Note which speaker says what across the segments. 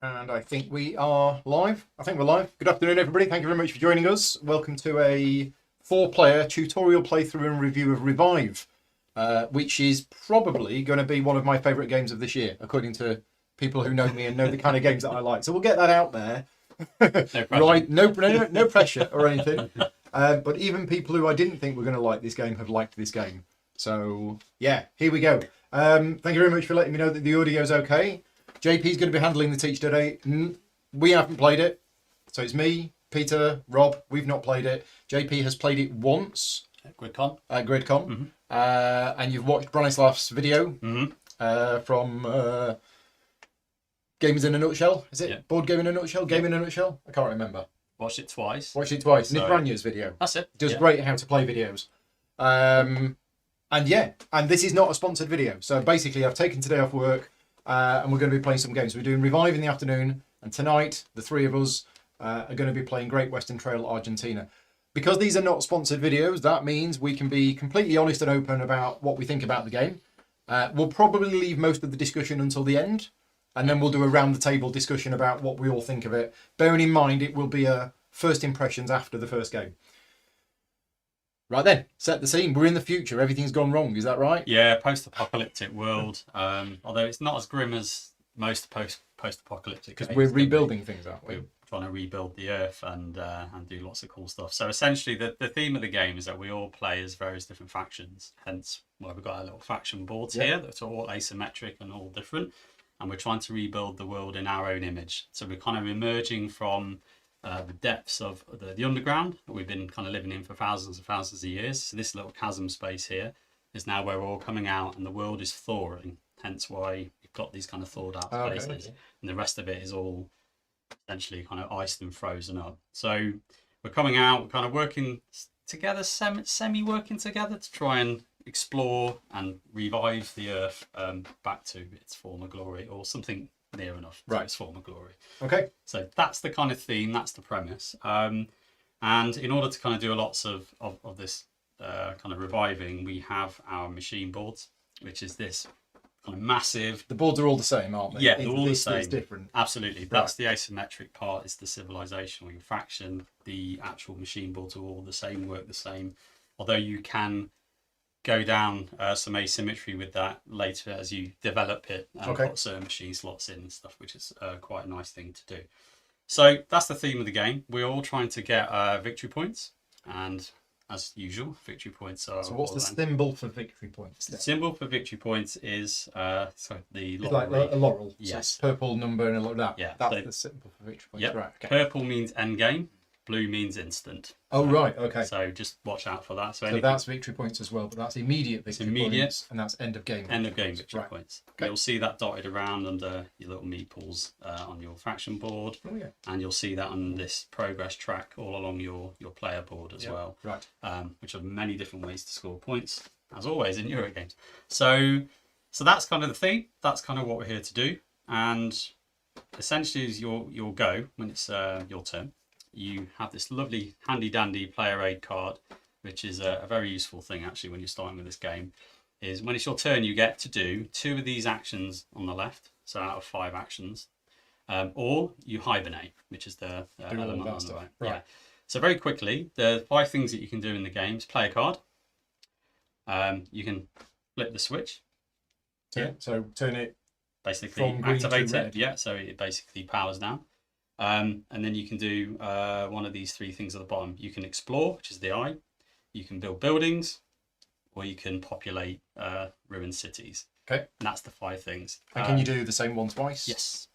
Speaker 1: And I think we are live. I think we're live. Good afternoon, everybody. Thank you very much for joining us. Welcome to a 4-player tutorial playthrough and review of Revive, which is probably going to be one of my favourite games of this year, according to people who know me and know the kind of games that I like. So we'll get that out there. Right? No pressure or anything. But even people who I didn't think were going to like this game have liked this game. So yeah, here we go. Thank you very much for letting me know that the audio's okay. JP's going to be handling the teach today. We haven't played it. So it's me, Peter, Rob. We've not played it. JP has played it once.
Speaker 2: At GridCon.
Speaker 1: At GridCon. And you've watched Bronislav's video from Games in a Nutshell. Is it?
Speaker 2: Yeah.
Speaker 1: Board Game in a Nutshell? Game in a Nutshell? I can't remember.
Speaker 2: Watched it twice.
Speaker 1: Watched it twice.
Speaker 2: So,
Speaker 1: Nick Ranya's video.
Speaker 2: That's it.
Speaker 1: Does great how to play videos. And this is not a sponsored video. So basically I've taken today off work and we're going to be playing some games. We're doing Revive in the afternoon, and tonight the three of us are going to be playing Great Western Trail Argentina. Because these are not sponsored videos, that means we can be completely honest and open about what we think about the game. We'll probably leave most of the discussion until the end, and then we'll do a round the table discussion about what we all think of it. Bearing in mind it will be a first impressions after the first game. Right then, set the scene. We're in the future. Everything's gone wrong. Is that right?
Speaker 2: Yeah, post-apocalyptic world. Although it's not as grim as most post-apocalyptic.
Speaker 1: Because we're rebuilding things, aren't we?
Speaker 2: We're trying to rebuild the Earth and do lots of cool stuff. So essentially, the theme of the game is that we all play as various different factions. Hence, why we've got our little faction boards here that are all asymmetric and all different. And we're trying to rebuild the world in our own image. So we're kind of emerging from the depths of the underground that we've been kind of living in for thousands and thousands of years. So this little chasm space here is now where we're all coming out and the world is thawing. Hence why we've got these kind of thawed out places. Okay. And the rest of it is all essentially kind of iced and frozen up. So we're coming out, we're kind of working together, semi-working together to try and explore and revive the Earth back to its former glory, or something near enough to its former glory.
Speaker 1: Okay.
Speaker 2: So that's the kind of theme, that's the premise. And in order to kind of do lots of this kind of reviving, we have our machine boards, which is this kind of massive...
Speaker 1: The boards are all the same, aren't they?
Speaker 2: Yeah, they're all the same.
Speaker 1: It's different.
Speaker 2: Absolutely. Right. That's the asymmetric part, is the civilization or your faction. The actual machine boards are all the same, work the same. Although you can go down some asymmetry with that later as you develop it and put certain machine slots in and stuff, which is quite a nice thing to do. So that's the theme of the game. We're all trying to get victory points, and as usual, victory points are...
Speaker 1: So what's the symbol for victory points?
Speaker 2: The symbol for victory points is the
Speaker 1: it's like a laurel.
Speaker 2: Yes.
Speaker 1: So purple number and a that.
Speaker 2: Yeah.
Speaker 1: That's the symbol for victory points.
Speaker 2: Yep.
Speaker 1: Right. Okay.
Speaker 2: Purple means end game. Blue means instant.
Speaker 1: Oh, right. Okay.
Speaker 2: So just watch out for that.
Speaker 1: So that's victory points as well, but that's immediate victory points, and that's end of game.
Speaker 2: End of game victory points. Okay. You'll see that dotted around under your little meeples on your faction board.
Speaker 1: Oh, yeah.
Speaker 2: And you'll see that on this progress track all along your player board as well.
Speaker 1: Right.
Speaker 2: Which are many different ways to score points, as always in Euro games. So that's kind of the theme. That's kind of what we're here to do. And essentially, is your go when it's your turn. You have this lovely handy-dandy player aid card, which is a very useful thing actually when you're starting with this game. Is when it's your turn, you get to do 2 of these actions on the left, so out of 5 actions, or you hibernate, which is the element on the right. Yeah. So very quickly, the 5 things that you can do in the game is play a card. You can flip the switch.
Speaker 1: So turn it
Speaker 2: basically
Speaker 1: from green
Speaker 2: activate
Speaker 1: to
Speaker 2: it.
Speaker 1: red.
Speaker 2: Yeah, so it basically powers down. And then you can do one of these 3 things at the bottom. You can explore, which is the eye. You can build buildings, or you can populate ruined cities.
Speaker 1: Okay.
Speaker 2: And that's the 5 things.
Speaker 1: And can you do the same one twice?
Speaker 2: Yes.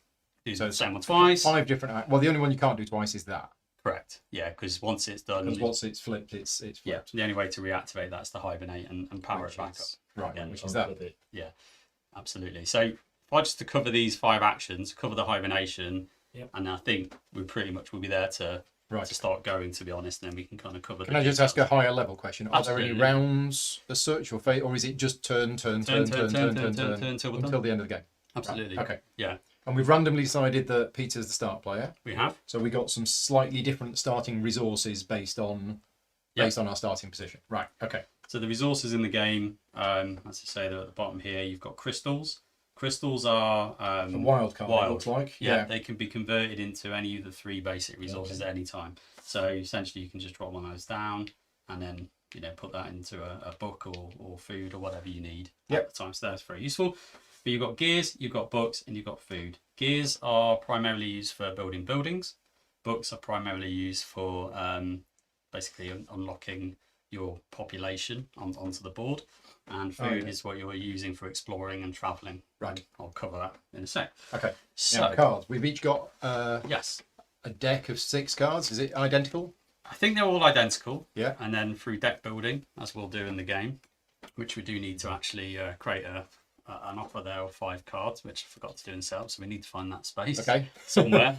Speaker 2: Do the same one twice.
Speaker 1: 5 different... Well, the only one you can't do twice is that.
Speaker 2: Correct. Yeah, because once it's done...
Speaker 1: Because once it's flipped, it's flipped.
Speaker 2: Yeah, the only way to reactivate that is to hibernate and power it back up.
Speaker 1: Right,
Speaker 2: again.
Speaker 1: which is that.
Speaker 2: Yeah, absolutely. So if I just to cover these 5 actions, cover the hibernation... Yep. And I think we pretty much will be there to start going, to be honest, and then we can kind of cover.
Speaker 1: Can I just ask a higher level question? Are there any rounds as such, or is it just turn until the end of the game?
Speaker 2: Absolutely.
Speaker 1: Right. Okay.
Speaker 2: Yeah.
Speaker 1: And we've randomly decided that Peter's the start player.
Speaker 2: We have.
Speaker 1: So we got some slightly different starting resources based on our starting position. Right. Okay.
Speaker 2: So the resources in the game, as I say, they're at the bottom here. You've got crystals. Crystals are
Speaker 1: A wild card, it looks like.
Speaker 2: Yeah, they can be converted into any of the 3 basic resources at any time. So essentially, you can just drop one of those down, and then put that into a book or food or whatever you need at the time. So that's very useful. But you've got gears, you've got books, and you've got food. Gears are primarily used for building buildings. Books are primarily used for basically unlocking your population onto the board. And food is what you're using for exploring and travelling.
Speaker 1: Right.
Speaker 2: I'll cover that in a sec.
Speaker 1: Okay.
Speaker 2: So,
Speaker 1: now, cards. We've each got
Speaker 2: yes,
Speaker 1: a deck of 6 cards. Is it identical?
Speaker 2: I think they're all identical.
Speaker 1: Yeah.
Speaker 2: And then through deck building, as we'll do in the game, which we do need to actually create an offer there of 5 cards, which I forgot to do in setup, so we need to find that space somewhere,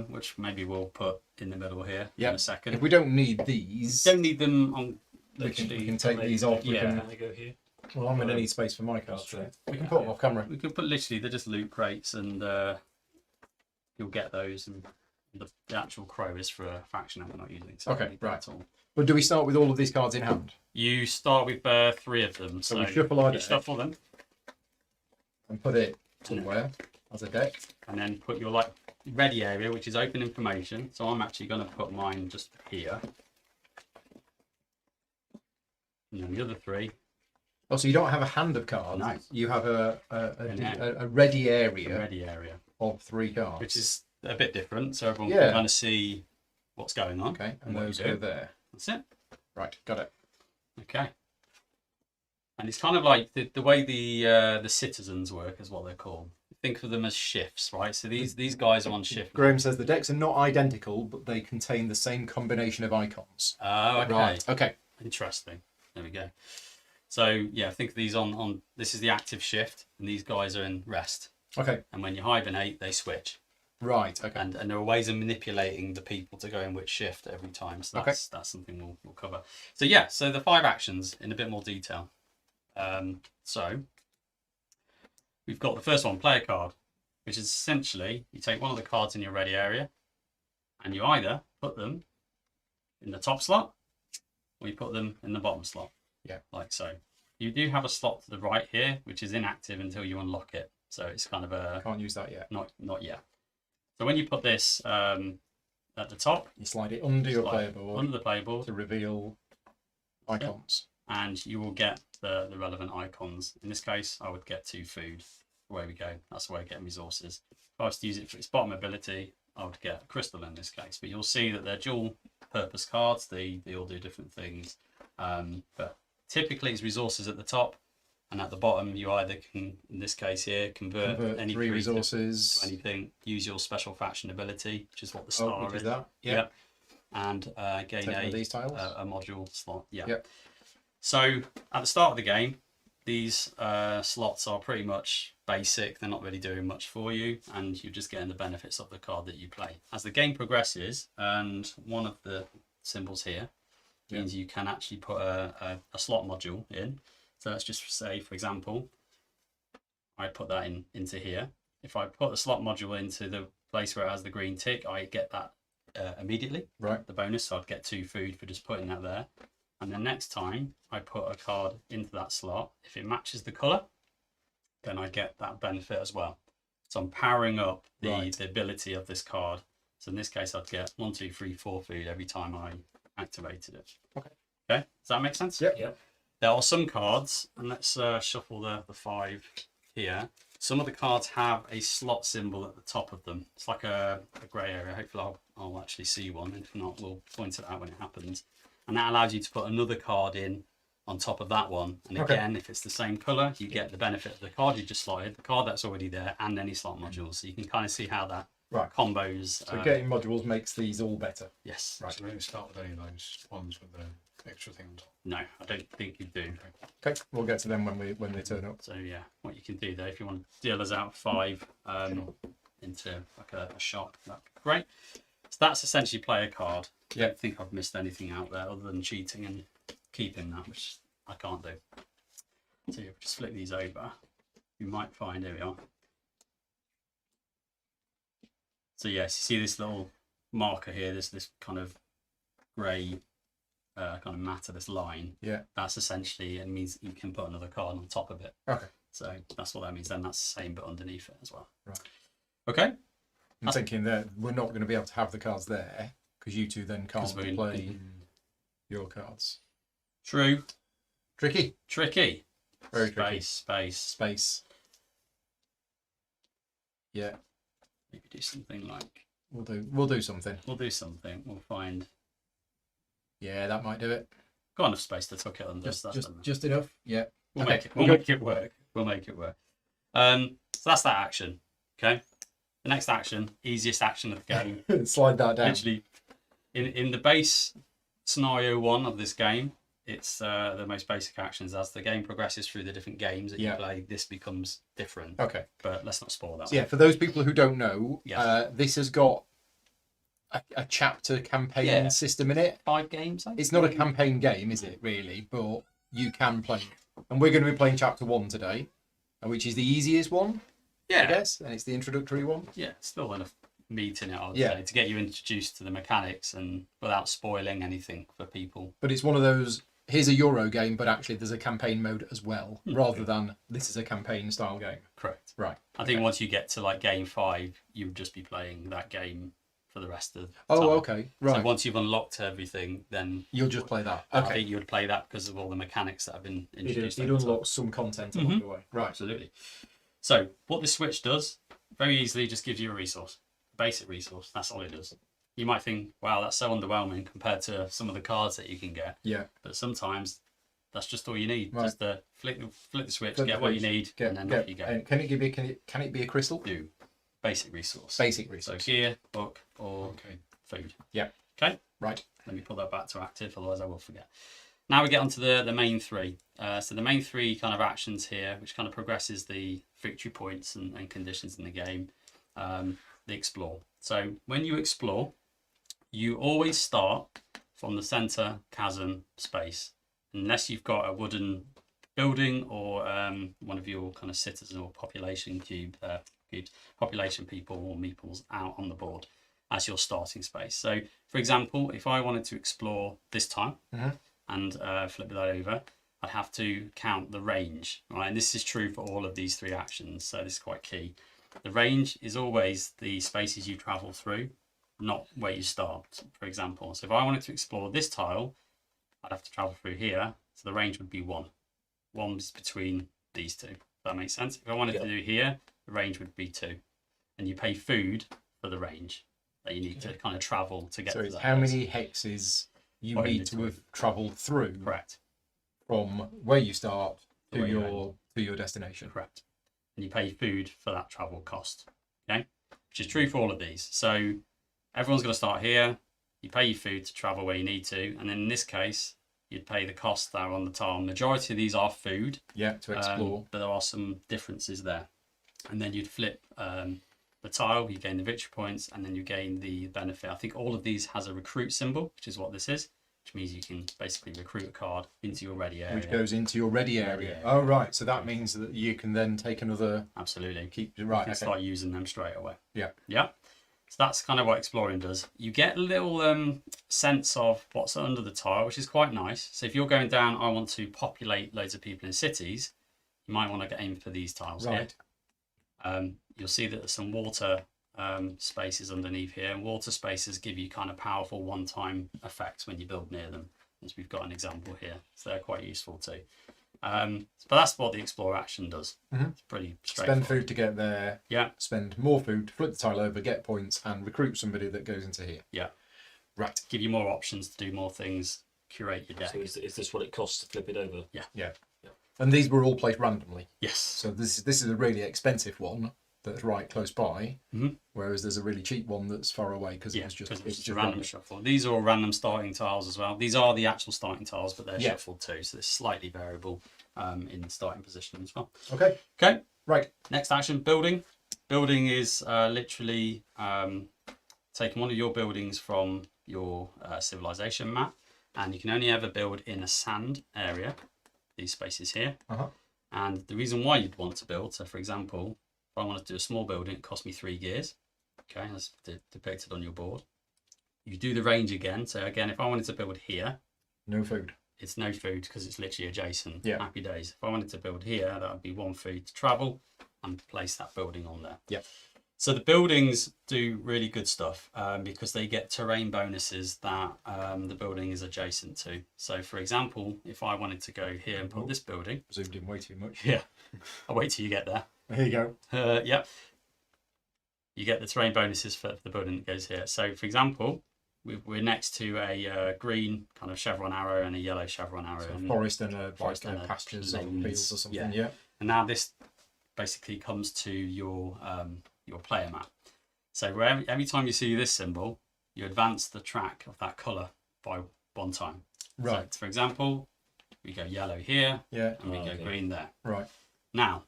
Speaker 2: which maybe we'll put in the middle here in a second.
Speaker 1: If we don't need these,
Speaker 2: don't need them on.
Speaker 1: we can take these off.
Speaker 2: Yeah.
Speaker 3: They go here.
Speaker 1: Well, I'm going to need space for my cards. We can put them off camera.
Speaker 2: We could put literally, they're just loot crates, and you'll get those. And the actual crow is for a faction that we're not using. So
Speaker 1: Okay, right.
Speaker 2: All.
Speaker 1: But do we start with all of these cards in hand?
Speaker 2: You start with 3 of them.
Speaker 1: So we shuffle our
Speaker 2: you
Speaker 1: deck.
Speaker 2: shuffle them,
Speaker 1: And put it somewhere as a deck.
Speaker 2: and then put your ready area, which is open information. So I'm actually going to put mine just here. And then the other 3.
Speaker 1: Oh, so you don't have a hand of cards.
Speaker 2: No.
Speaker 1: You have a ready area of 3 cards.
Speaker 2: Which is a bit different, so everyone
Speaker 1: Yeah.
Speaker 2: can kind of see what's going on.
Speaker 1: Okay, and
Speaker 2: what
Speaker 1: those
Speaker 2: you
Speaker 1: go
Speaker 2: do.
Speaker 1: there.
Speaker 2: That's it.
Speaker 1: Right, got it.
Speaker 2: Okay. And it's kind of like the way the citizens work, is what they're called. Think of them as shifts, right? So these guys are on shift.
Speaker 1: Graham says the decks are not identical, but they contain the same combination of icons.
Speaker 2: Oh, okay.
Speaker 1: Right. Okay.
Speaker 2: Interesting. There we go. So yeah, think of these on this is the active shift, and these guys are in rest.
Speaker 1: Okay.
Speaker 2: And when you hibernate, they switch.
Speaker 1: Right. Okay.
Speaker 2: And there are ways of manipulating the people to go in which shift every time. So that's something we'll cover. So yeah, so the 5 actions in a bit more detail. So we've got the first one, play a card, which is essentially you take one of the cards in your ready area, and you either put them in the top slot or you put them in the bottom slot.
Speaker 1: Yeah.
Speaker 2: Like so. You do have a slot to the right here, which is inactive until you unlock it. So it's kind of a
Speaker 1: Can't use that yet.
Speaker 2: not yet. So when you put this at the top,
Speaker 1: You slide it under your player board
Speaker 2: under the playboard,
Speaker 1: to reveal icons.
Speaker 2: and you will get the relevant icons. In this case, I would get 2 food. Away we go. That's the way of getting resources. If I was to use it for its bottom ability, I would get a crystal in this case. But you'll see that they're dual purpose cards. They all do different things. But typically it's resources at the top, and at the bottom you either can, in this case here, convert any
Speaker 1: 3
Speaker 2: creature
Speaker 1: resources.
Speaker 2: to anything, use your special faction ability, which is what the star
Speaker 1: Which
Speaker 2: is.
Speaker 1: is that? Yeah.
Speaker 2: Yep. And gain
Speaker 1: Take one of these tiles.
Speaker 2: a module slot. Yeah.
Speaker 1: Yep.
Speaker 2: So at the start of the game, these slots are pretty much basic. They're not really doing much for you, and you're just getting the benefits of the card that you play. As the game progresses, and one of the symbols here means you can actually put a slot module in. So let's just say, for example, I put that into here. If I put the slot module into the place where it has the green tick, I get that immediately.
Speaker 1: Right.
Speaker 2: The bonus, so I'd get 2 food for just putting that there. And the next time I put a card into that slot, if it matches the colour, then I get that benefit as well. So I'm powering up the ability of this card. So in this case, I'd get 1, 2, 3, 4 food every time I activated it.
Speaker 1: Okay.
Speaker 2: Okay, does that make sense?
Speaker 1: Yep.
Speaker 2: There are some cards, and let's shuffle the 5 here. Some of the cards have a slot symbol at the top of them. It's like a grey area. Hopefully I'll actually see one. If not, we'll point it out when it happens. And that allows you to put another card in on top of that one. And again, if it's the same colour, you get the benefit of the card you just slotted, the card that's already there, and any slot modules. So you can kind of see how that combos.
Speaker 1: So getting modules makes these all better.
Speaker 2: Yes.
Speaker 3: Right. So we don't start with any of those ones with the extra thing on top.
Speaker 2: No, I don't think you do.
Speaker 1: Okay, we'll get to them when they turn up.
Speaker 2: So yeah, what you can do there, if you want to deal us out 5 into like a shot, that'd be great. So that's essentially play a card. I don't think I've missed anything out there other than cheating and keeping that, which I can't do. So you just flip these over. You might find, here we are. So yes, you see this little marker here, this kind of grey kind of matter, this line,
Speaker 1: Yeah.
Speaker 2: that's essentially, it means you can put another card on top of it.
Speaker 1: Okay.
Speaker 2: So that's what that means. Then that's the same, but underneath it as well.
Speaker 1: Right.
Speaker 2: Okay.
Speaker 1: I'm thinking that we're not going to be able to have the cards there because you two then can't
Speaker 2: 'Cause we-
Speaker 1: play your cards.
Speaker 2: True.
Speaker 1: Tricky.
Speaker 2: Tricky.
Speaker 1: Very tricky.
Speaker 2: Space.
Speaker 1: Space. Yeah,
Speaker 2: Maybe do something like.
Speaker 1: we'll do something.
Speaker 2: We'll do something. We'll find.
Speaker 1: Yeah, that might do it.
Speaker 2: Got enough space to tuck it under. so that's done.
Speaker 1: Just enough. Yeah.
Speaker 2: We'll
Speaker 1: Okay,
Speaker 2: make it. We'll
Speaker 1: we'll
Speaker 2: make it work. We'll make it work. So that's that action. Okay. The next action, easiest action of the game.
Speaker 1: Slide that down.
Speaker 2: Literally, in the base scenario 1 of this game, it's the most basic actions. As the game progresses through the different games that you play, this becomes different.
Speaker 1: Okay.
Speaker 2: But let's not spoil that.
Speaker 1: So yeah, for those people who don't know,
Speaker 2: Yes.
Speaker 1: this has got a chapter campaign system in it.
Speaker 2: 5 games. I
Speaker 1: It's not a
Speaker 2: think?
Speaker 1: campaign game, is it, really? But you can play. And we're going to be playing chapter 1 today, which is the easiest one, I
Speaker 2: Yeah.
Speaker 1: guess, and it's the introductory one.
Speaker 2: Yeah. Still enough meat in it, I would
Speaker 1: Yeah.
Speaker 2: say, to get you introduced to the mechanics and without spoiling anything for people.
Speaker 1: But it's one of those, here's a Euro game, but actually there's a campaign mode as well, rather than this is a campaign style game.
Speaker 2: Correct.
Speaker 1: Right.
Speaker 2: I think once you get to like game 5, you would just be playing that game for the rest of the
Speaker 1: Oh,
Speaker 2: time.
Speaker 1: okay.
Speaker 2: So
Speaker 1: Right.
Speaker 2: once you've unlocked everything, then
Speaker 1: You'll just play that.
Speaker 2: I
Speaker 1: Okay.
Speaker 2: think you would play that because of all the mechanics that have been
Speaker 1: It
Speaker 2: introduced.
Speaker 1: it
Speaker 2: over time.
Speaker 1: unlocks some content along the way. Right.
Speaker 2: Absolutely. So what this switch does, very easily just gives you a resource, a basic resource. That's all it does. You might think, wow, that's so underwhelming compared to some of the cards that you can get.
Speaker 1: Yeah.
Speaker 2: But sometimes that's just all you need.
Speaker 1: Right.
Speaker 2: Just to flick the switch,
Speaker 1: Flip
Speaker 2: get
Speaker 1: the
Speaker 2: what you
Speaker 1: switch,
Speaker 2: need,
Speaker 1: Get,
Speaker 2: and then
Speaker 1: get,
Speaker 2: off you go.
Speaker 1: and can it be a crystal?
Speaker 2: Do basic resource.
Speaker 1: Basic
Speaker 2: So
Speaker 1: resource.
Speaker 2: gear, book, or
Speaker 3: Okay.
Speaker 2: food.
Speaker 1: Yeah.
Speaker 2: Okay.
Speaker 1: Right.
Speaker 2: Let me put that back to active, otherwise I will forget. Now we get onto the main 3. So the main 3 kind of actions here, which kind of progresses the victory points and conditions in the game. The explore. So when you explore, you always start from the center chasm space, unless you've got a wooden building or one of your kind of citizen or population cubes, population people or meeples out on the board as your starting space. So, for example, if I wanted to explore this tile and flip that over, I'd have to count the range, right? And this is true for all of these 3 actions, so this is quite key. The range is always the spaces you travel through, not where you start, for example. So if I wanted to explore this tile, I'd have to travel through here, so the range would be 1. 1's between these 2. If that makes sense. If I wanted to do here, the range would be 2. And you pay food for the range that you need to kind of travel to get
Speaker 1: So
Speaker 2: to
Speaker 1: it's
Speaker 2: that
Speaker 1: how
Speaker 2: place.
Speaker 1: many hexes you
Speaker 2: Or in
Speaker 1: need to
Speaker 2: between.
Speaker 1: have travelled through
Speaker 2: Correct.
Speaker 1: from where you start
Speaker 2: To
Speaker 1: to
Speaker 2: where you
Speaker 1: your destination.
Speaker 2: Correct. And you pay food for that travel cost. Okay? Which is true for all of these. So everyone's going to start here. You pay your food to travel where you need to. And then in this case, you'd pay the costs that are on the tile. Majority of these are food.
Speaker 1: Yeah, to explore.
Speaker 2: But there are some differences there. And then you'd flip the tile, you gain the victory points, and then you gain the benefit. I think all of these has a recruit symbol, which is what this is, which means you can basically recruit a card into your ready area.
Speaker 1: Which goes into your ready area.
Speaker 2: area.
Speaker 1: Oh, right. So that means that you can then take another.
Speaker 2: Absolutely.
Speaker 1: Keep
Speaker 2: You
Speaker 1: right.
Speaker 2: can
Speaker 1: Okay.
Speaker 2: start using them straight away.
Speaker 1: Yeah.
Speaker 2: Yeah. So that's kind of what exploring does. You get a little sense of what's under the tile, which is quite nice. So if you're going down, I want to populate loads of people in cities, you might want to aim for these tiles
Speaker 1: Right.
Speaker 2: here. You'll see that there's some water spaces underneath here, and water spaces give you kind of powerful one-time effects when you build near them, as we've got an example here. So they're quite useful too. But that's what the explore action does. It's pretty straightforward.
Speaker 1: Spend food to get there.
Speaker 2: Yeah.
Speaker 1: Spend more food, flip the tile over, get points, and recruit somebody that goes into here.
Speaker 2: Yeah.
Speaker 1: Right.
Speaker 2: Give you more options to do more things, curate your deck.
Speaker 4: So is this what it costs to flip it over?
Speaker 1: Yeah. And these were all placed randomly.
Speaker 2: Yes.
Speaker 1: So this is a really expensive one that's right close by,
Speaker 2: Mhm.
Speaker 1: whereas there's a really cheap one that's far away because
Speaker 2: Yeah,
Speaker 1: it was just
Speaker 2: because
Speaker 1: it's
Speaker 2: it's just a random shuffle. These are all random starting tiles as well. These are the actual starting tiles, but they're
Speaker 1: Yeah.
Speaker 2: shuffled too, so they're slightly variable in starting position as well.
Speaker 1: Okay.
Speaker 2: Okay,
Speaker 1: Right.
Speaker 2: next action, building. Building is literally taking one of your buildings from your civilization map, and you can only ever build in a sand area, these spaces here.
Speaker 1: Uh-huh.
Speaker 2: And the reason why you'd want to build, so for example, if I wanted to do a small building, it cost me 3 gears. Okay, that's depicted on your board. You do the range again. So again, if I wanted to build here,
Speaker 1: No food.
Speaker 2: It's no food because it's literally adjacent.
Speaker 1: Yeah.
Speaker 2: Happy days. If I wanted to build here, that would be 1 food to travel and place that building on there.
Speaker 1: Yeah.
Speaker 2: So the buildings do really good stuff because they get terrain bonuses that the building is adjacent to. So for example, if I wanted to go here and put this building,
Speaker 1: Zoomed in way too much.
Speaker 2: yeah, I'll wait till you get there.
Speaker 1: Here you go.
Speaker 2: Yeah, you get the terrain bonuses for the building that goes here. So for example, we're next to a green kind of chevron arrow and a yellow chevron arrow.
Speaker 1: So
Speaker 2: and
Speaker 1: forest and a
Speaker 2: forest
Speaker 1: like
Speaker 2: and a
Speaker 1: pastures or
Speaker 2: lanes,
Speaker 1: fields or something.
Speaker 2: yeah.
Speaker 1: Yeah.
Speaker 2: And now this basically comes to your player map. So where every time you see this symbol, you advance the track of that colour by 1 time.
Speaker 1: Right.
Speaker 2: So, for example, we go yellow here
Speaker 1: Yeah.
Speaker 2: and we go
Speaker 4: okay.
Speaker 2: green there.
Speaker 1: Right.
Speaker 2: Now,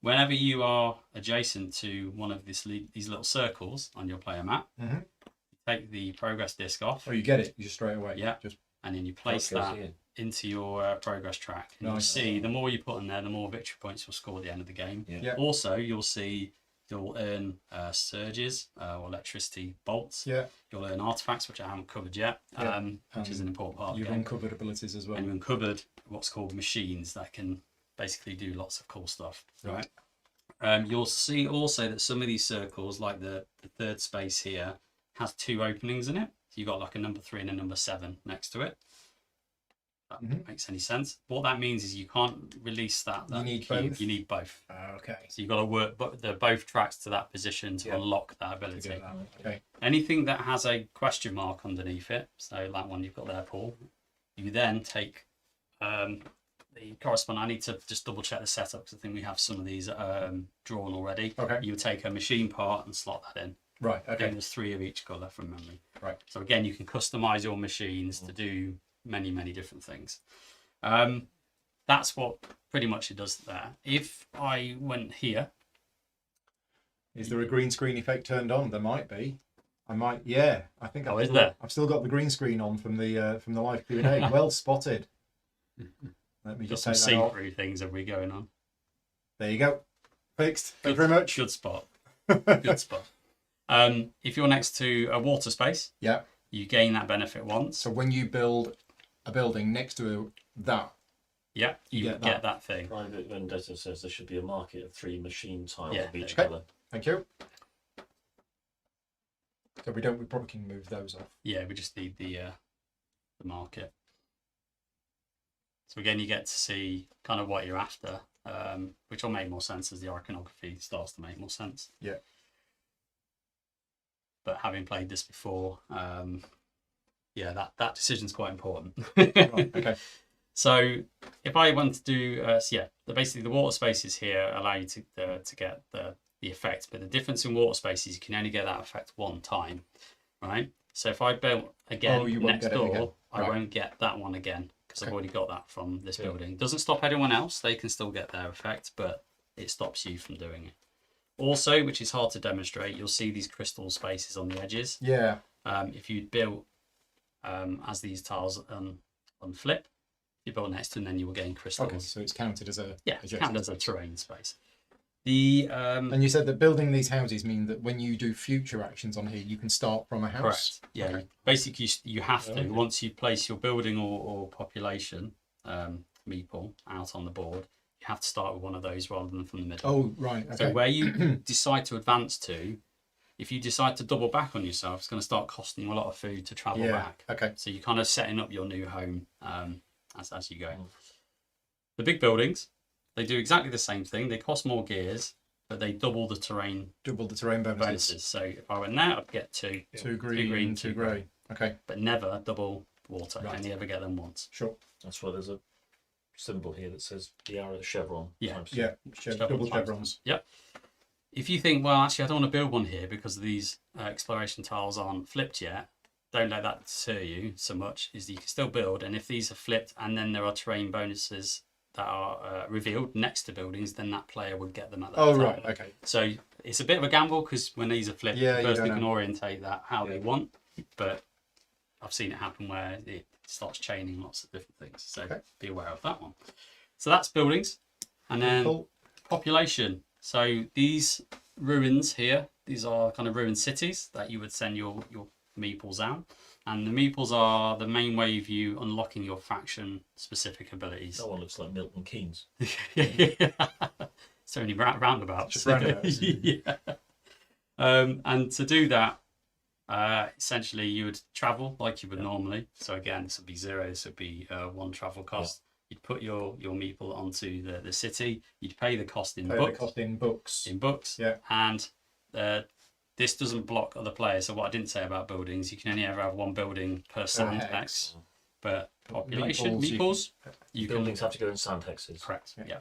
Speaker 2: whenever you are adjacent to one of these little circles on your player map,
Speaker 1: Mhm.
Speaker 2: take the progress disc off,
Speaker 1: Oh, you get it. You just straight away.
Speaker 2: Yeah.
Speaker 1: Just
Speaker 2: and then you place
Speaker 4: Goes
Speaker 2: that
Speaker 4: in.
Speaker 2: into your progress track. And you'll
Speaker 1: Nice.
Speaker 2: see the more you put in there, the more victory points you'll score at the end of the game.
Speaker 4: Yeah.
Speaker 1: Yeah.
Speaker 2: Also, you'll see you'll earn surges or electricity bolts.
Speaker 1: yeah.
Speaker 2: You'll earn artifacts, which I haven't covered yet,
Speaker 1: Yeah.
Speaker 2: which is an important part of the
Speaker 1: You've
Speaker 2: game.
Speaker 1: uncovered abilities as well.
Speaker 2: And you uncovered what's called machines that can basically do lots of cool stuff.
Speaker 1: Right.
Speaker 2: You'll see also that some of these circles, like the third space here, has 2 openings in it. So you've got like a number 3 and a number 7 next to it. That
Speaker 1: Mhm.
Speaker 2: makes any sense. What that means is you can't release that
Speaker 1: You need
Speaker 2: cube.
Speaker 1: both?
Speaker 2: You need both.
Speaker 1: Okay.
Speaker 2: So you've got to work both tracks to that position to
Speaker 1: Yeah.
Speaker 2: unlock that
Speaker 1: To
Speaker 2: ability.
Speaker 1: get that. Okay.
Speaker 2: Anything that has a question mark underneath it, so that one you've got there, Paul, you then take the corresponding. I need to just double check the setup because I think we have some of these drawn already.
Speaker 1: Okay.
Speaker 2: You take a machine part and slot that in.
Speaker 1: Right.
Speaker 2: I think
Speaker 1: Okay.
Speaker 2: there's 3 of each colour from memory.
Speaker 1: Right.
Speaker 2: So again, you can customize your machines to do many, many different things. That's what pretty much it does there. If I went here,
Speaker 1: Is there a green screen effect turned on? There might be. I might. Yeah. I think.
Speaker 2: is there?
Speaker 1: I've still got the green screen on from the live Q&A. Well spotted. Let me
Speaker 2: got
Speaker 1: just
Speaker 2: some
Speaker 1: take that off.
Speaker 2: see-through things are we going on?
Speaker 1: There you go. Fixed. Thank you very much.
Speaker 2: Good spot. Good spot. If you're next to a water space,
Speaker 1: Yeah.
Speaker 2: you gain that benefit once.
Speaker 1: So when you build a building next to that,
Speaker 2: Yeah, you
Speaker 1: get
Speaker 2: get that thing.
Speaker 4: Private Vendetta says there should be a market of 3 machine tiles
Speaker 2: Yeah,
Speaker 4: of each
Speaker 1: okay.
Speaker 4: colour.
Speaker 1: thank you. So we probably can move those off.
Speaker 2: Yeah, we just need the market. So again, you get to see kind of what you're after, which will make more sense as the iconography starts to make more sense.
Speaker 1: Yeah.
Speaker 2: But having played this before, yeah, that decision's quite important.
Speaker 1: Right, okay.
Speaker 2: So if I want to do, basically the water spaces here allow you to get the effect, but the difference in water spaces, you can only get that effect 1 time, right? So if I built again
Speaker 1: You won't
Speaker 2: next
Speaker 1: get it
Speaker 2: door,
Speaker 1: again.
Speaker 2: I
Speaker 1: Right.
Speaker 2: won't get that one again because I've
Speaker 1: Okay.
Speaker 2: already got that from this
Speaker 4: Yeah.
Speaker 2: building. Doesn't stop anyone else; they can still get their effect, but it stops you from doing it. Also, which is hard to demonstrate, you'll see these crystal spaces on the edges.
Speaker 1: Yeah.
Speaker 2: If you built as these tiles unflip, you build next to them, then you will gain crystals.
Speaker 1: Okay. So it's counted as a
Speaker 2: Yeah, it's
Speaker 1: adjacent
Speaker 2: counted as a
Speaker 1: space.
Speaker 2: terrain space. The
Speaker 1: And you said that building these houses mean that when you do future actions on here, you can start from a house.
Speaker 2: correct, yeah.
Speaker 1: Okay.
Speaker 2: Basically, you have to
Speaker 1: Okay.
Speaker 2: once you place your building or population meeple out on the board, you have to start with one of those rather than from the middle.
Speaker 1: Oh, right. Okay.
Speaker 2: So where you decide to advance to, if you decide to double back on yourself, it's going to start costing you a lot of food to travel
Speaker 1: yeah.
Speaker 2: back.
Speaker 1: Okay.
Speaker 2: So you're kind of setting up your new home as you go. The big buildings, they do exactly the same thing. They cost more gears, but they double the terrain
Speaker 1: Double the terrain bonuses.
Speaker 2: bonuses. So if I went there, I'd get 2,
Speaker 1: 2 green,
Speaker 2: green,
Speaker 1: 2
Speaker 2: 2
Speaker 1: grey. Okay.
Speaker 2: but never double water.
Speaker 1: Right.
Speaker 2: Only ever get them once.
Speaker 1: Sure.
Speaker 4: That's why there's a symbol here that says the arrow chevron.
Speaker 2: Yeah.
Speaker 4: times
Speaker 1: Yeah. Double
Speaker 2: times.
Speaker 1: chevrons.
Speaker 2: Yep. If you think, well, actually, I don't want to build one here because these exploration tiles aren't flipped yet, don't let that deter you so much. Is that you can still build, and if these are flipped and then there are terrain bonuses that are revealed next to buildings, then that player would get them at that
Speaker 1: Oh,
Speaker 2: time.
Speaker 1: right. Okay.
Speaker 2: So it's a bit of a gamble because when these are flipped,
Speaker 1: Yeah,
Speaker 2: the
Speaker 1: you
Speaker 2: person
Speaker 1: don't
Speaker 2: can
Speaker 1: know.
Speaker 2: orientate that how they
Speaker 4: Yeah.
Speaker 2: want. But I've seen it happen where it starts chaining lots of different things. So
Speaker 1: Okay.
Speaker 2: be aware of that one. So that's buildings. And then
Speaker 1: Cool.
Speaker 2: population. So these ruins here, these are kind of ruined cities that you would send your meeples out. And the meeples are the main way of you unlocking your faction specific abilities.
Speaker 4: That one looks like Milton Keynes.
Speaker 2: So many roundabouts.
Speaker 1: Just roundabouts.
Speaker 2: Yeah. And to do that, essentially you would travel like you would normally. So again, this would be 0. This would be 1 travel cost. You'd put your meeple onto the city. You'd pay the cost in
Speaker 1: Pay
Speaker 2: books.
Speaker 1: the cost in books.
Speaker 2: In books.
Speaker 1: Yeah.
Speaker 2: And this doesn't block other players. So what I didn't say about buildings, you can only ever have 1 building per sand
Speaker 1: hex.
Speaker 2: hex. But population,
Speaker 1: Meeples,
Speaker 2: meeples, you can
Speaker 4: Buildings have to go in sand hexes.
Speaker 2: correct.
Speaker 1: Yeah.
Speaker 2: Yeah.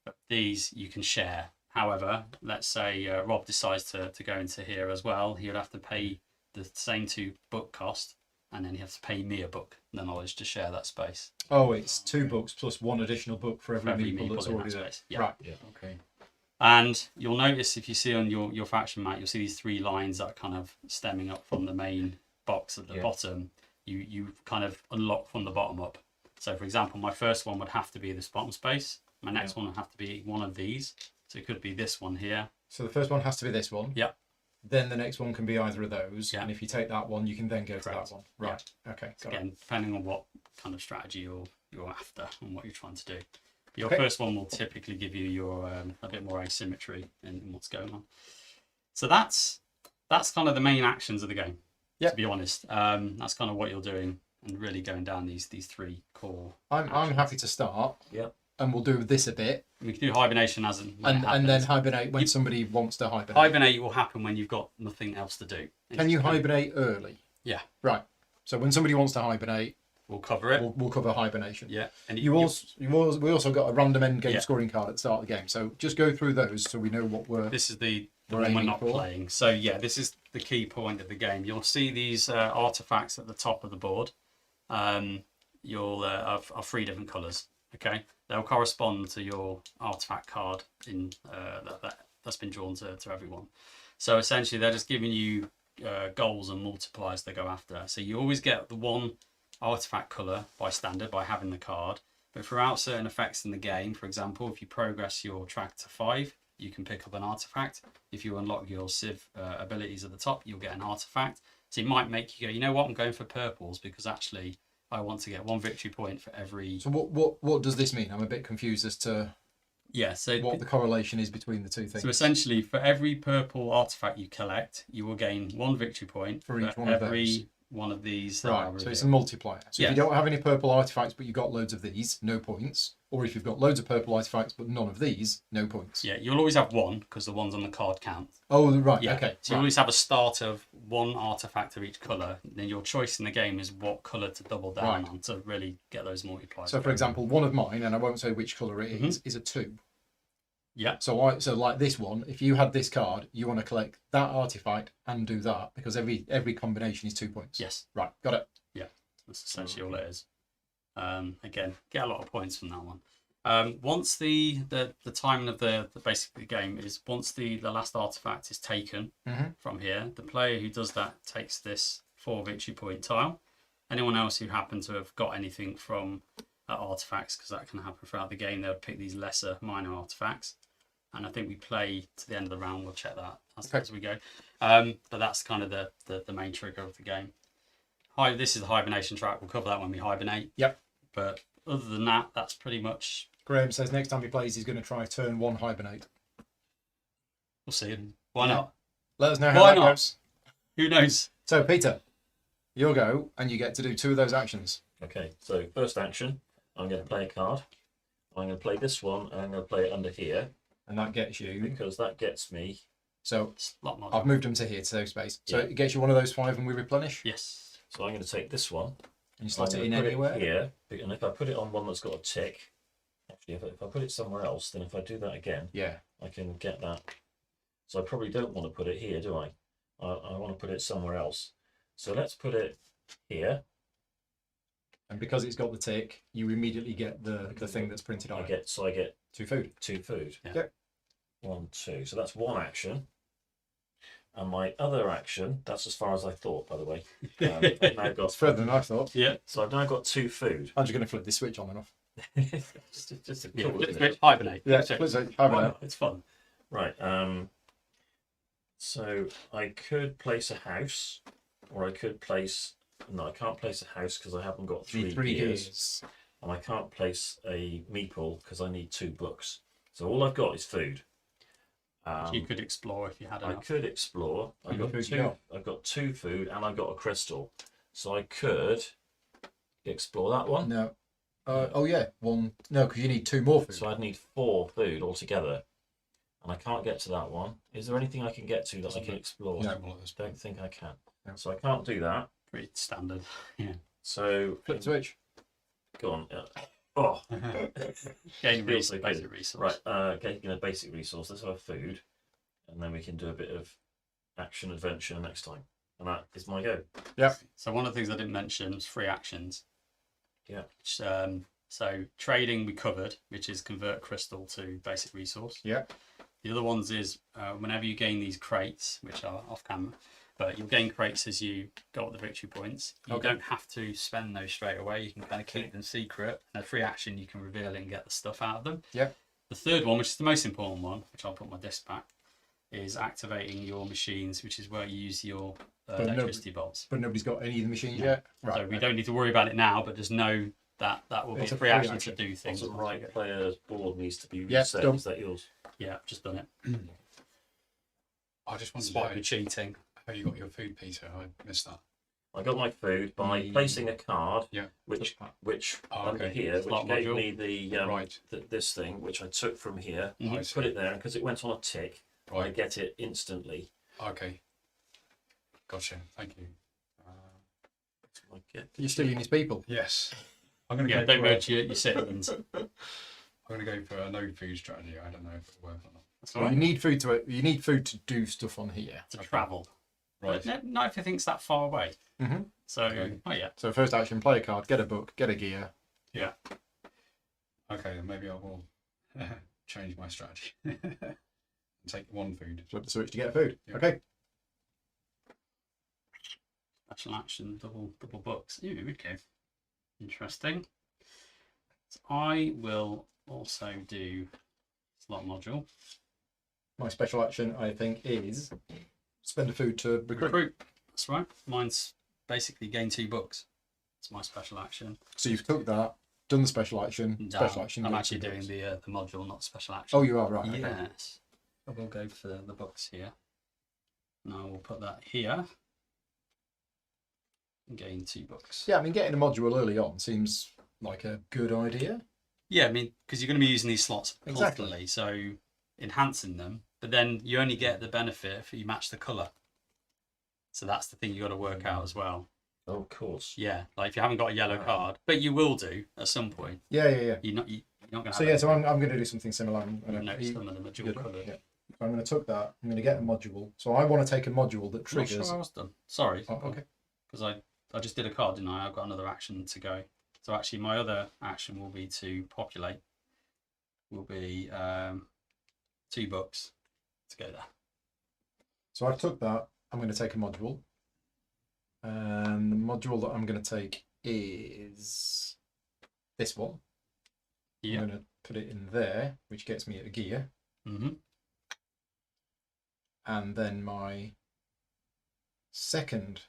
Speaker 2: But these you can share. However, let's say Rob decides to go into here as well. He would have to pay the same 2 book cost, and then he has to pay me a book, the knowledge, to share that space.
Speaker 1: Oh, it's 2 books plus 1 additional book for every,
Speaker 2: every
Speaker 1: meeple that's
Speaker 2: meeple in
Speaker 1: already
Speaker 2: that
Speaker 1: there.
Speaker 2: space. Yeah.
Speaker 1: Right.
Speaker 4: Yeah.
Speaker 1: Okay.
Speaker 2: And you'll notice if you see on your faction map, you'll see these 3 lines that are kind of stemming up from the main box at the bottom. You kind of unlock from the bottom up. So for example, my first one would have to be this bottom space. My next one would have to be one of these. So it could be this one here.
Speaker 1: So the first one has to be this one.
Speaker 2: Yeah.
Speaker 1: Then the next one can be either of those.
Speaker 2: Yeah.
Speaker 1: And if you take that one, you can then go
Speaker 2: Correct.
Speaker 1: to that one. Right. Okay. Got it.
Speaker 2: Again, depending on what kind of strategy you're after and what you're trying to do. Your
Speaker 1: Okay.
Speaker 2: first one will typically give you your a bit more asymmetry in what's going on. So that's kind of the main actions of the game.
Speaker 1: Yep.
Speaker 2: To be honest, that's kind of what you're doing and really going down these 3 core.
Speaker 1: I'm happy to start.
Speaker 4: Yeah.
Speaker 1: And we'll do this a bit.
Speaker 2: We can do hibernation as when it
Speaker 1: And then
Speaker 2: happens.
Speaker 1: hibernate when somebody wants to hibernate.
Speaker 2: Hibernate will happen when you've got nothing else to do.
Speaker 1: Can you hibernate early?
Speaker 2: Yeah.
Speaker 1: Right. So when somebody wants to hibernate,
Speaker 2: We'll cover it.
Speaker 1: we'll cover hibernation.
Speaker 2: Yeah. And
Speaker 1: We also got a random end game
Speaker 2: Yeah.
Speaker 1: scoring card at the start of the game. So just go through those so we know what we're.
Speaker 2: This is the
Speaker 1: We're
Speaker 2: one we're
Speaker 1: aiming
Speaker 2: not
Speaker 1: for.
Speaker 2: playing. So yeah, this is the key point of the game. You'll see these artifacts at the top of the board. You'll have 3 different colours. Okay, they'll correspond to your artifact card in that's been drawn to everyone. So essentially, they're just giving you goals and multipliers to go after. So you always get the 1 artifact colour by standard by having the card. But throughout certain effects in the game, for example, if you progress your track to 5, you can pick up an artifact. If you unlock your Civ abilities at the top, you'll get an artifact. So it might make you go, you know what, I'm going for purples because actually I want to get 1 victory point for every.
Speaker 1: So what does this mean? I'm a bit confused as to
Speaker 2: Yeah, so
Speaker 1: what the correlation is between the 2 things.
Speaker 2: so essentially, for every purple artifact you collect, you will gain 1 victory point
Speaker 1: For each one of
Speaker 2: every
Speaker 1: those.
Speaker 2: one of these. that are
Speaker 1: Right, so it's a
Speaker 2: revealed.
Speaker 1: multiplier. So
Speaker 2: Yeah.
Speaker 1: if you don't have any purple artifacts but you've got loads of these, no points. Or if you've got loads of purple artifacts but none of these, no points.
Speaker 2: Yeah, you'll always have 1 because the ones on the card count.
Speaker 1: Oh, right,
Speaker 2: Yeah.
Speaker 1: okay.
Speaker 2: So you
Speaker 1: right.
Speaker 2: always have a start of 1 artifact of each colour. Then your choice in the game is what colour to double down
Speaker 1: Right.
Speaker 2: on to really get those multipliers.
Speaker 1: So for example, one of mine, and I won't say which colour it is a 2.
Speaker 2: Yeah.
Speaker 1: So like this one, if you had this card, you want to collect that artifact and do that because every combination is 2 points.
Speaker 2: Yes.
Speaker 1: Right, got it.
Speaker 2: That's essentially all it is. Again, get a lot of points from that one. Once the timing of the basically game is once the last artifact is taken from here, the player who does that takes this 4 victory point tile. Anyone else who happened to have got anything from artifacts, because that can happen throughout the game, they'll pick these lesser minor artifacts. And I think we play to the end of the round. We'll check that as we go. But that's kind of the main trigger of the game. This is the hibernation track. We'll cover that when we hibernate.
Speaker 1: Yep.
Speaker 2: But other than that, that's pretty much.
Speaker 1: Graham says next time he plays, he's going to try turn 1 hibernate.
Speaker 2: We'll see. Why not?
Speaker 1: Let us know how
Speaker 2: Why
Speaker 1: that
Speaker 2: not?
Speaker 1: goes.
Speaker 2: Who knows?
Speaker 1: So Peter, you'll go and you get to do 2 of those actions.
Speaker 4: Okay, so first action, I'm going to play a card. I'm going to play this one, and I'm going to play it under here,
Speaker 1: And that gets you.
Speaker 4: because that gets me.
Speaker 1: So
Speaker 2: It's a lot more.
Speaker 1: I've moved them to here to save space. So
Speaker 4: Yeah.
Speaker 1: it gets you one of those 5 and we replenish.
Speaker 2: Yes.
Speaker 4: So I'm going to take this one.
Speaker 1: And you slot
Speaker 4: I'm
Speaker 1: it in
Speaker 4: gonna put
Speaker 1: anywhere.
Speaker 4: here, and if I put it on one that's got a tick, actually, if I put it somewhere else, then if I do that again,
Speaker 1: Yeah.
Speaker 4: I can get that. So I probably don't want to put it here, do I? I want to put it somewhere else. So let's put it here.
Speaker 1: And because it's got the tick, you immediately get the thing that's printed on
Speaker 4: I
Speaker 1: it.
Speaker 4: get
Speaker 1: 2 food.
Speaker 4: 2 food.
Speaker 2: Yeah.
Speaker 1: Yep.
Speaker 4: 1, 2. So that's one action. And my other action, that's as far as I thought, by the way. I've now
Speaker 1: It's
Speaker 4: got,
Speaker 1: further than I thought.
Speaker 2: Yeah.
Speaker 4: so I've now got 2 food.
Speaker 1: I'm just going to flip this switch on and off.
Speaker 4: just a
Speaker 2: Yeah.
Speaker 4: cool,
Speaker 2: Just
Speaker 4: isn't it?
Speaker 2: hibernate.
Speaker 1: Yeah,
Speaker 2: Check.
Speaker 1: flip switch,
Speaker 2: Why
Speaker 1: hibernate.
Speaker 2: not? It's fun.
Speaker 4: Right. So I could place a house, or I could place No, I can't place a house because I haven't got
Speaker 1: Need
Speaker 4: three gears.
Speaker 1: gears.
Speaker 4: And I can't place a meeple because I need 2 books. So all I've got is food.
Speaker 2: You could explore if you had
Speaker 4: I
Speaker 2: enough.
Speaker 4: could explore. I've got
Speaker 1: food you
Speaker 4: two.
Speaker 1: got?
Speaker 4: I've got 2 food and I've got a crystal, so I could explore that one.
Speaker 1: No. Oh yeah, 1. No, because you need 2 more food.
Speaker 4: So I'd need 4 food altogether, and I can't get to that one. Is there anything I can get to that I can explore?
Speaker 3: No. At this
Speaker 4: Don't
Speaker 3: point.
Speaker 4: think I can.
Speaker 1: No.
Speaker 4: So I can't do that.
Speaker 2: Pretty standard. Yeah.
Speaker 4: So
Speaker 1: Flip switch.
Speaker 4: go on. Oh,
Speaker 2: Gain
Speaker 4: Feels so
Speaker 2: basic
Speaker 4: good.
Speaker 2: resource.
Speaker 4: right. Getting a basic resource. Let's have food, and then we can do a bit of action adventure next time. And that is my go.
Speaker 2: So one of the things I didn't mention was free actions.
Speaker 4: Yeah.
Speaker 2: Which, so trading we covered, which is convert crystal to basic resource.
Speaker 1: Yeah.
Speaker 2: The other ones is whenever you gain these crates, which are off camera, but you'll gain crates as you go up the victory points. You
Speaker 1: Okay.
Speaker 2: don't have to spend those straight away. You can kind of keep them secret. And a free action, you can reveal it and get the stuff out of them.
Speaker 1: Yeah.
Speaker 2: The third one, which is the most important one, which I'll put my disc back, is activating your machines, which is where you use your
Speaker 1: But no-
Speaker 2: electricity bolts.
Speaker 1: But nobody's got any of the machines
Speaker 2: No.
Speaker 1: yet. Right.
Speaker 2: So we don't need to worry about it now, but just know that that will be
Speaker 1: It's a
Speaker 2: free
Speaker 1: free
Speaker 2: action
Speaker 1: action.
Speaker 2: to do things.
Speaker 4: The right player's board needs to be
Speaker 1: Yeah,
Speaker 4: reset.
Speaker 1: done.
Speaker 4: Is that yours?
Speaker 2: Yeah, I've just done it.
Speaker 3: I just wondered
Speaker 2: Despite me cheating.
Speaker 3: how you got your food, Peter. I missed that.
Speaker 4: I got my food by placing a card,
Speaker 3: Yeah.
Speaker 4: which
Speaker 3: Oh,
Speaker 4: under
Speaker 3: okay.
Speaker 4: here, which
Speaker 2: Slot
Speaker 4: gave
Speaker 2: module.
Speaker 4: me the
Speaker 3: Right.
Speaker 4: this thing, which I took from here,
Speaker 2: Mhm.
Speaker 3: I see.
Speaker 4: put it there, and because it went on a tick, I
Speaker 3: Right.
Speaker 4: get it instantly.
Speaker 3: Okay. Gotcha. Thank you.
Speaker 4: I get
Speaker 1: You're stealing his people.
Speaker 3: Yes. I'm going to
Speaker 2: Yeah,
Speaker 3: go
Speaker 2: don't
Speaker 3: for
Speaker 2: merge your citizens.
Speaker 3: I'm going to go for a no food strategy. I don't know if it'll work or not.
Speaker 2: That's all
Speaker 1: You
Speaker 2: right.
Speaker 1: need food to. You need food to do stuff on here.
Speaker 2: To travel.
Speaker 3: Right.
Speaker 2: But not if it thinks that far away.
Speaker 1: Mm-hmm.
Speaker 2: So,
Speaker 3: Okay.
Speaker 2: oh yeah.
Speaker 1: So first action, play a card, get a book, get a gear.
Speaker 2: Yeah.
Speaker 3: Okay, then maybe I will change my strategy and take 1 food.
Speaker 1: Flip the switch to get food.
Speaker 3: Yeah.
Speaker 1: Okay.
Speaker 2: Special action, double books. Ooh, okay. Interesting. So I will also do slot module.
Speaker 1: My special action, I think, is spend a food to recruit.
Speaker 2: Recruit. That's right. Mine's basically gain 2 books. That's my special action.
Speaker 1: So you've took that, done the special action.
Speaker 2: No,
Speaker 1: Special action.
Speaker 2: I'm
Speaker 1: get
Speaker 2: actually
Speaker 1: 2
Speaker 2: doing
Speaker 1: books.
Speaker 2: the module, not special action.
Speaker 1: Oh, you are right. Okay.
Speaker 2: Yes. I will go for the books here. Now we'll put that here. And gain 2 books.
Speaker 1: Yeah, I mean, getting a module early on seems like a good idea.
Speaker 2: Yeah, I mean, because you're going to be using these slots
Speaker 1: Exactly.
Speaker 2: constantly, so enhancing them. But then you only get the benefit if you match the colour. So that's the thing you got to work out as well.
Speaker 4: Oh, of course.
Speaker 2: Yeah, like if you haven't got a yellow card, but you will do at some point.
Speaker 1: Yeah.
Speaker 2: You're not going to have
Speaker 1: So yeah, so I'm going to do something similar. I'm gonna,
Speaker 2: next some of them are dual
Speaker 1: good,
Speaker 2: coloured.
Speaker 1: yeah. So I'm going to tuck that. I'm going to get a module. So I want to take a module that
Speaker 2: Not
Speaker 1: triggers.
Speaker 2: sure I was done. Sorry.
Speaker 1: Oh, okay.
Speaker 2: Because I just did a card, didn't I? I've got another action to go. So actually, my other action will be to populate. Will be 2 books to go there.
Speaker 1: So I've took that. I'm going to take a module. And the module that I'm going to take is this one.
Speaker 2: Yeah.
Speaker 1: I'm going to put it in there, which gets me a gear.
Speaker 2: Mm-hmm.
Speaker 1: And then my second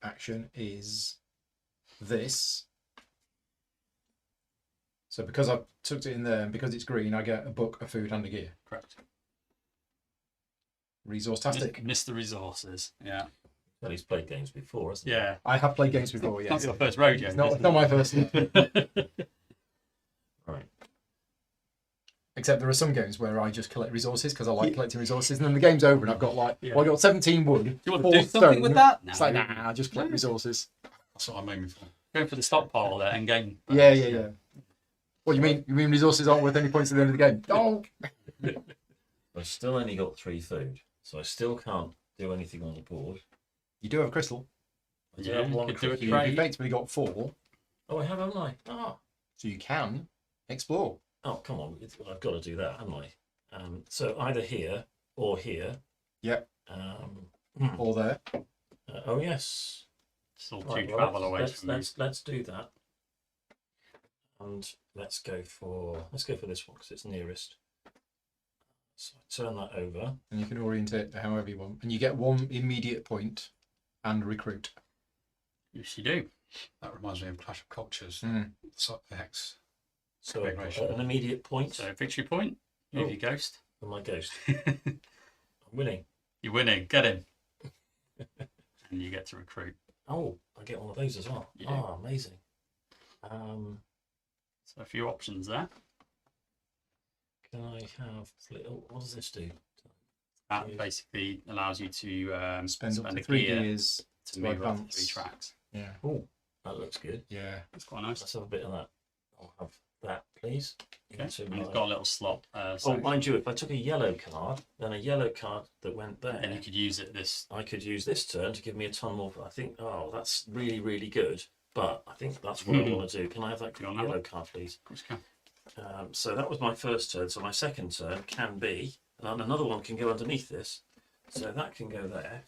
Speaker 1: action is this. So because I've tucked it in there and because it's green, I get a book, a food, and a gear.
Speaker 2: Correct.
Speaker 1: Resource-tastic.
Speaker 2: Miss the resources. Yeah.
Speaker 4: Well, he's played games before, hasn't he?
Speaker 2: Yeah.
Speaker 1: I have played games before,
Speaker 2: Not
Speaker 1: yes.
Speaker 2: your first rodeo.
Speaker 1: It's not my first.
Speaker 4: Right.
Speaker 1: Except there are some games where I just collect resources because I like collecting resources, and then the game's over and I've got like,
Speaker 2: Yeah.
Speaker 1: well, I got 17 wood,
Speaker 2: Do you want
Speaker 1: 4
Speaker 2: to do something
Speaker 1: stone.
Speaker 2: with that? No.
Speaker 1: It's like, nah, I just collect resources.
Speaker 3: That's what I'm aiming for.
Speaker 2: Going for the stockpile there and game.
Speaker 1: Yeah. What you mean? You mean resources aren't worth any points at the end of the game? Oh,
Speaker 4: I've still only got 3 food, so I still can't do anything on the board.
Speaker 1: you do have a crystal.
Speaker 4: I do
Speaker 2: Yeah,
Speaker 4: have 1
Speaker 2: could do a
Speaker 4: cookie.
Speaker 1: You
Speaker 2: trade.
Speaker 1: effectively got 4,
Speaker 4: Oh, I have, haven't I? Oh,
Speaker 1: so you can explore.
Speaker 4: oh come on. I've got to do that, haven't I? So either here or here.
Speaker 1: Yep.
Speaker 4: Um,
Speaker 1: Or there.
Speaker 4: oh, yes.
Speaker 2: Still
Speaker 4: Right,
Speaker 2: 2
Speaker 4: well,
Speaker 2: travel away
Speaker 4: let's,
Speaker 2: from you.
Speaker 4: let's do that. And let's go for this one because it's nearest. So I turn that over.
Speaker 1: And you can orientate it however you want. And you get 1 immediate point and recruit.
Speaker 2: Yes, you do.
Speaker 3: That reminds me of Clash of Cultures.
Speaker 1: Mm.
Speaker 3: So, the hex.
Speaker 4: So
Speaker 3: Configuration.
Speaker 4: an immediate point
Speaker 2: So victory point. Move
Speaker 4: Oh.
Speaker 2: your ghost.
Speaker 4: for my ghost. I'm winning.
Speaker 2: You're winning. Get him. And you get to recruit.
Speaker 4: Oh, I get one of those as well.
Speaker 2: Yeah.
Speaker 4: Oh, amazing.
Speaker 2: So a few options there.
Speaker 4: Can I have little? What does this do?
Speaker 2: That
Speaker 4: Yes.
Speaker 2: basically allows you to
Speaker 1: Spend up
Speaker 2: spend
Speaker 1: to
Speaker 2: a
Speaker 1: 3
Speaker 2: gear
Speaker 1: gears
Speaker 2: to
Speaker 1: to
Speaker 2: move up
Speaker 1: advance.
Speaker 2: 3 tracks.
Speaker 1: Yeah.
Speaker 4: Oh, that looks good.
Speaker 1: Yeah.
Speaker 2: That's quite nice.
Speaker 4: Let's have a bit of that. I'll have that, please.
Speaker 2: Okay.
Speaker 4: Into
Speaker 2: And it's
Speaker 4: my-
Speaker 2: got a little slot.
Speaker 4: Oh,
Speaker 2: section.
Speaker 4: mind you, if I took a yellow card, then a yellow card that went there,
Speaker 2: And you could use it this.
Speaker 4: I could use this turn to give me a ton more. I think, oh, that's really, really good. But I think that's what I want to do. Can I have that
Speaker 2: You want that
Speaker 4: yellow
Speaker 2: one?
Speaker 4: card, please?
Speaker 2: Of course you can.
Speaker 4: So that was my first turn. So my second turn can be, and another one can go underneath this. So that can go there.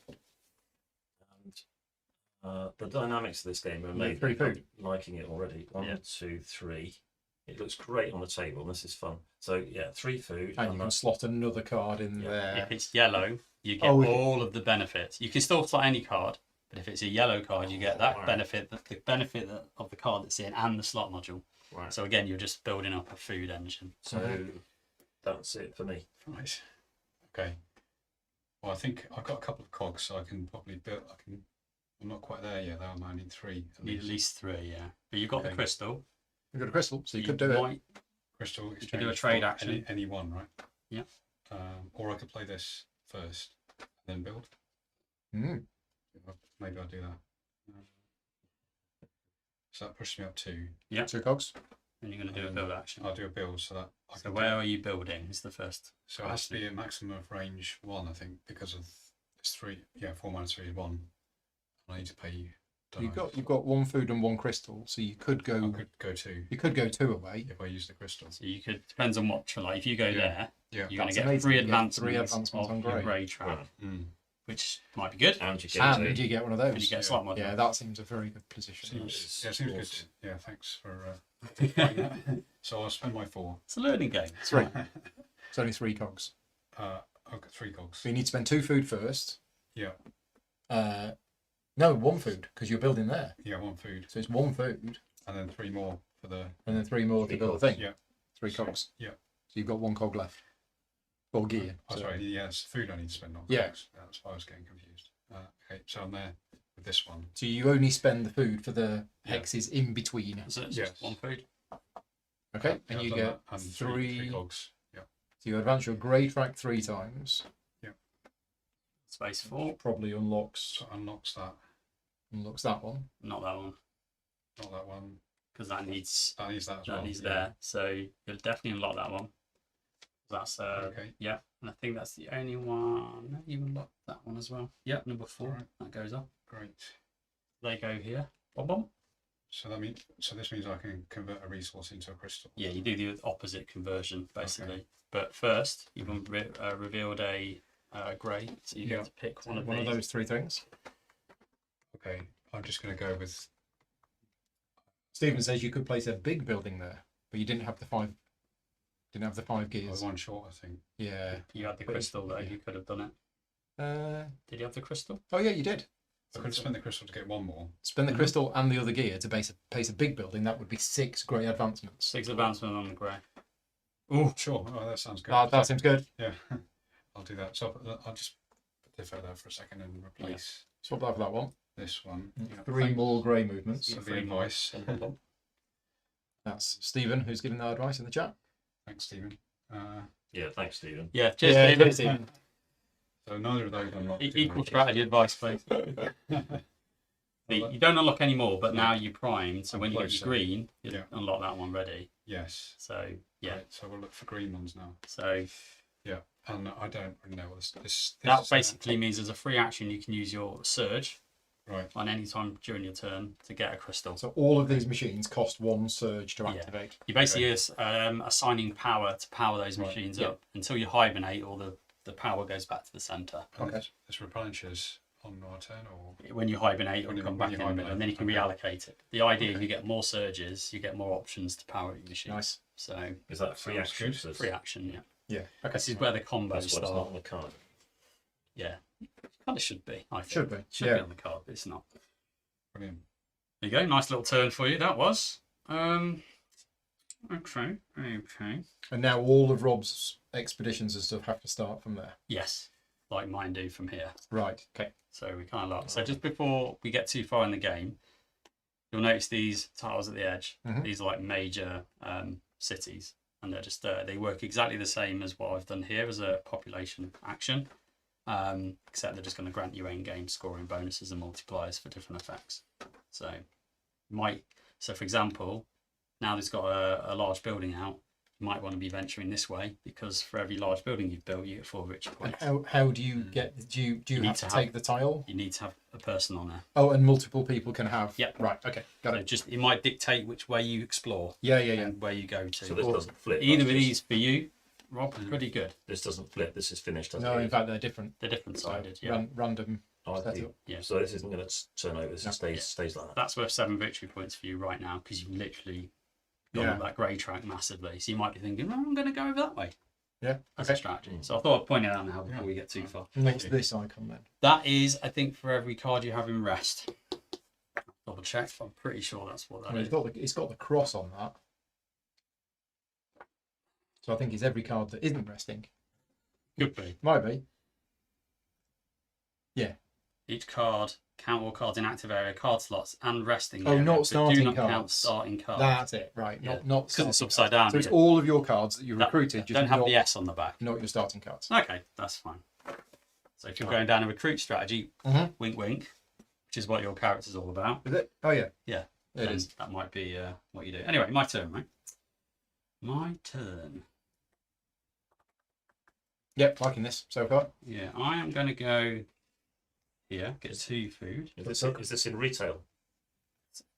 Speaker 4: And the dynamics of this game are amazing.
Speaker 1: 3 food.
Speaker 4: I'm liking it already. One,
Speaker 2: Yeah.
Speaker 4: 2, 3. It looks great on the table. And this is fun. So yeah, 3 food.
Speaker 1: And you can slot another card in
Speaker 4: Yeah.
Speaker 1: there.
Speaker 2: If it's yellow, you get
Speaker 1: Oh, okay.
Speaker 2: all of the benefits. You can still slot any card, but if it's a yellow card, you get that
Speaker 4: Right.
Speaker 2: benefit, the benefit of the card that's in and the slot module.
Speaker 4: Right.
Speaker 2: So again, you're just building up a food engine.
Speaker 4: So that's it for me.
Speaker 3: Right. Okay. Well, I think I've got a couple of cogs, so I can probably build. I'm not quite there yet. Though I might need 3.
Speaker 2: You need at least 3, yeah. But you've got the
Speaker 3: Okay.
Speaker 2: crystal.
Speaker 1: You've got a crystal, so you could do it.
Speaker 2: might-
Speaker 3: Crystal exchange.
Speaker 2: could do a trade
Speaker 3: for
Speaker 2: action.
Speaker 3: Any one, right?
Speaker 2: Yeah.
Speaker 3: Or I could play this first, and then build.
Speaker 1: Mm.
Speaker 3: Maybe I'll do that. So that pushes me up to.
Speaker 1: 2 cogs.
Speaker 2: And you're going to do a build action.
Speaker 3: I'll do a build so that. I
Speaker 2: So
Speaker 3: can
Speaker 2: where are you building? Is the first.
Speaker 3: So it has to be a maximum of range 1, I think, because of it's 3. Yeah, 4 minus 3 is 1. I need to pay.
Speaker 1: You've got 1 food and 1 crystal, so you could go.
Speaker 3: I could go 2
Speaker 1: You could go 2 away.
Speaker 3: if I use the crystal.
Speaker 2: So you could, depends on what, like if you go
Speaker 3: Yeah.
Speaker 2: there,
Speaker 3: Yeah.
Speaker 2: you're going
Speaker 1: That's
Speaker 2: to get
Speaker 1: amazing.
Speaker 2: 3
Speaker 1: You get
Speaker 2: advancements,
Speaker 1: 3 advancements
Speaker 2: of
Speaker 1: on
Speaker 2: your
Speaker 1: grey.
Speaker 2: grey track,
Speaker 3: Mm.
Speaker 2: which might be good.
Speaker 4: And you get
Speaker 1: And
Speaker 4: to
Speaker 1: you get one of
Speaker 2: And you
Speaker 1: those.
Speaker 2: get a slot module.
Speaker 1: Yeah, that seems a very good position.
Speaker 3: Seems, yeah, seems
Speaker 4: awesome.
Speaker 3: good. Yeah, thanks for finding that. So I'll spend my 4.
Speaker 2: It's a learning game.
Speaker 1: 3. It's only 3 cogs.
Speaker 3: I've got 3 cogs.
Speaker 1: So you need to spend 2 food first.
Speaker 3: Yeah,
Speaker 1: No, 1 food, because you're building there.
Speaker 3: yeah, 1 food,
Speaker 1: So it's 1 food,
Speaker 3: and then 3 more for the.
Speaker 1: and then 3 more to
Speaker 4: 3
Speaker 1: build the
Speaker 4: cogs.
Speaker 1: thing.
Speaker 3: Yeah.
Speaker 1: 3 cogs.
Speaker 3: Yeah.
Speaker 1: So you've got 1 cog left. Or gear.
Speaker 3: Oh,
Speaker 1: so-
Speaker 3: sorry. Yes, food I need to spend on.
Speaker 1: Yeah.
Speaker 3: Cogs. That's why I was getting confused. Okay, so I'm there with this one.
Speaker 1: So you only spend the food for the
Speaker 3: Yeah.
Speaker 1: hexes in between.
Speaker 2: So it's
Speaker 3: Yes.
Speaker 2: just one food.
Speaker 1: Okay,
Speaker 3: Yeah,
Speaker 1: and
Speaker 3: I've
Speaker 1: you
Speaker 3: done
Speaker 1: get
Speaker 3: that, and
Speaker 1: 3.
Speaker 3: 3 cogs. Yeah.
Speaker 1: So you advance your grey track 3 times.
Speaker 2: Space 4.
Speaker 1: Probably unlocks
Speaker 3: So it unlocks that.
Speaker 1: that one.
Speaker 2: Not that one,
Speaker 3: Not that one.
Speaker 2: because that needs
Speaker 3: That needs that as
Speaker 2: that
Speaker 3: well.
Speaker 2: needs
Speaker 3: yeah.
Speaker 2: there. So you'll definitely unlock that one. That's
Speaker 3: Okay.
Speaker 2: yeah, and I think that's the only one. No, you unlock that one as well. Yep, number 4.
Speaker 3: Alright.
Speaker 2: That goes up.
Speaker 3: Great.
Speaker 2: They go here. Bom bom.
Speaker 3: So this means I can convert a resource into a crystal.
Speaker 2: Yeah, you do the opposite conversion basically. But first, you've revealed a grey, so you
Speaker 3: Yeah.
Speaker 2: get to pick one of
Speaker 1: One of
Speaker 2: these.
Speaker 1: those 3 things.
Speaker 3: Okay, I'm just going to go with.
Speaker 1: Stephen says you could place a big building there, but you didn't have the 5. Didn't have the 5
Speaker 3: I was
Speaker 1: gears.
Speaker 3: 1 short, I think.
Speaker 1: Yeah.
Speaker 2: You had the
Speaker 1: But-
Speaker 2: crystal though.
Speaker 1: yeah.
Speaker 2: You could have done it.
Speaker 1: Oh
Speaker 2: Did you have the crystal?
Speaker 1: yeah, you did.
Speaker 3: I could spend the crystal to get 1 more.
Speaker 1: Spend the
Speaker 2: Mhm.
Speaker 1: crystal and the other gear to place a big building. That would be 6 grey advancements.
Speaker 2: 6 advancement on the grey.
Speaker 3: Oh, sure. Oh, that sounds good.
Speaker 1: That seems good.
Speaker 3: Yeah, I'll do that. So I'll just defer that for a second and replace
Speaker 1: Swap that for that one.
Speaker 3: this one. Yeah,
Speaker 1: 3
Speaker 3: thanks
Speaker 1: more grey movements.
Speaker 3: for the advice.
Speaker 2: Bom, bom, bom.
Speaker 1: That's Stephen who's giving that advice in the chat.
Speaker 3: Thanks, Stephen.
Speaker 4: Yeah, thanks, Stephen.
Speaker 2: Yeah, cheers,
Speaker 1: Yeah,
Speaker 2: David.
Speaker 1: cheers, Stephen.
Speaker 3: So neither of those unlocked.
Speaker 2: Equal strategy advice, please. You don't unlock any more, but now you're primed. So
Speaker 3: I'm
Speaker 2: when you get
Speaker 3: closer.
Speaker 2: your green, you
Speaker 3: Yeah.
Speaker 2: unlock that one ready.
Speaker 3: Yes.
Speaker 2: So yeah,
Speaker 3: Right, so we'll look for green ones now.
Speaker 2: so
Speaker 3: Yeah, and I don't really know what this
Speaker 2: that
Speaker 3: is,
Speaker 2: basically means as a free action you can use your surge
Speaker 3: right.
Speaker 2: on any time during your turn to get a crystal.
Speaker 1: So all of these machines cost 1 surge to
Speaker 2: Yeah.
Speaker 1: activate.
Speaker 2: You basically is assigning power to power those
Speaker 3: Right,
Speaker 2: machines
Speaker 1: yeah.
Speaker 2: up until you hibernate, or the power goes back to the center.
Speaker 3: And
Speaker 1: Okay.
Speaker 3: this replenishes on our turn, or
Speaker 2: When you hibernate,
Speaker 3: When
Speaker 2: it'll
Speaker 3: you-
Speaker 2: come
Speaker 3: when
Speaker 2: back
Speaker 3: you
Speaker 2: in,
Speaker 3: hibernate,
Speaker 2: and then you can
Speaker 3: okay.
Speaker 2: reallocate it. The idea is
Speaker 3: Okay.
Speaker 2: you get more surges, you get more options to power your machines.
Speaker 1: Nice.
Speaker 2: So
Speaker 4: Is that free
Speaker 3: Sounds
Speaker 4: action?
Speaker 3: good.
Speaker 4: So it's-
Speaker 2: free action, yeah.
Speaker 1: Yeah. Okay.
Speaker 2: This is where the combos
Speaker 4: That's why it's not
Speaker 2: start.
Speaker 4: on the card.
Speaker 2: Yeah, kind of should be. I think.
Speaker 1: Should be.
Speaker 2: Should
Speaker 1: Yeah.
Speaker 2: be on the card, but it's not.
Speaker 3: brilliant.
Speaker 2: There you go. Nice little turn for you. That was. Okay.
Speaker 1: And now all of Rob's expeditions and stuff have to start from there.
Speaker 2: Yes, like mine do from here.
Speaker 1: Right. Okay.
Speaker 2: So we kind of lock. So just before we get too far in the game, you'll notice these tiles at the edge.
Speaker 1: Mhm.
Speaker 2: These are like major cities, and they're just they work exactly the same as what I've done here as a population action, except they're just going to grant you in-game scoring bonuses and multipliers for different effects. So for example, now there's got a large building out. You might want to be venturing this way because for every large building you've built, you get 4 victory
Speaker 1: And
Speaker 2: points.
Speaker 1: how do you get? Do you
Speaker 2: You need
Speaker 1: have
Speaker 2: to
Speaker 1: to
Speaker 2: have-
Speaker 1: take the tile?
Speaker 2: You need to have a person on there.
Speaker 1: Oh, and multiple people can have.
Speaker 2: Yep.
Speaker 1: Right. Okay. Got
Speaker 2: So
Speaker 1: it.
Speaker 2: it might dictate which way you explore
Speaker 1: Yeah.
Speaker 2: and where you go to.
Speaker 4: So this doesn't flip.
Speaker 2: Either
Speaker 4: that's
Speaker 2: of
Speaker 4: just-
Speaker 2: these for you, Rob, pretty good.
Speaker 4: This doesn't flip. This is finished. as
Speaker 1: No,
Speaker 4: it
Speaker 1: in
Speaker 4: is.
Speaker 1: fact, they're different.
Speaker 2: They're different
Speaker 1: So
Speaker 2: sided. Yeah.
Speaker 1: random.
Speaker 4: Oh, I see.
Speaker 1: setup.
Speaker 2: Yeah.
Speaker 4: So this isn't going to turn over. This
Speaker 1: No.
Speaker 4: stays like that.
Speaker 2: That's worth 7 victory points for you right now because you've literally gone
Speaker 1: Yeah.
Speaker 2: up that grey track massively. So you might be thinking, I'm going to go over that way.
Speaker 1: Yeah.
Speaker 2: That's
Speaker 1: Okay.
Speaker 2: a strategy. So I thought I'd point it out now before
Speaker 3: Yeah.
Speaker 2: we get too far.
Speaker 1: And what's this icon then?
Speaker 2: That is, I think, for every card you have in rest. Double check, but I'm pretty sure that's what that
Speaker 1: Well,
Speaker 2: is.
Speaker 1: it's got the cross on that. So I think it's every card that isn't resting.
Speaker 2: Could be.
Speaker 1: Might be.
Speaker 2: Each card, count all cards in active area, card slots, and resting
Speaker 1: Oh,
Speaker 2: area,
Speaker 1: not
Speaker 2: but
Speaker 1: starting
Speaker 2: do not count
Speaker 1: cards.
Speaker 2: starting cards.
Speaker 1: That's it. Right.
Speaker 2: Yeah.
Speaker 1: Not
Speaker 2: Because it's
Speaker 1: starting
Speaker 2: upside
Speaker 1: cards.
Speaker 2: down.
Speaker 1: So it's
Speaker 2: yeah.
Speaker 1: all of your cards that you
Speaker 2: That-
Speaker 1: recruited. Just
Speaker 2: don't have
Speaker 1: not,
Speaker 2: the S on the back.
Speaker 1: not your starting cards.
Speaker 2: Okay, that's fine. So if you're going down a recruit strategy,
Speaker 1: Mhm.
Speaker 2: wink wink, which is what your character's all about,
Speaker 1: Is it? Oh yeah.
Speaker 2: Yeah,
Speaker 1: It
Speaker 2: then
Speaker 1: is.
Speaker 2: that might be what you do. Anyway, my turn, right? My turn.
Speaker 1: Yep. Liking this so far.
Speaker 2: Yeah, I am going to go here, get 2 food.
Speaker 4: Is this in retail?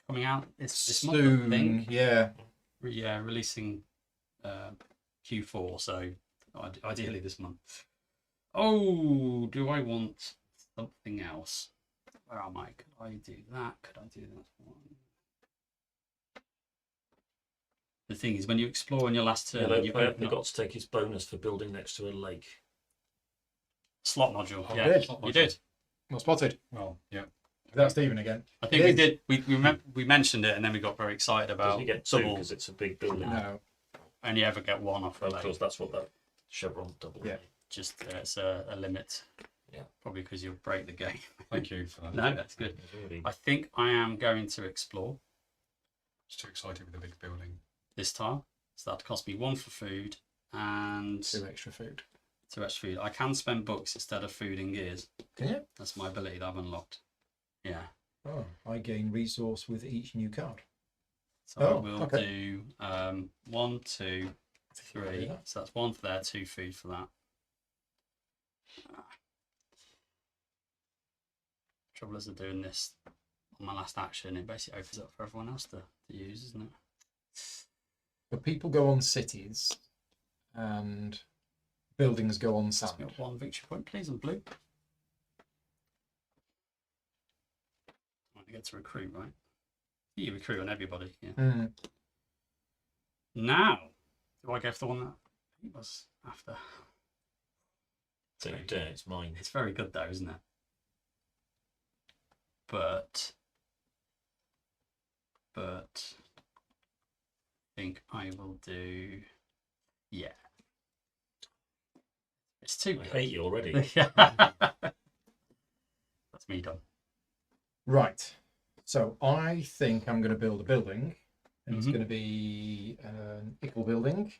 Speaker 2: Coming out this month, I
Speaker 1: Soon.
Speaker 2: think.
Speaker 1: Yeah.
Speaker 2: Yeah, releasing Q4, so ideally this month. Oh, do I want something else? Where am I? Could I do that? Could I do that one? The thing is, when you explore in your last turn,
Speaker 4: Yeah,
Speaker 2: you
Speaker 4: player
Speaker 2: open up
Speaker 4: forgot to take his bonus for building next to a lake.
Speaker 2: slot module.
Speaker 3: Oh,
Speaker 2: Yeah,
Speaker 1: did.
Speaker 3: slot
Speaker 2: you
Speaker 3: module.
Speaker 2: did.
Speaker 1: Well spotted.
Speaker 3: Well, yeah.
Speaker 1: That's Stephen again.
Speaker 2: I think
Speaker 1: It
Speaker 2: we
Speaker 1: is.
Speaker 2: did. We mentioned it, and then we got very excited
Speaker 4: Does
Speaker 2: about
Speaker 4: he get 2
Speaker 2: double.
Speaker 4: because it's a big building?
Speaker 1: No.
Speaker 2: Only ever get 1 off the
Speaker 4: Of
Speaker 2: lake.
Speaker 4: course, that's what that chevron double.
Speaker 1: Yeah.
Speaker 2: Just it's a limit.
Speaker 4: Yeah.
Speaker 2: Probably because you'll break the game.
Speaker 3: Thank you for that.
Speaker 2: No, that's good.
Speaker 4: It's already-
Speaker 2: I think I am going to explore
Speaker 3: Just too excited with the big building.
Speaker 2: this tile. So that cost me 1 for food and
Speaker 1: 2 extra food.
Speaker 2: 2 extra food. I can spend books instead of food and gears.
Speaker 1: Can you?
Speaker 2: That's my ability that I've unlocked. Yeah.
Speaker 1: Oh, I gain resource with each new card.
Speaker 2: So
Speaker 1: Oh,
Speaker 2: I will
Speaker 1: okay.
Speaker 2: do 1, 2, 3.
Speaker 1: that.
Speaker 2: So that's 1 for there, 2 food for that. Trouble is, doing this on my last action, it basically opens up for everyone else to use, isn't it?
Speaker 1: But people go on cities and buildings go on
Speaker 2: Just
Speaker 1: sand.
Speaker 2: got 1 victory point, please, and blue. I get to recruit, right? You recruit on everybody, yeah.
Speaker 1: Hmm.
Speaker 2: Now, do I go for the one that he was after?
Speaker 4: So you do, it's mine.
Speaker 2: It's very good though, isn't it? But I think I will do. Yeah, it's too
Speaker 4: I
Speaker 2: good.
Speaker 4: hate you already.
Speaker 2: That's me done.
Speaker 1: Right. So I think I'm going to build a building, and it's
Speaker 2: Mhm.
Speaker 1: going to be an Ickle building.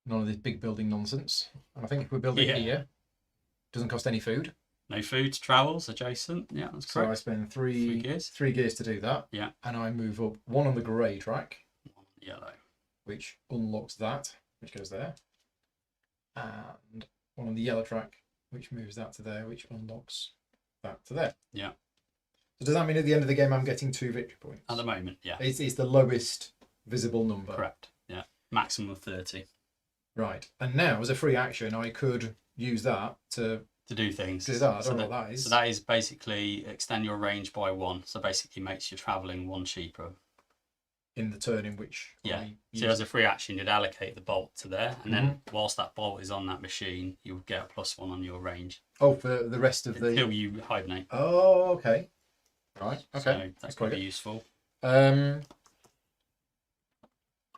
Speaker 1: None of this big building nonsense. And I think if we build it
Speaker 2: Yeah.
Speaker 1: here, it doesn't cost any food.
Speaker 2: No food, travels adjacent. Yeah, that's
Speaker 1: So I
Speaker 2: correct.
Speaker 1: spend
Speaker 2: Three gears.
Speaker 1: three gears to do that.
Speaker 2: Yeah.
Speaker 1: And I move up 1 on the grey track,
Speaker 2: Yellow.
Speaker 1: which unlocks that, which goes there. And 1 on the yellow track, which moves that to there, which unlocks that to there.
Speaker 2: Yeah.
Speaker 1: So does that mean at the end of the game I'm getting 2 victory points?
Speaker 2: At the moment, yeah,
Speaker 1: It's the lowest visible number.
Speaker 2: correct. Yeah, maximum of 30
Speaker 1: Right. And now, as a free action, I could use that to
Speaker 2: to do things.
Speaker 1: do that. I
Speaker 2: So
Speaker 1: don't know what that is.
Speaker 2: So that is basically extend your range by 1. So basically makes your travelling 1 cheaper.
Speaker 1: in the turn in which
Speaker 2: Yeah.
Speaker 1: I
Speaker 2: So
Speaker 1: use
Speaker 2: as a free action, you'd allocate the bolt to there, and then whilst that bolt is on that machine, you would get a +1 on your range
Speaker 1: Oh, for the rest of the...
Speaker 2: until you hibernate.
Speaker 1: Oh, okay. Right.
Speaker 2: So
Speaker 1: Okay.
Speaker 2: that
Speaker 1: quite
Speaker 2: could be
Speaker 1: good.
Speaker 2: useful.
Speaker 1: How'd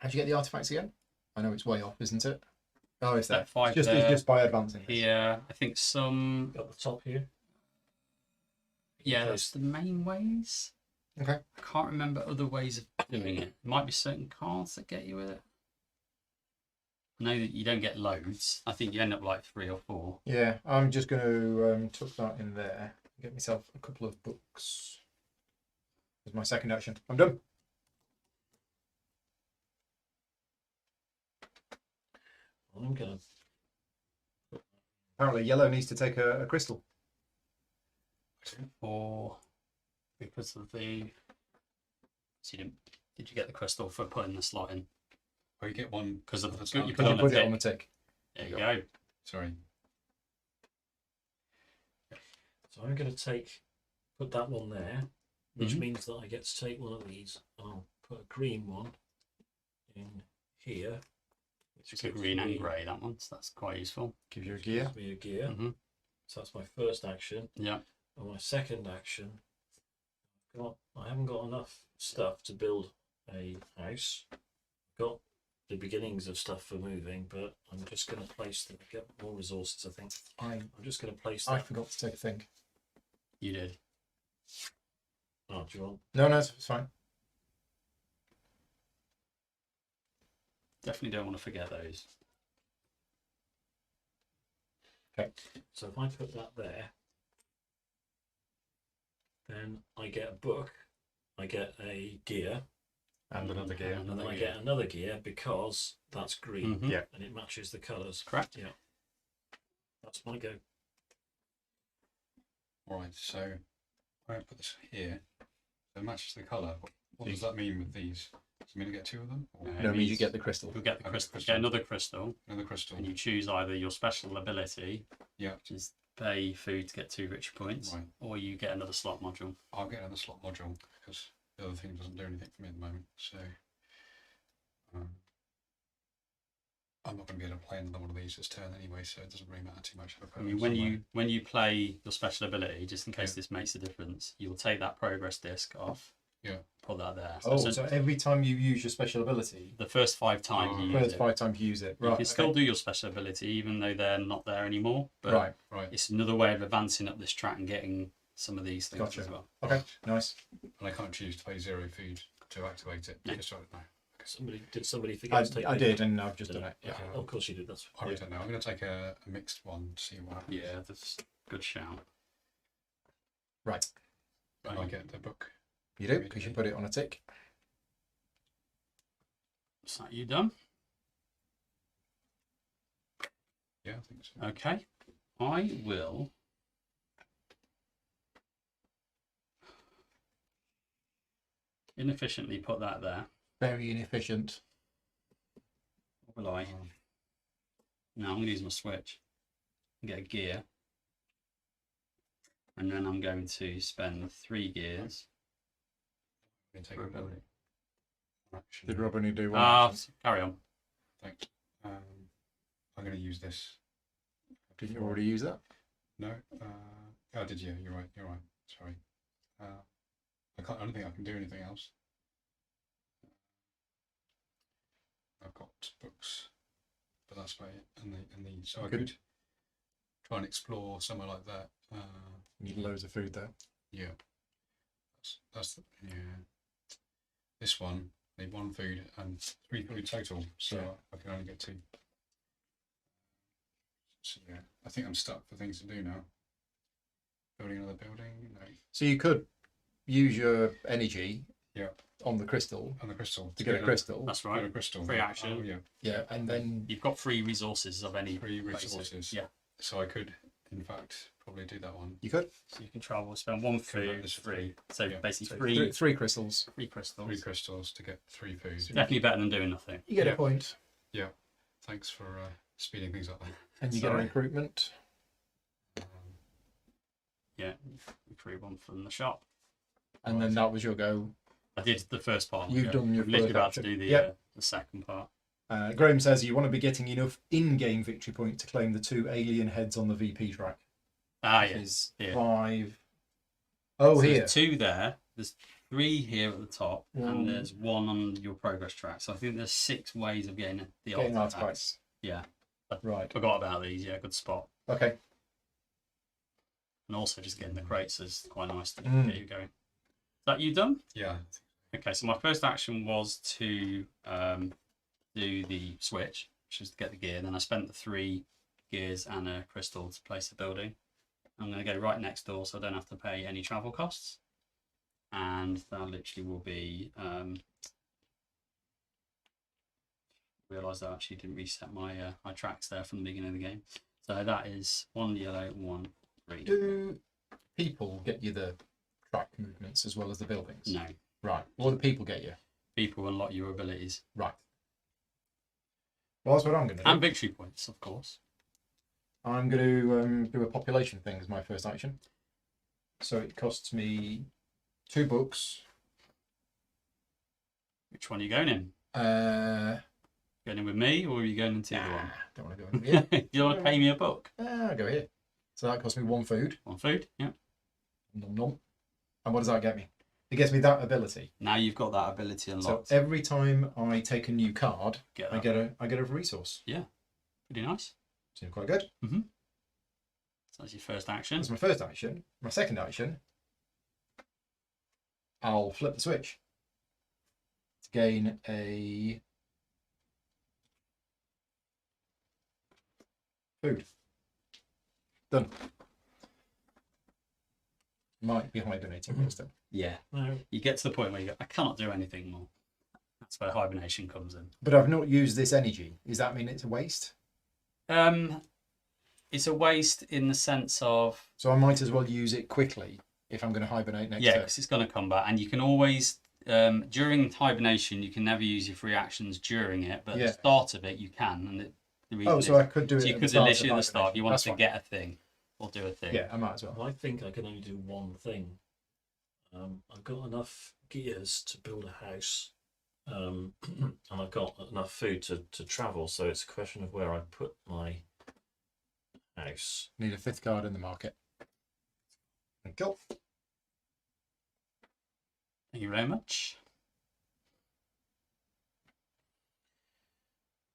Speaker 1: you get the artifacts again? I know it's way off, isn't it? Oh, it's there.
Speaker 2: Step 5
Speaker 1: It's
Speaker 2: there.
Speaker 1: just by advancing this.
Speaker 2: Here, I think some.
Speaker 4: Got the top here.
Speaker 2: Yeah,
Speaker 4: Okay.
Speaker 2: that's the main ways.
Speaker 1: Okay.
Speaker 2: I can't remember other ways of doing it. Might be certain cards that get you with it. I know that you don't get loads. I think you end up like 3 or 4.
Speaker 1: Yeah, I'm just going to tuck that in there. Get myself a couple of books. As my second action. I'm done.
Speaker 4: I'm gonna.
Speaker 1: Apparently, yellow needs to take a crystal.
Speaker 2: Or because of the. So you didn't. Did you get the crystal for putting the slot in?
Speaker 3: Oh, you get one
Speaker 2: Because of
Speaker 3: That's
Speaker 2: the.
Speaker 3: not-
Speaker 2: You
Speaker 1: Because
Speaker 2: put
Speaker 1: you
Speaker 2: on
Speaker 1: put
Speaker 2: the
Speaker 1: it on the
Speaker 2: tick.
Speaker 1: tick.
Speaker 2: There you go.
Speaker 3: Sorry.
Speaker 4: So I'm gonna put that one there, which
Speaker 2: Mhm.
Speaker 4: means that I get to take one of these. I'll put a green one in here. Which
Speaker 2: It's a
Speaker 4: gives
Speaker 2: green and
Speaker 4: me-
Speaker 2: grey, that one. So that's quite useful.
Speaker 1: Gives you a gear.
Speaker 4: gives me a gear.
Speaker 2: Hmm.
Speaker 4: So that's my first action.
Speaker 2: Yeah.
Speaker 4: And my second action, I haven't got enough stuff to build a house. I've got the beginnings of stuff for moving, but I'm just going to place them. Get more resources, I think. I'm just going to place
Speaker 1: I
Speaker 4: that.
Speaker 1: forgot to take a thing.
Speaker 2: You did.
Speaker 4: Oh, do you want?
Speaker 1: No, it's fine.
Speaker 2: Definitely don't want to forget those.
Speaker 4: So if I put that there, then I get a book, I get a gear,
Speaker 1: And another gear.
Speaker 2: And
Speaker 4: and then I
Speaker 2: gear.
Speaker 4: get another gear because that's green
Speaker 2: Mhm.
Speaker 1: Yeah.
Speaker 4: and it matches the colours.
Speaker 2: Correct.
Speaker 4: Yeah. That's my go.
Speaker 3: Right, so I put this here. So it matches the colour. What does that mean with these? I'm going to get 2 of them? Or
Speaker 2: No.
Speaker 1: No,
Speaker 2: It
Speaker 1: means you
Speaker 2: means-
Speaker 1: get the crystal.
Speaker 2: You'll get the
Speaker 3: Okay,
Speaker 2: crystal.
Speaker 3: crystal.
Speaker 2: Get another crystal,
Speaker 3: another crystal?
Speaker 2: and you choose either your special ability,
Speaker 3: Yeah.
Speaker 2: which is pay food to get 2 victory points,
Speaker 3: Right.
Speaker 2: or you get another slot module.
Speaker 3: I'll get another slot module because the other thing doesn't do anything for me at the moment. So I'm not going to be able to play another one of these this turn anyway, so it doesn't really matter too much. If I put
Speaker 2: I
Speaker 3: it
Speaker 2: mean, when you play your special ability, just in case
Speaker 3: Yeah.
Speaker 2: this makes a difference, you'll take that progress disc off.
Speaker 3: Yeah.
Speaker 2: Put that there.
Speaker 1: Oh,
Speaker 2: So
Speaker 1: so every time you use your special ability,
Speaker 2: the first 5 times
Speaker 3: Oh,
Speaker 2: you
Speaker 1: first
Speaker 2: use it,
Speaker 1: 5 times you use it.
Speaker 2: you
Speaker 1: Right.
Speaker 2: can still do your special ability even though they're not there anymore. But
Speaker 1: Right.
Speaker 3: Right,
Speaker 2: it's another way of advancing up this track and getting some of these things
Speaker 1: Gotcha.
Speaker 2: as well.
Speaker 1: Okay. Nice.
Speaker 3: and I can't choose to pay 0 food to activate it.
Speaker 2: No.
Speaker 3: Just right now.
Speaker 4: Did somebody forget to take
Speaker 1: I
Speaker 4: the-
Speaker 1: did, and I've just
Speaker 4: Did
Speaker 1: done it.
Speaker 4: Okay.
Speaker 1: Yeah.
Speaker 4: Oh, of course you did. That's
Speaker 3: I really don't know. I'm going to take a mixed one to see what happens.
Speaker 2: Yeah, that's a good shout.
Speaker 1: Right.
Speaker 3: And I get the book.
Speaker 1: You do, because you put it on a tick.
Speaker 2: Is that you done?
Speaker 3: Yeah, I think so.
Speaker 2: Okay. I will. Inefficiently put that there.
Speaker 1: Very inefficient.
Speaker 2: What will I? No, I'm going to use my switch and get a gear. And then I'm going to spend 3 gears.
Speaker 3: I'm going to take
Speaker 2: for
Speaker 3: a
Speaker 2: ability.
Speaker 3: action.
Speaker 1: Did Rob only do one?
Speaker 2: Ah,
Speaker 1: action?
Speaker 2: carry on.
Speaker 3: Thanks. I'm going to use this.
Speaker 1: Did you already use that?
Speaker 3: No. I did. Yeah, you're right. You're right. Sorry. I don't think I can do anything else. I've got books, but that's about it. And the so I
Speaker 1: Good.
Speaker 3: could try and explore somewhere like that.
Speaker 1: Need loads of food there.
Speaker 3: Yeah. Yeah. This one, I need 1 food and 3 food total, so
Speaker 1: Yeah.
Speaker 3: I can only get 2. So yeah, I think I'm stuck for things to do now. Building another building, no.
Speaker 1: So you could use your energy
Speaker 3: Yeah.
Speaker 1: on the crystal
Speaker 3: And the crystal
Speaker 1: to get a crystal.
Speaker 2: That's
Speaker 3: Get a
Speaker 2: right.
Speaker 3: crystal.
Speaker 2: Free action.
Speaker 3: Oh, yeah.
Speaker 1: Yeah, and then
Speaker 2: You've got 3 resources of any
Speaker 3: 3
Speaker 2: basic.
Speaker 3: resources.
Speaker 2: Yeah.
Speaker 3: So I could, in fact, probably do that one.
Speaker 1: you could
Speaker 2: So you can travel, spend 1 food,
Speaker 3: this
Speaker 2: 3. So
Speaker 3: Yeah.
Speaker 2: basically
Speaker 3: So
Speaker 2: 3
Speaker 1: three crystals.
Speaker 2: crystals.
Speaker 3: 3 crystals to get 3 food.
Speaker 2: Definitely better than doing nothing.
Speaker 1: You get
Speaker 3: Yeah.
Speaker 1: a point,
Speaker 3: Thanks for speeding things up.
Speaker 1: and you get a
Speaker 2: Sorry.
Speaker 1: recruitment.
Speaker 2: Yeah, recruit 1 from the shop.
Speaker 1: And then that was your go.
Speaker 2: I did the first part.
Speaker 1: You've
Speaker 2: yeah.
Speaker 1: done your
Speaker 2: I'm literally
Speaker 1: first
Speaker 2: about to
Speaker 1: action.
Speaker 2: do
Speaker 1: Yep.
Speaker 2: the second part.
Speaker 1: Graham says you want to be getting enough in-game victory points to claim the 2 alien heads on the VP track.
Speaker 2: Ah,
Speaker 1: Which
Speaker 2: yeah.
Speaker 1: is
Speaker 2: Yeah.
Speaker 1: 5, Oh,
Speaker 2: So
Speaker 1: here.
Speaker 2: there's 2 there. There's 3 here at the top,
Speaker 1: One.
Speaker 2: and there's 1 on your progress track. So I think there's 6 ways of getting the
Speaker 1: Getting
Speaker 2: artifacts.
Speaker 1: artifacts.
Speaker 2: Yeah,
Speaker 1: Right.
Speaker 2: forgot about these. Yeah, good spot.
Speaker 1: Okay.
Speaker 2: And also just getting the crates is quite nice to
Speaker 1: Mm.
Speaker 2: get you going. Is that you done?
Speaker 3: Yeah.
Speaker 2: Okay, so my first action was to do the switch, which is to get the gear. Then I spent the 3 gears and a crystal to place the building. I'm going to go right next door so I don't have to pay any travel costs. And that literally will be... realised I actually didn't reset my my tracks there from the beginning of the game. So that is 1 yellow, 1 green.
Speaker 1: Do people get you the track movements as well as the buildings?
Speaker 2: No.
Speaker 1: Right. What do people get you?
Speaker 2: People unlock your abilities.
Speaker 1: Right. Well, that's what I'm going to do.
Speaker 2: And victory points, of course.
Speaker 1: I'm going to do a population thing as my first action. So it costs me 2 books.
Speaker 2: Which one are you going in? Going in with me, or are you going into the other one?
Speaker 1: Don't want to go in here.
Speaker 2: You want to pay me a book?
Speaker 1: I'll go here. So that costs me 1 food.
Speaker 2: 1 food? Yeah.
Speaker 1: Nom nom. And what does that get me? It gets me that ability.
Speaker 2: Now you've got that ability
Speaker 1: So
Speaker 2: unlocked.
Speaker 1: every time I take a new card,
Speaker 2: Get
Speaker 1: I
Speaker 2: that.
Speaker 1: get a resource.
Speaker 2: Pretty nice.
Speaker 1: Seems quite good.
Speaker 2: So that's your first action.
Speaker 1: That's my first action. My second action, I'll flip the switch to gain a food. Done. Might be hibernating but still.
Speaker 2: Yeah.
Speaker 4: No,
Speaker 2: You get to the point where you go, I cannot do anything more. That's where hibernation comes in.
Speaker 1: But I've not used this energy. Does that mean it's a waste?
Speaker 2: It's a waste in the sense of
Speaker 1: So I might as well use it quickly if I'm going to hibernate next turn.
Speaker 2: because it's going to come back, and you can always during hibernation you can never use your free actions during it, but at
Speaker 1: Yeah.
Speaker 2: the start of it you can. And the reason
Speaker 1: Oh, so I could do it.
Speaker 2: so you
Speaker 1: at
Speaker 2: could
Speaker 1: the start
Speaker 2: literally
Speaker 1: of
Speaker 2: at the start. If you want
Speaker 1: That's
Speaker 2: to
Speaker 1: fine.
Speaker 2: get a thing or do a thing.
Speaker 1: Yeah, I might as well.
Speaker 4: I think I can only do one thing. I've got enough gears to build a house, and I've got enough food to travel. So it's a question of where I put my house.
Speaker 1: Need a 5th card in the market. Thank you.
Speaker 2: Thank you very much.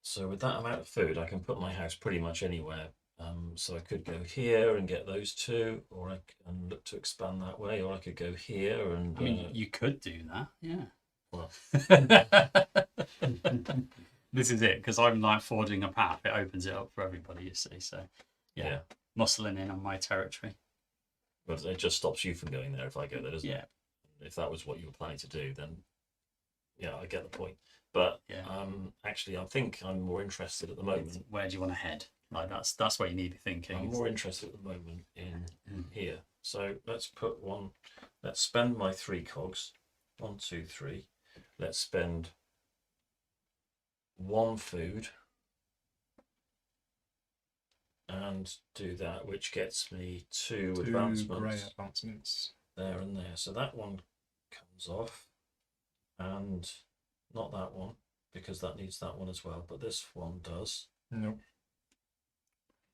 Speaker 4: So with that amount of food, I can put my house pretty much anywhere. So I could go here and get those 2, or I can look to expand that way, or I could go here and.
Speaker 2: I mean, you could do that, yeah.
Speaker 4: Well.
Speaker 2: This is it, because I'm like forging a path. It opens it up for everybody, you see. So,
Speaker 4: Yeah.
Speaker 2: muscling in on my territory.
Speaker 4: But it just stops you from going there if I go there, doesn't
Speaker 2: Yeah.
Speaker 4: it? If that was what you were planning to do, then yeah, I get the point. But
Speaker 2: Yeah.
Speaker 4: actually, I think I'm more interested at the moment.
Speaker 2: Where do you want to head? Like that's where you need to be thinking.
Speaker 4: I'm more interested at the moment in here. So let's put one. Let's spend my 3 cogs. 1, 2, 3. Let's spend 1 food and do that, which gets me 2
Speaker 1: Grey
Speaker 4: advancements
Speaker 1: advancements.
Speaker 4: there and there. So that one comes off, and not that one because that needs that one as well. But this one does.
Speaker 1: Nope.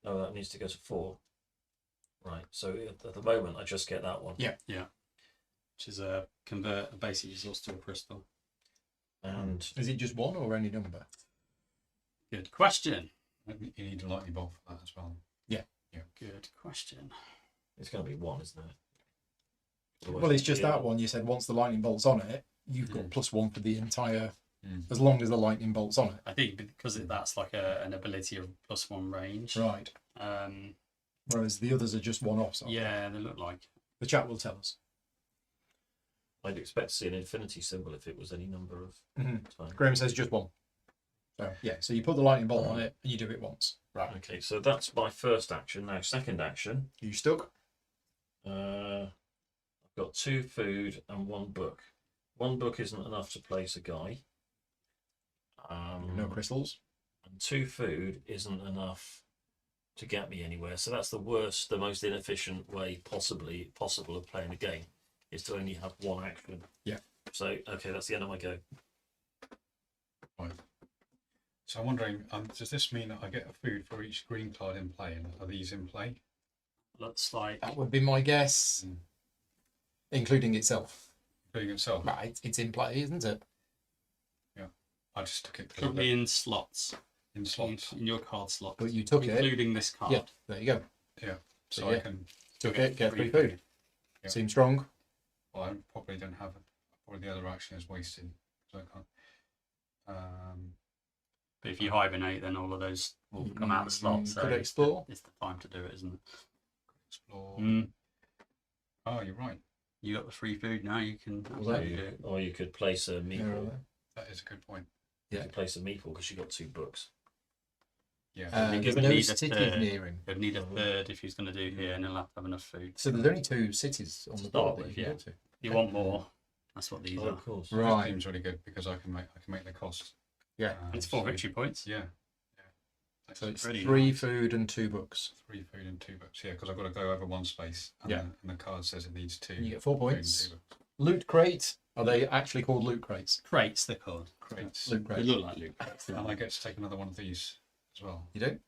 Speaker 4: No, that needs to go to 4. Right. So at the moment, I just get that one.
Speaker 1: Yeah.
Speaker 2: Which is convert a basic resource to a crystal.
Speaker 4: And
Speaker 1: Is it just 1 or any number?
Speaker 2: Good question.
Speaker 3: You need a lightning bolt for that as well.
Speaker 2: Good question.
Speaker 4: it's going to be 1, isn't it?
Speaker 1: Well, it's just that one. You said once the lightning bolt's on it, you've got +1 for the entire, as long as the lightning bolt's on it.
Speaker 2: I think because that's like an ability of +1 range.
Speaker 1: Right. Whereas the others are just one-offs. aren't they?
Speaker 2: Yeah, they look like.
Speaker 1: The chat will tell us.
Speaker 4: I'd expect to see an infinity symbol if it was any number of
Speaker 1: Mhm.
Speaker 4: times.
Speaker 1: Graham says just 1. So yeah, so you put the lightning bolt on it and you do it once. Right.
Speaker 4: Okay, so that's my first action. Now, second action.
Speaker 1: You stuck?
Speaker 4: I've got 2 food and 1 book. 1 book isn't enough to place a guy.
Speaker 1: No crystals.
Speaker 4: And 2 food isn't enough to get me anywhere. So that's the worst, the most inefficient way possible of playing the game, is to only have 1 action.
Speaker 1: Yeah.
Speaker 4: So okay, that's the end of my go.
Speaker 3: Right. So I'm wondering, does this mean that I get a food for each green card in play? And are these in play?
Speaker 2: Looks like.
Speaker 1: That would be my guess. including itself.
Speaker 3: Including itself.
Speaker 1: Right, it's in play, isn't it?
Speaker 3: I just took it
Speaker 2: Currently in slots.
Speaker 3: in slots.
Speaker 2: In your card slot.
Speaker 1: But you took it.
Speaker 2: including this card.
Speaker 1: Yeah, there you go.
Speaker 3: So
Speaker 1: So,
Speaker 3: I
Speaker 1: yeah.
Speaker 3: can.
Speaker 1: Took it, get free food.
Speaker 3: Yeah.
Speaker 1: Seems strong.
Speaker 3: Well, I probably don't have it. Probably the other action is wasted, so I can't.
Speaker 2: But if you hibernate, then all of those will come out of the slot. So
Speaker 1: Could explore.
Speaker 2: It's the time to do it, isn't it?
Speaker 3: Explore.
Speaker 2: Mm.
Speaker 3: Oh, you're right.
Speaker 2: You got the free food now. You can.
Speaker 1: that-
Speaker 2: absolutely do it.
Speaker 4: Or you could place a meeple.
Speaker 3: That is a good point.
Speaker 4: You could place a meeple because you got 2 books.
Speaker 3: Yeah.
Speaker 2: You're
Speaker 1: There's
Speaker 2: gonna
Speaker 1: no
Speaker 2: need a
Speaker 1: cities
Speaker 2: third.
Speaker 1: near him.
Speaker 2: You'd need a third if he's going to do here, and he'll have to have enough food.
Speaker 1: So there's only 2 cities on the
Speaker 2: Start
Speaker 1: board that
Speaker 2: with,
Speaker 1: you can
Speaker 2: yeah.
Speaker 1: go to.
Speaker 2: If you want more, that's what these
Speaker 4: Oh,
Speaker 2: are.
Speaker 4: of course.
Speaker 3: This
Speaker 1: Right.
Speaker 3: seems really good because I can make the cost.
Speaker 1: Yeah.
Speaker 2: It's 4 victory points.
Speaker 3: Yeah.
Speaker 1: So it's
Speaker 2: Pretty
Speaker 1: 3
Speaker 2: nice.
Speaker 1: food and 2 books.
Speaker 3: 3 food and 2 books. Yeah, because I've got to go over one space. And,
Speaker 1: Yeah.
Speaker 3: and the card says it needs 2.
Speaker 1: And you get 4
Speaker 3: food and
Speaker 1: points.
Speaker 3: 2 books.
Speaker 1: Loot crate. Are they actually called loot crates?
Speaker 2: Crates, they're called.
Speaker 3: Crates.
Speaker 1: Loot
Speaker 2: They
Speaker 1: crate.
Speaker 2: look like loot crates.
Speaker 3: And I get to take another one of these as well.
Speaker 1: You do?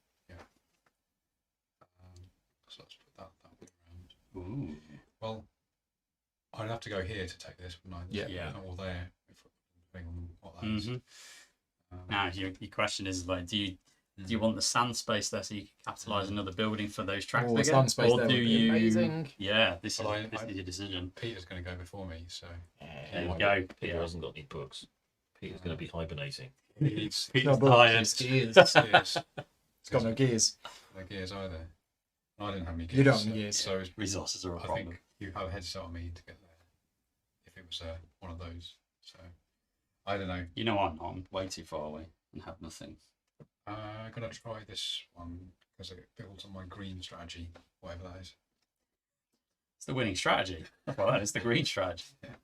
Speaker 3: So let's put that way around.
Speaker 2: Ooh.
Speaker 3: Well, I'd have to go here to take this, wouldn't I?
Speaker 1: Yeah.
Speaker 2: Yeah.
Speaker 3: Or there, depending on what that is.
Speaker 2: Mhm. Now, your question is like, do you want the sand space there so you can capitalise another building for those tracks
Speaker 1: Oh, the
Speaker 2: again?
Speaker 1: sand space
Speaker 2: Or
Speaker 1: there
Speaker 2: do
Speaker 1: would be
Speaker 2: you?
Speaker 1: amazing.
Speaker 2: Yeah, this
Speaker 3: Well,
Speaker 2: is
Speaker 3: I-
Speaker 2: your decision.
Speaker 3: Peter's going to go before me, so
Speaker 2: There you
Speaker 3: Why
Speaker 2: go.
Speaker 4: Peter
Speaker 2: Yeah.
Speaker 4: hasn't got any books. Peter's going to be hibernating.
Speaker 3: he needs
Speaker 2: Peter's
Speaker 1: No
Speaker 2: tired.
Speaker 1: books, it's gears.
Speaker 3: gears.
Speaker 1: It's got no gears.
Speaker 3: No gears either. I didn't have any gears.
Speaker 1: You don't have any gears.
Speaker 3: So it's,
Speaker 2: Resources are a
Speaker 3: I
Speaker 2: problem.
Speaker 3: think you have a head start on me to get there. If it was one of those. So I don't know.
Speaker 2: You know I'm not. I'm way too far away and have nothing.
Speaker 3: I'm going to try this one because it builds on my green strategy, whatever that is.
Speaker 2: It's the winning strategy. Well, it's the green strategy.
Speaker 3: Yeah.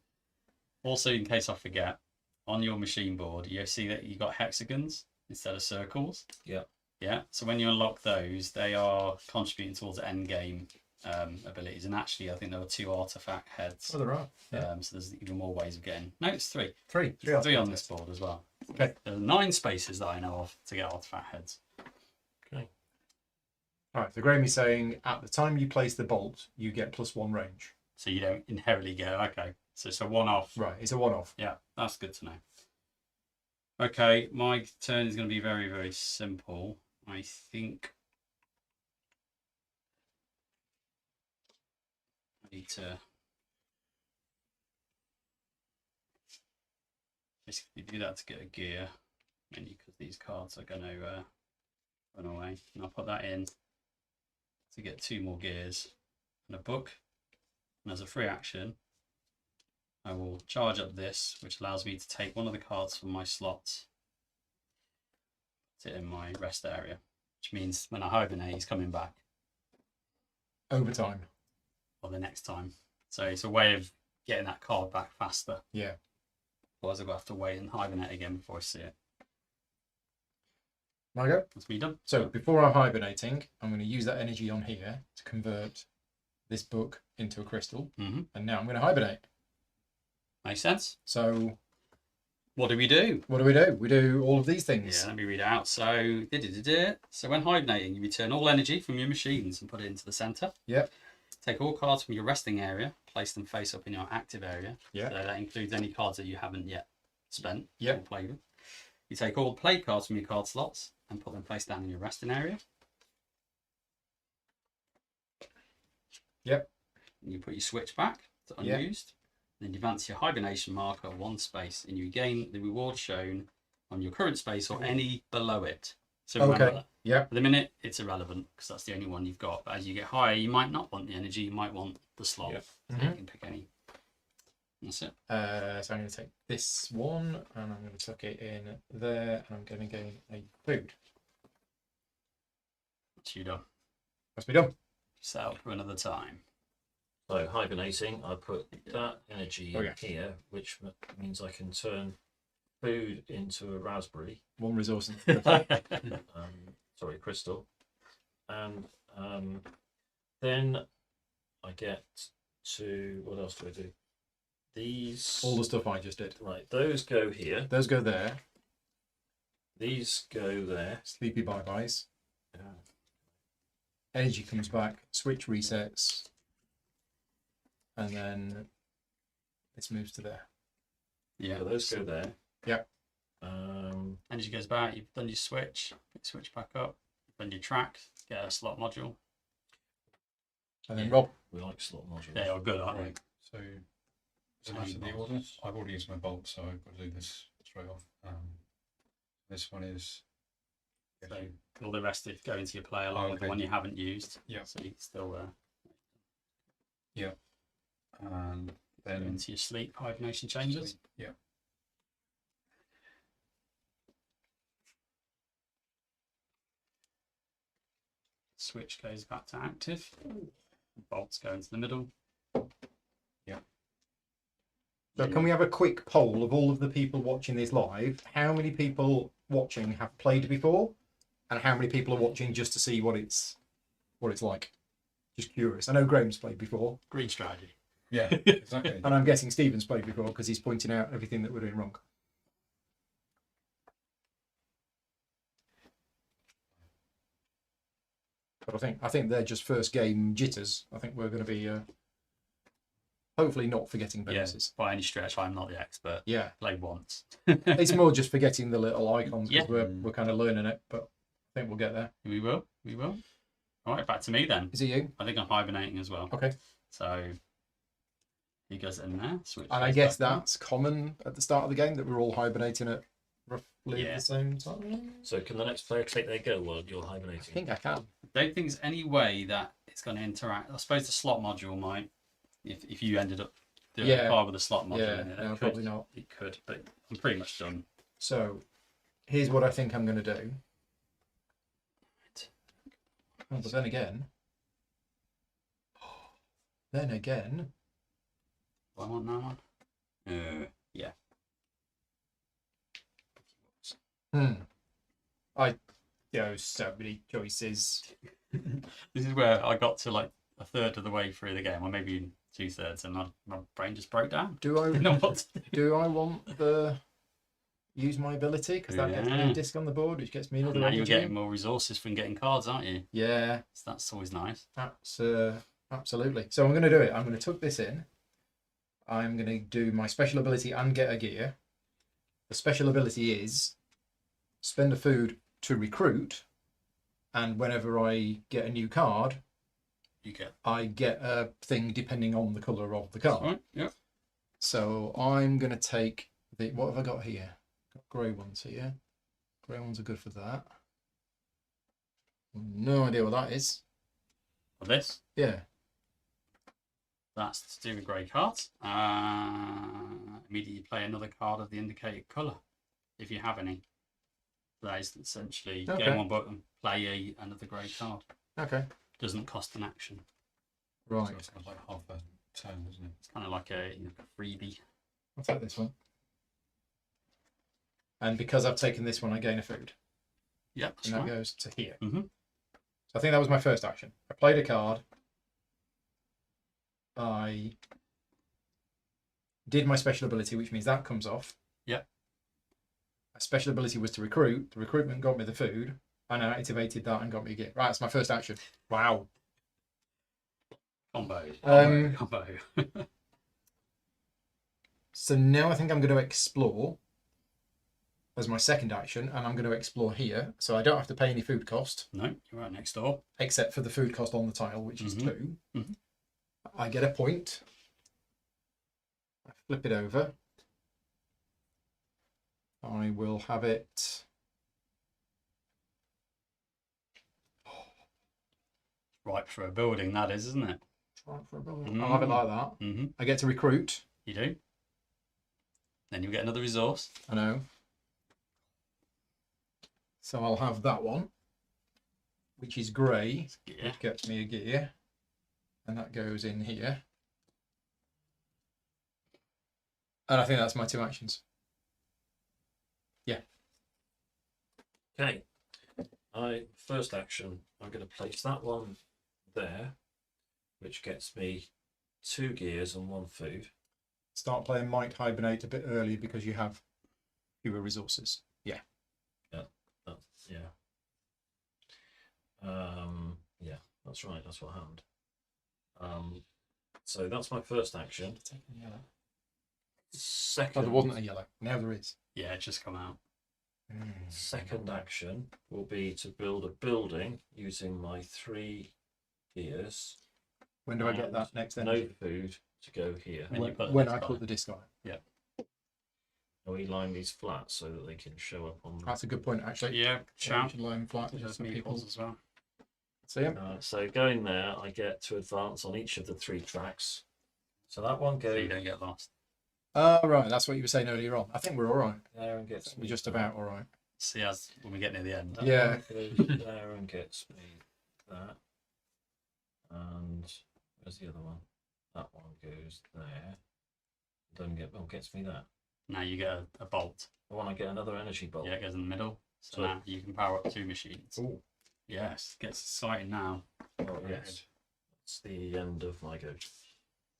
Speaker 2: Also, in case I forget, on your machine board, you see that you got hexagons instead of circles.
Speaker 4: Yeah.
Speaker 2: Yeah. So when you unlock those, they are contributing towards end game abilities. And actually, I think there were 2 artifact heads.
Speaker 1: Oh, there are. Yeah.
Speaker 2: So there's even more ways of getting. No, it's 3.
Speaker 1: 3. 3
Speaker 2: There's 3 on this board as well.
Speaker 1: Okay.
Speaker 2: There are 9 spaces that I know of to get artifact heads.
Speaker 4: Okay.
Speaker 1: All right. So Graham's saying at the time you place the bolt, you get +1 range.
Speaker 2: So you don't inherently go, okay. So it's a one off.
Speaker 1: Right. It's a one-off.
Speaker 2: Yeah, that's good to know. Okay, my turn is going to be very, very simple. I think I need to basically do that to get a gear, mainly because these cards are going to run away. And I'll put that in to get 2 more gears and a book. And as a free action, I will charge up this, which allows me to take one of the cards from my slots, put it in my rest area, which means when I hibernate, he's coming back,
Speaker 1: Overtime.
Speaker 2: or the next time. So it's a way of getting that card back faster.
Speaker 1: Yeah.
Speaker 2: Otherwise, I'll have to wait and hibernate again before I see it.
Speaker 1: My go.
Speaker 2: That's me done.
Speaker 1: So before I'm hibernating, I'm going to use that energy on here to convert this book into a crystal.
Speaker 2: Mm-hmm.
Speaker 1: And now I'm going to hibernate.
Speaker 2: Makes sense.
Speaker 1: So
Speaker 2: What do we do?
Speaker 1: what do? We do all of these things.
Speaker 2: Yeah, let me read it out. So, so when hibernating, you return all energy from your machines and put it into the center.
Speaker 1: Yep.
Speaker 2: Take all cards from your resting area, place them face up in your active area.
Speaker 1: Yeah.
Speaker 2: So that includes any cards that you haven't yet spent
Speaker 1: Yep.
Speaker 2: or played with. You take all the play cards from your card slots and put them face down in your resting area.
Speaker 1: Yep.
Speaker 2: And you put your switch back to
Speaker 1: Yep.
Speaker 2: unused. Then you advance your hibernation marker 1 space and you gain the reward shown on your current space or any below it. So remember
Speaker 1: Okay.
Speaker 2: that.
Speaker 1: Yeah.
Speaker 2: At the minute, it's irrelevant because that's the only one you've got. But as you get higher, you might not want the energy. You might want the slot.
Speaker 3: Yeah.
Speaker 2: So you can pick any. That's it.
Speaker 1: So I'm going to take this one and I'm going to tuck it in there and I'm going to gain a food.
Speaker 2: That's you done.
Speaker 1: Must be done.
Speaker 2: Set up for another time.
Speaker 4: So hibernating, I put that energy
Speaker 1: Oh,
Speaker 4: in
Speaker 1: yeah.
Speaker 4: here, which means I can turn food into a raspberry.
Speaker 1: 1 resource.
Speaker 4: Sorry, crystal. And then I get to, what else do I do? These,
Speaker 1: all the stuff I just did.
Speaker 4: right, those go here.
Speaker 1: Those go there.
Speaker 4: These go there.
Speaker 1: Sleepy bye-byes. Energy comes back. Switch resets. And then This moves to there.
Speaker 2: Yeah.
Speaker 4: So those go there.
Speaker 1: Yep.
Speaker 2: Energy goes back. You've done your switch. Switch back up. Then your track. Get a slot module.
Speaker 1: And then
Speaker 4: Yeah.
Speaker 1: Rob.
Speaker 4: We like slot modules.
Speaker 2: They are good, aren't
Speaker 3: Right. So, does it matter the order? I've already used my bolt, so I've got to do this straight off. This one is.
Speaker 2: they? So all the rest of go into your play along with the
Speaker 3: Okay.
Speaker 2: one you haven't used.
Speaker 3: Yeah.
Speaker 2: So you can still
Speaker 3: And
Speaker 2: go
Speaker 3: then.
Speaker 2: into your sleep hibernation chambers.
Speaker 3: Yeah.
Speaker 2: Switch goes back to active. Bolts go into the middle.
Speaker 1: So can we have a quick poll of all of the people watching this live? How many people watching have played before, and how many people are watching just to see what it's like? Just curious. I know Graham's played before,
Speaker 2: Green strategy.
Speaker 3: Yeah, exactly.
Speaker 1: and I'm guessing Stephen's played before because he's pointing out everything that we're doing wrong. But I think they're just first game jitters. I think we're going to be hopefully not forgetting bonuses.
Speaker 2: By any stretch, I'm not the expert.
Speaker 1: Yeah,
Speaker 2: Played once.
Speaker 1: it's more just forgetting the little icons because
Speaker 2: Yeah.
Speaker 1: we're kind of learning it. But I think we'll get there.
Speaker 2: We will. All right, back to me then.
Speaker 1: Is it you?
Speaker 2: I think I'm hibernating as well.
Speaker 1: Okay.
Speaker 2: So he goes in there. Switch
Speaker 1: And I
Speaker 2: goes
Speaker 1: guess
Speaker 2: back on.
Speaker 1: that's common at the start of the game that we're all hibernating at roughly
Speaker 2: Yeah.
Speaker 1: the same time.
Speaker 4: So can the next player take their go while you're
Speaker 1: I
Speaker 4: hibernating?
Speaker 1: think I can.
Speaker 2: I don't think there's any way that it's going to interact. I suppose the slot module might, if you ended up doing
Speaker 1: Yeah.
Speaker 2: a card with a slot module
Speaker 1: Yeah,
Speaker 2: in it,
Speaker 1: no,
Speaker 2: it
Speaker 1: probably
Speaker 2: could,
Speaker 1: not.
Speaker 2: It could, but I'm pretty much done.
Speaker 1: So here's what I think I'm going to do. Oh, but then again,
Speaker 2: Do I want that one? Yeah.
Speaker 1: there's so many choices.
Speaker 2: This is where I got to like a third of the way through the game, or maybe 2/3, and my brain just broke down.
Speaker 1: Do
Speaker 2: I didn't know
Speaker 1: I
Speaker 2: what to do.
Speaker 1: do I want the use my ability because that gets me a
Speaker 2: Yeah.
Speaker 1: disc on the board, which gets me another
Speaker 2: Now you're
Speaker 1: energy.
Speaker 2: getting more resources from getting cards, aren't you?
Speaker 1: Yeah,
Speaker 2: So that's always nice.
Speaker 1: that's absolutely. So I'm going to do it. I'm going to tuck this in. I'm going to do my special ability and get a gear. The special ability is spend a food to recruit, and whenever I get a new card,
Speaker 2: You get
Speaker 1: I get a thing depending on the colour of the card.
Speaker 2: right. Yeah.
Speaker 1: So I'm going to take the. What have I got here? Got grey ones here. Grey ones are good for that. No idea what that is.
Speaker 2: For this,
Speaker 1: Yeah.
Speaker 2: that's to do with grey cards. Immediately play another card of the indicated colour, if you have any. That is essentially
Speaker 1: Okay.
Speaker 2: game one button, play another grey card.
Speaker 1: Okay.
Speaker 2: Doesn't cost an action.
Speaker 1: Right.
Speaker 3: So it's like half a turn, isn't it?
Speaker 2: It's kind of like a freebie.
Speaker 1: I'll take this one. And because I've taken this one, I gain a food.
Speaker 2: Yeah, that's
Speaker 1: And that
Speaker 2: right.
Speaker 1: goes to here.
Speaker 2: Mhm.
Speaker 1: So I think that was my first action. I played a card. I did my special ability, which means that comes off.
Speaker 2: Yep.
Speaker 1: My special ability was to recruit. The recruitment got me the food. And I activated that and got me a gift. Right, that's my first action. Wow.
Speaker 2: Combo.
Speaker 1: Um,
Speaker 2: Combo.
Speaker 1: So now I think I'm going to explore as my second action, and I'm going to explore here. So I don't have to pay any food cost,
Speaker 2: No, you're right next door.
Speaker 1: except for the food cost on the tile, which is
Speaker 2: Mhm.
Speaker 1: 2.
Speaker 2: Mhm.
Speaker 1: I get a point. I flip it over. I will have it.
Speaker 2: Right for a building, that is, isn't it?
Speaker 1: I'll have it like that.
Speaker 2: Mm-hmm.
Speaker 1: I get to recruit.
Speaker 2: You do. Then you get another resource.
Speaker 1: I know. So I'll have that one, which is grey,
Speaker 2: Yeah.
Speaker 1: which gets me a gear. And that goes in here. And I think that's my 2 actions.
Speaker 4: Okay. First action, I'm going to place that one there, which gets me 2 gears and 1 food.
Speaker 1: Start playing might hibernate a bit early because you have fewer resources. Yeah.
Speaker 4: Yeah. Yeah, that's right. That's what happened. So that's my first action. second.
Speaker 1: Oh, there wasn't a yellow. Now there is.
Speaker 2: Yeah, it's just come out.
Speaker 4: Second action will be to build a building using my 3 gears.
Speaker 1: When do I get that next
Speaker 4: No
Speaker 1: energy?
Speaker 4: food to go here.
Speaker 2: When you put the
Speaker 1: When
Speaker 2: disc
Speaker 1: I
Speaker 2: on
Speaker 1: put
Speaker 2: it.
Speaker 1: the disc on.
Speaker 4: And we line these flat so that they can show up on.
Speaker 1: That's a good point, actually.
Speaker 2: Yeah, shout.
Speaker 1: Should line flat just
Speaker 2: There's
Speaker 1: so people
Speaker 2: meeples as well.
Speaker 1: see them.
Speaker 4: So going there, I get to advance on each of the 3 tracks. So that one
Speaker 2: So you
Speaker 4: goes
Speaker 2: don't get lost.
Speaker 1: Oh, right. That's what you were saying earlier on. I think we're all right.
Speaker 4: there and gets
Speaker 1: We're
Speaker 4: me
Speaker 1: just
Speaker 4: that.
Speaker 1: about all right.
Speaker 2: See as when we get near the end.
Speaker 4: That
Speaker 1: Yeah.
Speaker 4: one goes there and gets me that. And where's the other one? That one goes there. Gets me that.
Speaker 2: Now you get a bolt.
Speaker 4: I want to get another energy bolt.
Speaker 2: Yeah, it goes in the middle. So
Speaker 4: So-
Speaker 2: now you can power up 2 machines.
Speaker 1: Ooh.
Speaker 2: Yes, gets exciting now.
Speaker 4: Oh yes. It's the end of my go.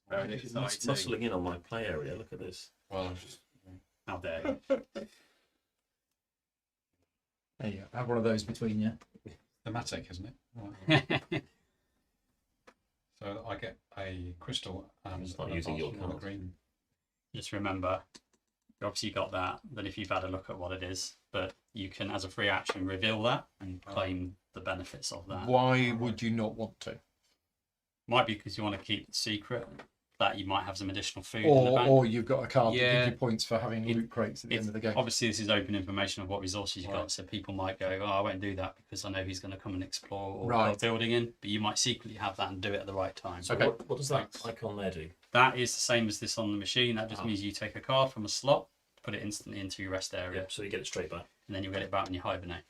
Speaker 2: Very
Speaker 4: It's
Speaker 2: exciting.
Speaker 4: muscling in on my play area. Look at this.
Speaker 3: Well, I've just,
Speaker 2: How dare you?
Speaker 1: There you go. Have one of those between you.
Speaker 3: thematic, isn't it? Right. So I get a crystal and
Speaker 4: It's not
Speaker 3: an
Speaker 4: using your
Speaker 3: advancement on the
Speaker 4: card.
Speaker 3: green.
Speaker 2: Just remember, you obviously got that. Then if you've had a look at what it is, but you can, as a free action, reveal that and claim the benefits of that.
Speaker 1: Why would you not want to?
Speaker 2: Might be because you want to keep it secret. That you might have some additional food in the bank.
Speaker 1: Or you've got a card that
Speaker 2: Yeah.
Speaker 1: gives you points for having
Speaker 2: It-
Speaker 1: loot crates at the end of the game.
Speaker 2: Obviously, this is open information of what resources you've
Speaker 3: Right.
Speaker 2: got, so people might go, "Oh, I won't do that because I know he's going to come and explore or
Speaker 1: Right.
Speaker 2: build building in." But you might secretly have that and do it at the right time.
Speaker 4: So
Speaker 1: Okay.
Speaker 4: what does that
Speaker 3: Thanks.
Speaker 4: icon there do?
Speaker 2: That is the same as this on the machine. That just
Speaker 4: Ah.
Speaker 2: means you take a card from a slot, put it instantly into your rest area,
Speaker 4: Yeah, so you get it straight back.
Speaker 2: and then you'll get it back when you hibernate.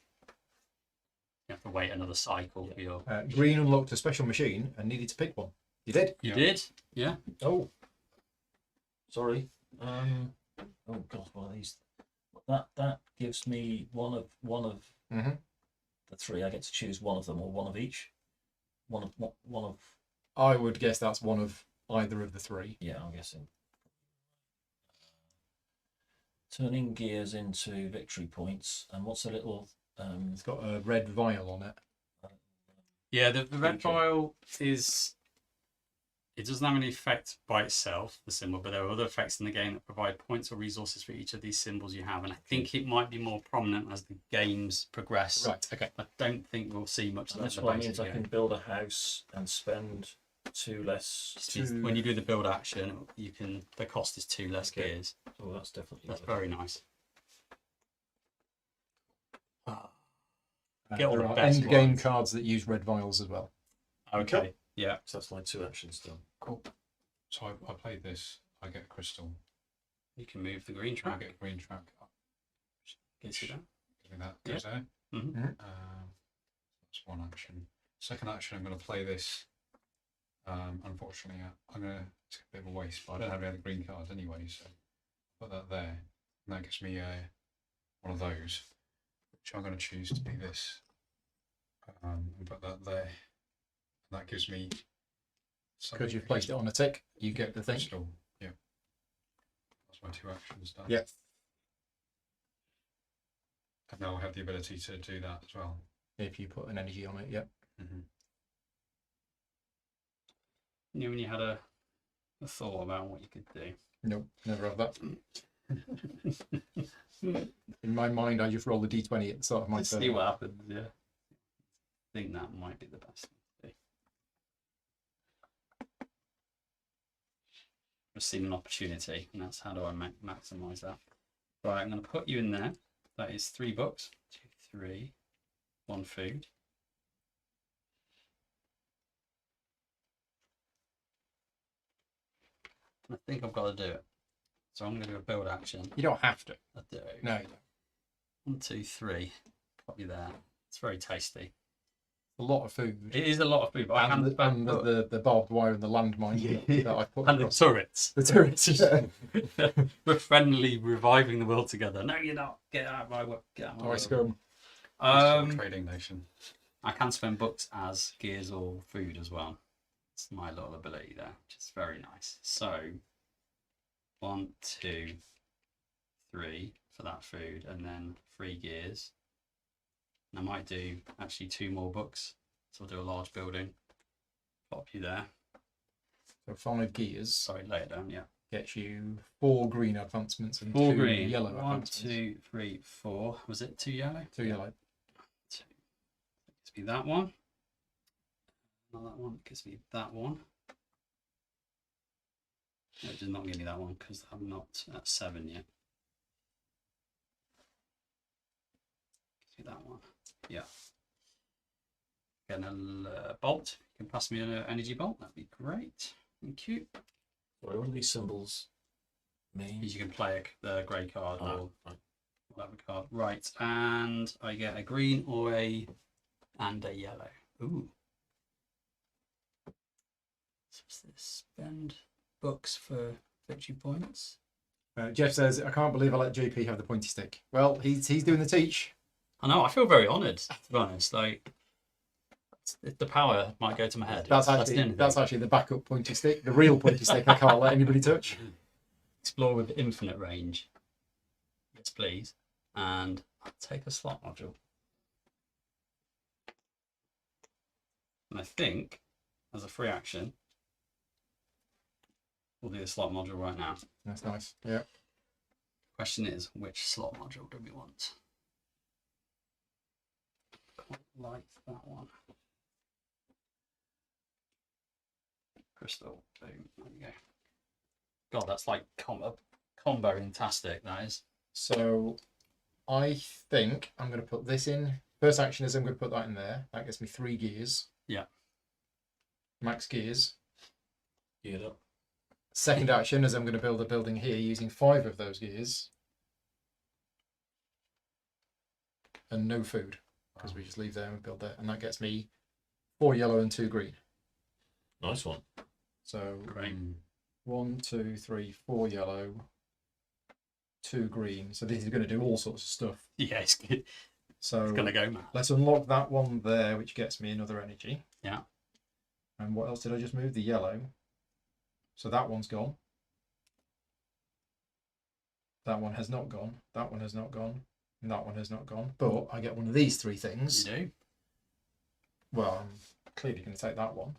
Speaker 2: You have to wait another cycle for your.
Speaker 1: Green unlocked a special machine and needed to pick one. You did.
Speaker 2: You
Speaker 3: Yeah.
Speaker 2: did, yeah.
Speaker 4: Oh, sorry. Oh God, what are these? That gives me one of
Speaker 1: Mm-hmm.
Speaker 4: the 3. I get to choose one of them or one of each. One of.
Speaker 1: I would guess that's one of either of the 3.
Speaker 4: Yeah, I'm guessing. Turning gears into victory points, and what's a little
Speaker 1: It's got a red vial on it.
Speaker 2: Yeah, the red
Speaker 4: Okay.
Speaker 2: vial is. It doesn't have any effect by itself, the symbol, but there are other effects in the game that provide points or resources for each of these symbols you have, and I think it might be more prominent as the games progress.
Speaker 1: Right. Okay.
Speaker 2: I don't think we'll see much of
Speaker 4: And
Speaker 2: that.
Speaker 4: this
Speaker 2: in the
Speaker 4: one
Speaker 2: basic
Speaker 4: means I can
Speaker 2: game.
Speaker 4: build a house and spend 2 less.
Speaker 2: Just means when you do the build action, you can. The cost is 2 less
Speaker 4: Okay.
Speaker 2: gears.
Speaker 4: Oh, that's definitely.
Speaker 2: That's
Speaker 4: better.
Speaker 2: very nice.
Speaker 1: There
Speaker 2: Get all the
Speaker 1: are
Speaker 2: best
Speaker 1: end game
Speaker 2: ones.
Speaker 1: cards that use red vials as well.
Speaker 2: Okay. Yeah.
Speaker 4: So that's my 2 actions done.
Speaker 3: Cool. So I played this. I get a crystal.
Speaker 2: You can move the green
Speaker 3: I
Speaker 2: track.
Speaker 3: get a green track.
Speaker 2: Can you see that?
Speaker 3: I think that goes there.
Speaker 2: Mm-hmm.
Speaker 3: That's one action. Second action, I'm going to play this. Unfortunately, I'm going to. It's a bit of a waste, but I don't have any other green cards anyway, so put that there. And that gives me one of those, which I'm going to choose to be this. And put that there. And that gives me.
Speaker 1: Because you've placed it on a tick, you get the thing.
Speaker 3: Crystal. Yeah. That's my 2 actions done.
Speaker 1: Yeah.
Speaker 3: And now I have the ability to do that as well.
Speaker 1: If you put an energy on it, yep.
Speaker 3: Mm-hmm.
Speaker 2: You know, when you had a thought about what you could do.
Speaker 1: Nope, never have that. In my mind, I just roll the d20 at the start of my
Speaker 2: Just
Speaker 1: turn.
Speaker 2: see what happens. Yeah. I think that might be the best thing to do. Receive an opportunity, and that's how do I maximize that. Right, I'm going to put you in there. That is 3 books. 2, 3, 1 food. I think I've got to do it. So I'm going to do a build action.
Speaker 1: You don't have to.
Speaker 2: I do.
Speaker 1: No, you don't.
Speaker 2: 1, 2, 3. Pop you there. It's very tasty.
Speaker 1: A lot of food.
Speaker 2: It is a lot of food, but I
Speaker 1: And,
Speaker 2: haven't
Speaker 1: the barbed wire and the landmine that I put
Speaker 2: and the
Speaker 1: across
Speaker 2: turrets.
Speaker 1: the turrets. Yeah.
Speaker 2: We're friendly, reviving the world together. No, you're not. Get out of my work. Get out of my
Speaker 1: I
Speaker 2: world.
Speaker 1: scum.
Speaker 3: Trading nation.
Speaker 2: I can spend books as gears or food as well. It's my little ability there, which is very nice. So, 1, 2, 3 for that food, and then 3 gears. And I might do actually 2 more books. So I'll do a large building. Pop you there.
Speaker 1: So 5 gears.
Speaker 2: Sorry, lay it down. Yeah.
Speaker 1: gets you 4 green advancements and
Speaker 2: 4
Speaker 1: 2
Speaker 2: green.
Speaker 1: yellow
Speaker 2: 1,
Speaker 1: advancements.
Speaker 2: 2, 3, 4. Was it 2 yellow?
Speaker 1: 2 yellow.
Speaker 2: 2. Gives me that one. Not that one. Gives me that one. No, it does not give me that one because I'm not at 7 yet. Gives me that one. Yeah. Get a bolt. You can pass me an energy bolt. That'd be great. Thank you.
Speaker 4: Sorry, what do these symbols mean?
Speaker 2: Because you can play the grey card or
Speaker 4: Oh, right.
Speaker 2: whatever card. Right, and I get a green or a yellow. Ooh. So what's this? Spend books for victory points.
Speaker 1: Jeff says, I can't believe I let JP have the pointy stick. Well, he's doing the teach.
Speaker 2: I know. I feel very honoured, to be honest. Like the power might go to my head.
Speaker 1: That's actually the backup pointy stick. The real pointy stick I can't let anybody touch.
Speaker 2: Explore with infinite range. Yes, please. And I'll take a slot module. And I think, as a free action, we'll do the slot module right now.
Speaker 1: That's nice. Yeah.
Speaker 2: Question is, which slot module do we want? Quite like that one. Crystal. Boom. There we go. God, that's like combo-tastic, that is.
Speaker 1: So I think I'm going to put this in. First action is I'm going to put that in there. That gets me 3 gears.
Speaker 2: Yeah.
Speaker 1: Max gears.
Speaker 4: Geared up.
Speaker 1: Second action is I'm going to build a building here using 5 of those gears. And no food, because we just leave there and build that. And that gets me 4 yellow and 2 green.
Speaker 4: Nice one.
Speaker 1: So
Speaker 2: Great.
Speaker 1: 1, 2, 3, 4 yellow, 2 green. So this is going to do all sorts of stuff.
Speaker 2: Yeah, it's good.
Speaker 1: So
Speaker 2: It's going to go mad.
Speaker 1: let's unlock that one there, which gets me another energy.
Speaker 2: Yeah.
Speaker 1: And what else did I just move? The yellow. So that one's gone. That one has not gone. That one has not gone. And that one has not gone. But I get one of these 3 things.
Speaker 2: You do?
Speaker 1: Well, I'm clearly going to take that one,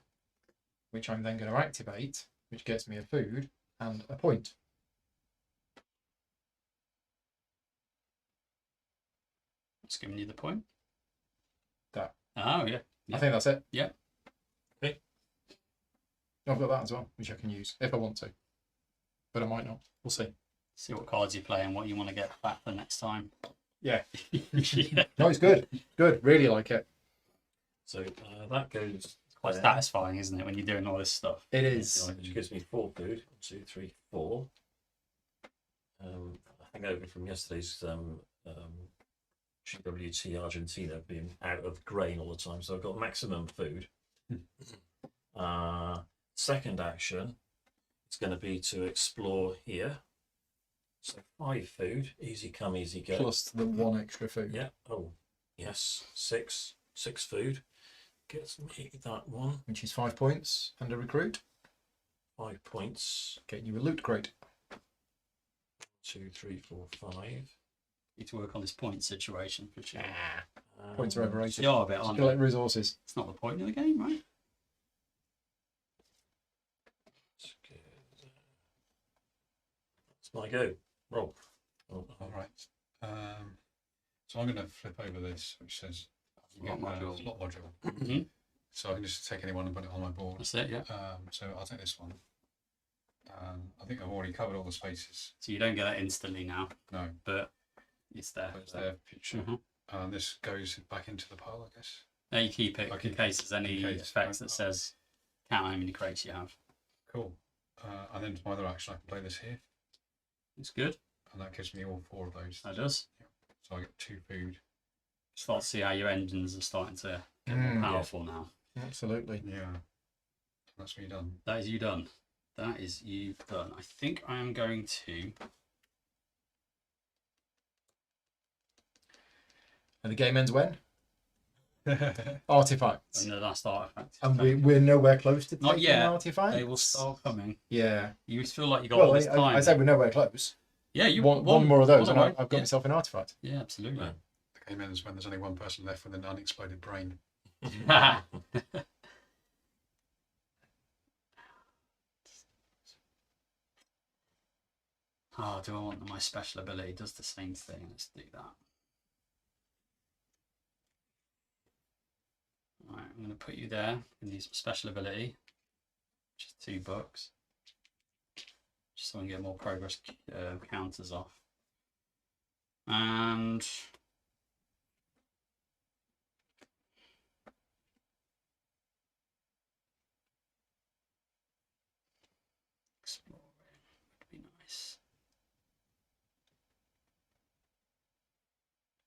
Speaker 1: which I'm then going to activate, which gets me a food and a point.
Speaker 2: It's giving you the point.
Speaker 1: That.
Speaker 2: Oh, yeah.
Speaker 1: I think that's it.
Speaker 2: Yeah.
Speaker 4: Okay.
Speaker 1: I've got that as well, which I can use if I want to. But I might not. We'll see.
Speaker 2: See what cards you play and what you want to get back for next time.
Speaker 1: Yeah.
Speaker 2: Yeah.
Speaker 1: No, it's good. Good. Really like it.
Speaker 4: So that goes
Speaker 2: Quite
Speaker 4: there,
Speaker 2: satisfying, isn't it, when you're doing all this stuff?
Speaker 1: It is.
Speaker 4: which gives me 4 food. 1, 2, 3, 4. I think over from yesterday's GWT Argentina being out of grain all the time, so I've got maximum food. Second action is going to be to explore here. So 5 food, easy come, easy go.
Speaker 1: Plus the 1 extra food.
Speaker 4: Yeah. Oh, yes. 6 food gets me that one.
Speaker 1: Which is 5 points and a recruit.
Speaker 4: 5 points.
Speaker 1: Getting you a loot crate.
Speaker 4: 2, 3, 4, 5.
Speaker 2: Need to work on this point situation for sure.
Speaker 1: Points are overrated.
Speaker 2: You are a bit on.
Speaker 1: Collect resources.
Speaker 2: It's not the point of the game, right?
Speaker 4: That's my go. Rob. Oh,
Speaker 3: All right. So I'm going to flip over this, which says
Speaker 2: Slot module.
Speaker 3: slot module.
Speaker 2: Mhm.
Speaker 3: So I can just take any one and put it on my board.
Speaker 2: That's it, yeah.
Speaker 3: So I'll take this one. I think I've already covered all the spaces.
Speaker 2: So you don't get that instantly now,
Speaker 3: No,
Speaker 2: but it's there.
Speaker 3: but it's there for future.
Speaker 2: Mhm.
Speaker 3: This goes back into the pile, I guess.
Speaker 2: Now you keep it
Speaker 3: I
Speaker 2: in
Speaker 3: keep
Speaker 2: case there's any
Speaker 3: in case,
Speaker 2: effects
Speaker 3: right.
Speaker 2: that says count how many crates you have.
Speaker 3: Cool. And then for my other action, I can play this here,
Speaker 2: It's good.
Speaker 3: and that gives me all 4 of those.
Speaker 2: That does.
Speaker 3: So I get 2 food.
Speaker 2: Start to see how your engines are starting to get
Speaker 1: Mm,
Speaker 2: more
Speaker 1: yeah.
Speaker 2: powerful now.
Speaker 1: Absolutely.
Speaker 3: Yeah. And that's me done.
Speaker 2: That is you done. That is you done. I think I am going to.
Speaker 1: And the game ends when? Artifacts.
Speaker 2: In the last artifact.
Speaker 1: And we're nowhere close to
Speaker 2: Not
Speaker 1: taking
Speaker 2: yet.
Speaker 1: artifacts.
Speaker 2: They will start coming.
Speaker 1: Yeah.
Speaker 2: You feel like you got
Speaker 1: Well,
Speaker 2: all this time.
Speaker 1: I said we're nowhere close.
Speaker 2: yeah, you
Speaker 1: One more of those, and
Speaker 2: one
Speaker 1: I've got
Speaker 2: yeah.
Speaker 1: myself an artifact.
Speaker 2: Yeah, absolutely.
Speaker 4: Yeah.
Speaker 3: The game ends when there's only one person left with an unexploded brain.
Speaker 2: Oh, do I want my special ability? Does the same thing. Let's do that. Right, I'm going to put you there in the special ability, which is 2 books. Just so I can get more progress counters off. And exploring would be nice.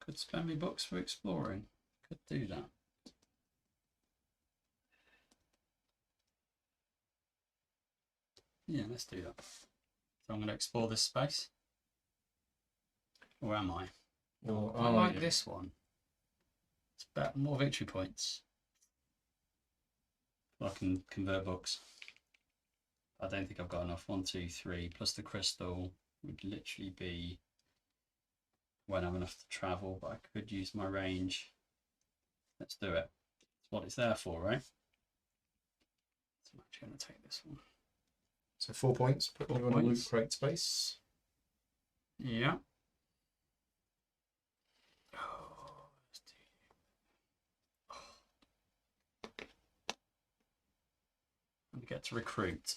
Speaker 2: Could spend me books for exploring. Could do that. Yeah, let's do that. So I'm going to explore this space. Or am I?
Speaker 1: Or
Speaker 2: I
Speaker 1: are
Speaker 2: like
Speaker 1: you?
Speaker 2: this one. It's better, more victory points. I can convert books. I don't think I've got enough. 1, 2, 3 plus the crystal would literally be when I'm enough to travel, but I could use my range. Let's do it. That's what it's there for, right? So I'm actually going to take this one.
Speaker 1: So 4 points. Put
Speaker 2: 4
Speaker 1: you on a loot
Speaker 2: points.
Speaker 1: crate space.
Speaker 2: Yeah. Oh, let's do. And get to recruit.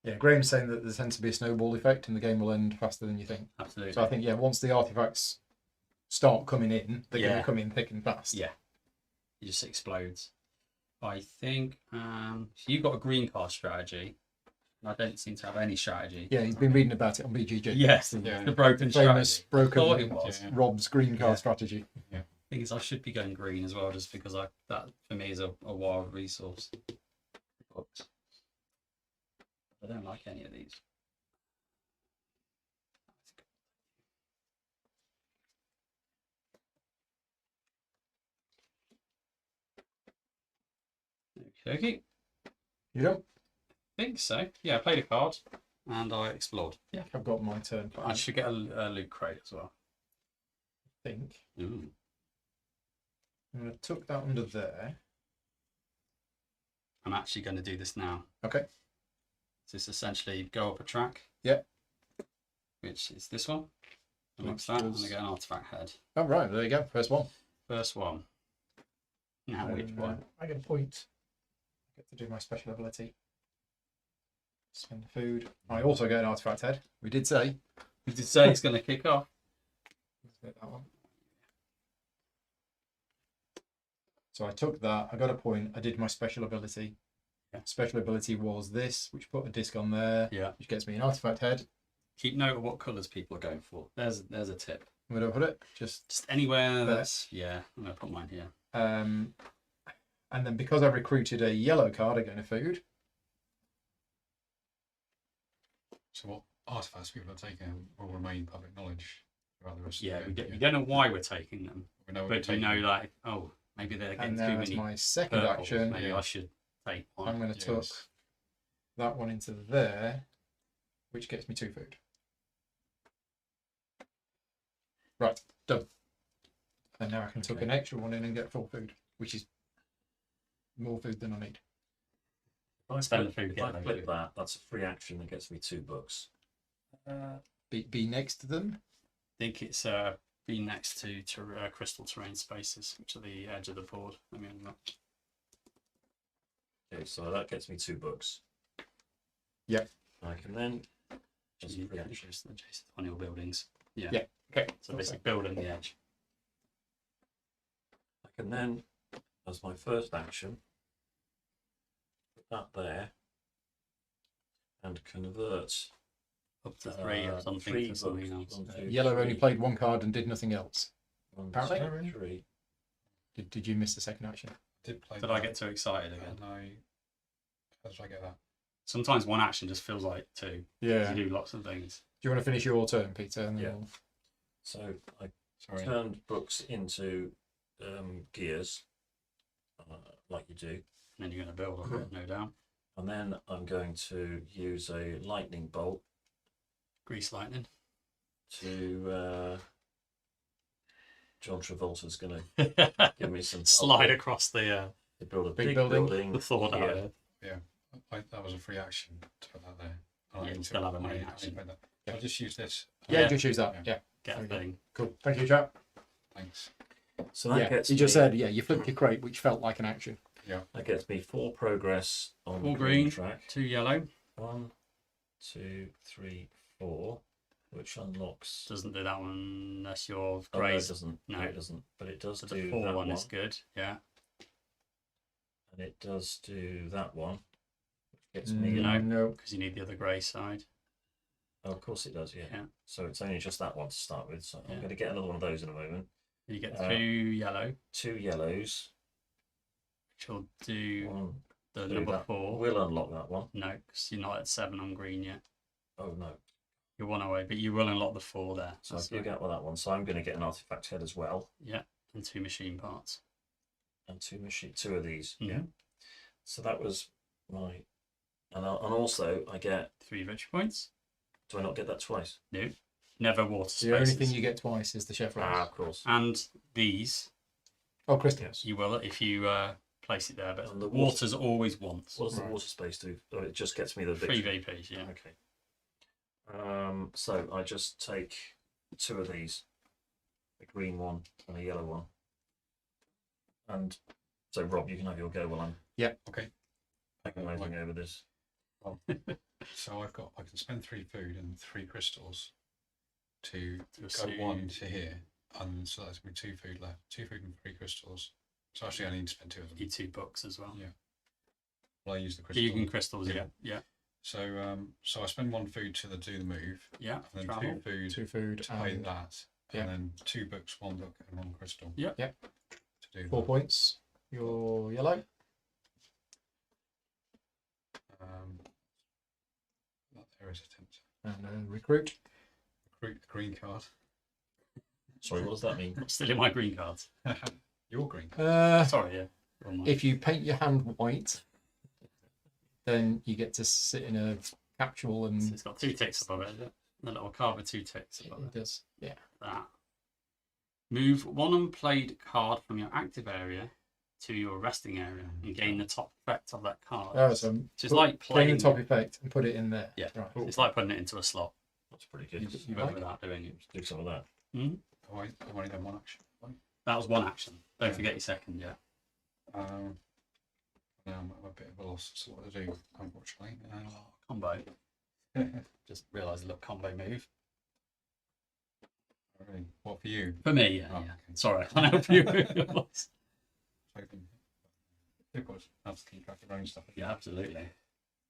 Speaker 1: Yeah, Graham's saying that there tends to be a snowball effect and the game will end faster than you think.
Speaker 2: Absolutely.
Speaker 1: So I think, yeah, once the artifacts start coming in, they're going
Speaker 2: Yeah.
Speaker 1: to come in thick and fast.
Speaker 2: Yeah. It just explodes. I think so you've got a green card strategy. I don't seem to have any strategy.
Speaker 1: Yeah, he's been reading about it on BGG.
Speaker 2: Yes,
Speaker 3: Yeah.
Speaker 2: the broken
Speaker 1: Famous
Speaker 2: strategy. Thought
Speaker 1: broken
Speaker 2: it was.
Speaker 3: Yeah.
Speaker 1: Rob's green card
Speaker 2: Yeah.
Speaker 1: strategy.
Speaker 2: Thing is, I should be going green as well, just because that for me is a wild resource. But I don't like any of these. Okay,
Speaker 1: You don't
Speaker 2: think so. Yeah, I played a card and I explored. Yeah,
Speaker 1: I've got my turn.
Speaker 2: but I should get a loot crate as well.
Speaker 1: think.
Speaker 2: Ooh.
Speaker 1: I'm going to tuck that under there.
Speaker 2: I'm actually going to do this now.
Speaker 1: Okay.
Speaker 2: So it's essentially go up a track.
Speaker 1: Yeah.
Speaker 2: Which is this one. Amongst
Speaker 1: Which
Speaker 2: that, and
Speaker 1: is-
Speaker 2: I get an artifact head.
Speaker 1: Oh, right. There you go. First one.
Speaker 2: First one. Now which
Speaker 1: And,
Speaker 2: one?
Speaker 1: I get a point. I get to do my special ability. Spend food. I also get an artifact head. We did say.
Speaker 2: You did say it's going to kick off.
Speaker 1: Let's get that one. So I took that. I got a point. I did my special ability.
Speaker 2: Yeah.
Speaker 1: Special ability was this, which put a disc on there,
Speaker 2: Yeah.
Speaker 1: which gets me an artifact head.
Speaker 2: Keep note of what colours people are going for. There's a tip.
Speaker 1: Where do I put it? Just
Speaker 2: Just anywhere
Speaker 1: There.
Speaker 2: that's yeah. I'm gonna put mine here.
Speaker 1: and then because I recruited a yellow card, I get a food.
Speaker 3: So what artifacts people are taking will remain public knowledge throughout the rest
Speaker 2: Yeah,
Speaker 3: of
Speaker 2: we,
Speaker 3: the game.
Speaker 2: we don't know why we're taking them,
Speaker 3: We know what
Speaker 2: but
Speaker 3: we're
Speaker 2: you know
Speaker 3: taking.
Speaker 2: like oh maybe they're getting
Speaker 1: And
Speaker 2: too
Speaker 1: now as
Speaker 2: many
Speaker 1: my second
Speaker 2: purples.
Speaker 1: action,
Speaker 2: Maybe
Speaker 3: yeah.
Speaker 2: I should take one.
Speaker 1: I'm going to tuck
Speaker 3: Yes.
Speaker 1: that one into there, which gets me 2 food. Right, done. And now I can tuck
Speaker 3: Okay.
Speaker 1: an extra one in and get 4 food, which is more food than I need.
Speaker 4: If I
Speaker 2: Spend
Speaker 4: flip,
Speaker 2: the food,
Speaker 4: if
Speaker 2: get
Speaker 4: I
Speaker 2: no
Speaker 4: flip
Speaker 2: food.
Speaker 4: that, that's a free action that gets me 2 books.
Speaker 1: Be next to them.
Speaker 2: I think it's be next to crystal terrain spaces, which are the edge of the board. I mean,
Speaker 4: Okay, so that gets me 2 books.
Speaker 1: Yep.
Speaker 4: I can then just
Speaker 2: you
Speaker 4: free
Speaker 2: get
Speaker 4: action.
Speaker 2: adjacent on your buildings. Yeah.
Speaker 1: Yeah. Okay.
Speaker 2: So basically building the edge.
Speaker 4: I can then, as my first action, put that there and convert
Speaker 2: Up to 3 or something
Speaker 4: 3
Speaker 2: to something
Speaker 4: books.
Speaker 2: else.
Speaker 4: 1, 2,
Speaker 1: Yellow only
Speaker 4: 3.
Speaker 1: played 1 card and did nothing else.
Speaker 4: 1,
Speaker 1: apparently.
Speaker 4: 2, 3.
Speaker 1: Did you miss the second action?
Speaker 3: Did play
Speaker 2: Did
Speaker 3: that,
Speaker 2: I get too excited again?
Speaker 3: and I how did I get that?
Speaker 2: Sometimes one action just feels like 2. 'Cause
Speaker 1: Yeah.
Speaker 2: You do lots of things.
Speaker 1: Do you want to finish your turn, Peter? And then
Speaker 4: Yeah.
Speaker 1: we'll-
Speaker 4: So I
Speaker 3: Sorry.
Speaker 4: turned books into gears, like you do.
Speaker 2: And then you're going to build on it, no doubt.
Speaker 4: And then I'm going to use a lightning bolt
Speaker 2: Grease lightning.
Speaker 4: to John Travolta's going to give me some
Speaker 2: Slide across the
Speaker 4: to build a
Speaker 1: Big
Speaker 4: big
Speaker 1: building.
Speaker 4: building
Speaker 2: Thor
Speaker 4: here,
Speaker 2: tower.
Speaker 3: That was a free action to put that there. And I
Speaker 2: Yeah,
Speaker 3: need
Speaker 2: still
Speaker 3: to-
Speaker 2: have a
Speaker 3: I
Speaker 2: main
Speaker 3: need- I
Speaker 2: action.
Speaker 3: need to put that. I'll just use this.
Speaker 1: Yeah,
Speaker 2: Yeah.
Speaker 1: just use that.
Speaker 3: Yeah.
Speaker 1: Yeah,
Speaker 2: Get a
Speaker 1: There you go.
Speaker 2: thing.
Speaker 1: cool. Thank you, chap.
Speaker 3: Thanks.
Speaker 4: So that
Speaker 1: Yeah,
Speaker 4: gets
Speaker 1: you just
Speaker 4: me,
Speaker 1: said, yeah, you flipped your crate, which felt like an action.
Speaker 4: that gets me 4 progress on
Speaker 2: Four
Speaker 4: the green
Speaker 2: green.
Speaker 4: track.
Speaker 2: 2 yellow.
Speaker 4: 1, 2, 3, 4, which unlocks.
Speaker 2: Doesn't do that one unless you're
Speaker 4: Oh, no,
Speaker 2: grey.
Speaker 4: it doesn't. No,
Speaker 2: No.
Speaker 4: it doesn't. But it does
Speaker 2: So
Speaker 4: do
Speaker 2: the
Speaker 4: that
Speaker 2: 4
Speaker 4: one,
Speaker 2: is good. Yeah.
Speaker 4: and it does do that one, which gets me.
Speaker 2: No.
Speaker 1: No.
Speaker 2: Because you need the other grey side.
Speaker 4: Oh, of course it does. Yeah.
Speaker 2: Yeah.
Speaker 4: So it's only just that one to start with. So I'm
Speaker 2: Yeah.
Speaker 4: going to get another one of those in a moment.
Speaker 2: You get
Speaker 4: Uh,
Speaker 2: 2 yellow,
Speaker 4: 2 yellows.
Speaker 2: which will do
Speaker 4: One.
Speaker 2: the
Speaker 4: do
Speaker 2: number
Speaker 4: that.
Speaker 2: 4.
Speaker 4: We'll unlock that one.
Speaker 2: No, because you're not at 7 on green yet.
Speaker 4: Oh no.
Speaker 2: You're 1 away, but you will unlock the 4 there.
Speaker 4: So
Speaker 2: That's
Speaker 4: I do
Speaker 2: right.
Speaker 4: get that one. So I'm going to get an artifact head as well,
Speaker 2: Yeah, and 2 machine parts.
Speaker 4: and 2 of these.
Speaker 2: Mhm.
Speaker 4: Yeah. So that was my, and also I get.
Speaker 2: 3 victory points.
Speaker 4: Do I not get that twice?
Speaker 2: No, never water spaces.
Speaker 1: The only thing you get twice is the chef
Speaker 4: Ah,
Speaker 1: rolls.
Speaker 4: of course.
Speaker 2: And these,
Speaker 1: Oh, crystals.
Speaker 2: you will if you place it there, but
Speaker 4: And the
Speaker 2: water's always once.
Speaker 4: What does the
Speaker 1: Right.
Speaker 4: water space do? Oh, it just gets me the
Speaker 2: 3
Speaker 4: victory.
Speaker 2: VPs, yeah.
Speaker 4: Okay. So I just take 2 of these, a green one and a yellow one. And so Rob, you can have your go while I'm
Speaker 3: Okay.
Speaker 4: agonizing over this.
Speaker 3: So I can spend 3 food and 3 crystals to
Speaker 2: To
Speaker 3: go
Speaker 2: assume-
Speaker 3: 1 to here, and so that's me 2 food left. 2 food and 3 crystals. So actually, I need to spend 2 of them.
Speaker 2: You 2 books as well.
Speaker 3: Yeah. Well, I use the
Speaker 2: So
Speaker 3: crystal.
Speaker 2: you can crystals,
Speaker 3: Yeah.
Speaker 2: yeah. Yeah.
Speaker 3: So I spend 1 food to do the move,
Speaker 2: Yeah.
Speaker 3: and then
Speaker 2: Travel.
Speaker 3: 2 food
Speaker 1: 2 food
Speaker 3: to pay
Speaker 1: and
Speaker 3: that,
Speaker 1: yeah.
Speaker 3: and then 2 books, 1 book, and 1 crystal.
Speaker 2: Yeah.
Speaker 1: Yeah.
Speaker 3: To do
Speaker 1: 4
Speaker 3: that.
Speaker 1: points. Your yellow.
Speaker 3: That there is a tempter.
Speaker 1: And recruit.
Speaker 3: Recruit the green card.
Speaker 4: Sorry, what does that mean?
Speaker 2: Still in my green cards.
Speaker 3: Your green card.
Speaker 2: Sorry, yeah. Wrong one.
Speaker 1: If you paint your hand white, then you get to sit in a capsule
Speaker 2: So
Speaker 1: and
Speaker 2: it's got 2 ticks above it, is it? The little card with 2 ticks above
Speaker 1: it
Speaker 2: it.
Speaker 1: does. Yeah.
Speaker 2: That. Move 1 unplayed card from your active area to your resting area and gain the top effect of that card.
Speaker 1: Oh, so
Speaker 2: Which is like
Speaker 1: playing
Speaker 2: playing.
Speaker 1: the top effect and put it in there.
Speaker 2: Yeah.
Speaker 1: Right.
Speaker 2: It's like putting it into a slot,
Speaker 4: That's pretty good.
Speaker 1: You
Speaker 2: but
Speaker 1: like?
Speaker 2: without doing it.
Speaker 4: Do some of that.
Speaker 3: Oh, I've only done 1 action.
Speaker 2: That was 1 action. Don't
Speaker 3: Yeah.
Speaker 2: forget your second, yeah.
Speaker 3: Now I'm at a bit of a loss as to what to do, unfortunately.
Speaker 2: Combo. Just realised a little combo move.
Speaker 3: Really, what for you?
Speaker 2: For me, yeah.
Speaker 3: Oh,
Speaker 2: yeah.
Speaker 3: okay.
Speaker 2: Sorry, I can't help you.
Speaker 3: Hoping. Of course, I have to keep track of your own stuff.
Speaker 2: Yeah, absolutely.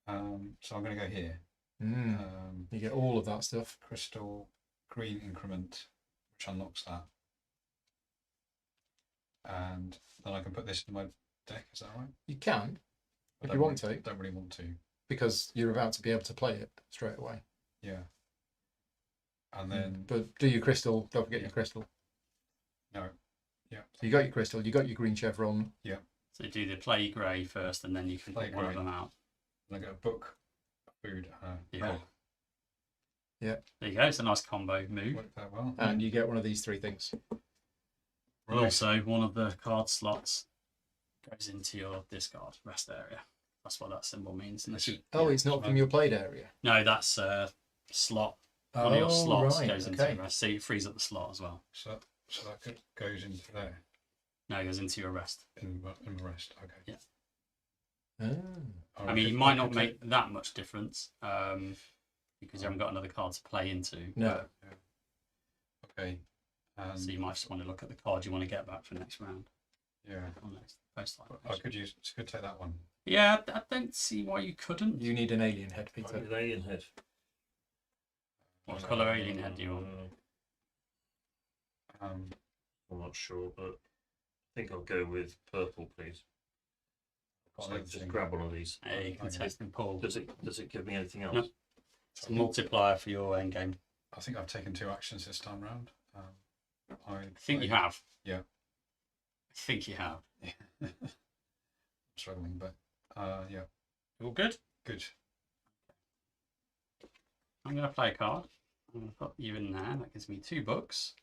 Speaker 3: So I'm going to go here.
Speaker 1: Mm. You get all of that stuff.
Speaker 3: Crystal green increment, which unlocks that. And then I can put this in my deck, is that right?
Speaker 1: You can,
Speaker 3: I
Speaker 1: if
Speaker 3: don't
Speaker 1: you want
Speaker 3: really-
Speaker 1: to,
Speaker 3: Don't really want to,
Speaker 1: because you're about to be able to play it straight away.
Speaker 3: yeah. And then,
Speaker 1: But do your crystal. Don't forget
Speaker 3: Yeah.
Speaker 1: your crystal.
Speaker 3: no,
Speaker 1: So you got your crystal. You got your green chevron.
Speaker 2: So do the play grey first, and then you can
Speaker 3: Play
Speaker 2: put one of
Speaker 3: grey.
Speaker 2: them out.
Speaker 3: and I get a book, a food,
Speaker 2: Yeah.
Speaker 3: roll.
Speaker 2: There you go. It's a nice combo move.
Speaker 3: Worked out well.
Speaker 1: And you get one of these 3 things.
Speaker 2: And also, one of the card slots goes into your discard rest area. That's what that symbol means. And
Speaker 1: Oh, it's not from your played area.
Speaker 2: No, that's a slot. One of your slots
Speaker 1: right,
Speaker 2: goes
Speaker 1: okay.
Speaker 2: into rest. So it frees up the slot as well.
Speaker 3: So that goes into there
Speaker 2: No, it goes into your rest.
Speaker 3: in the rest. Okay.
Speaker 2: Yeah.
Speaker 1: Oh.
Speaker 2: I mean, you might not make that much difference because you haven't got another card to play into.
Speaker 1: No.
Speaker 3: Okay.
Speaker 2: So you might just want to look at the card you want to get back for next round.
Speaker 3: Yeah.
Speaker 2: Or next post
Speaker 3: I could take that one.
Speaker 2: Yeah, I don't see why you couldn't.
Speaker 1: You need an alien head,
Speaker 4: I
Speaker 1: Peter.
Speaker 4: need an alien head.
Speaker 2: What colour alien head do you want?
Speaker 4: I'm not sure, but I think I'll go with purple, please.
Speaker 3: Got
Speaker 4: So
Speaker 3: another
Speaker 4: just
Speaker 3: thing.
Speaker 4: grab one of these.
Speaker 2: Hey, you can
Speaker 3: Okay.
Speaker 2: test and pull.
Speaker 4: Does it give me anything else?
Speaker 2: No. It's a multiplier for your end game.
Speaker 3: I think I've taken 2 actions this time round.
Speaker 2: I think you have.
Speaker 3: Yeah.
Speaker 2: I think you have.
Speaker 3: I'm struggling, but yeah,
Speaker 2: All good?
Speaker 3: good.
Speaker 2: I'm going to play a card. I'm going to put you in there. That gives me 2 books.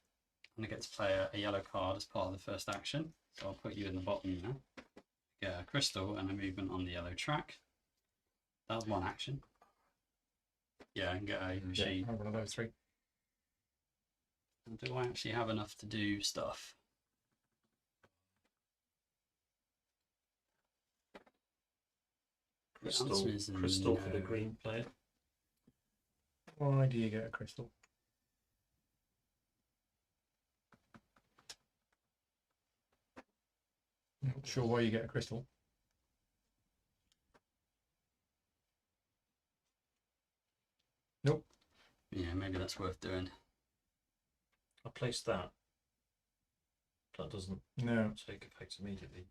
Speaker 2: And I get to play a yellow card as part of the first action. So I'll put you in the bottom there. Get a crystal and a movement on the yellow track. That was one action. Yeah, I can get a
Speaker 1: Yeah,
Speaker 2: machine.
Speaker 1: have one of those 3.
Speaker 2: Do I actually have enough to do stuff? The
Speaker 4: Crystal,
Speaker 2: answer is
Speaker 4: crystal for the
Speaker 2: no.
Speaker 4: green player.
Speaker 1: Why do you get a crystal? Not sure why you get a crystal. Nope.
Speaker 2: Yeah, maybe that's worth doing.
Speaker 4: I placed that. That doesn't
Speaker 1: No.
Speaker 4: take effect immediately.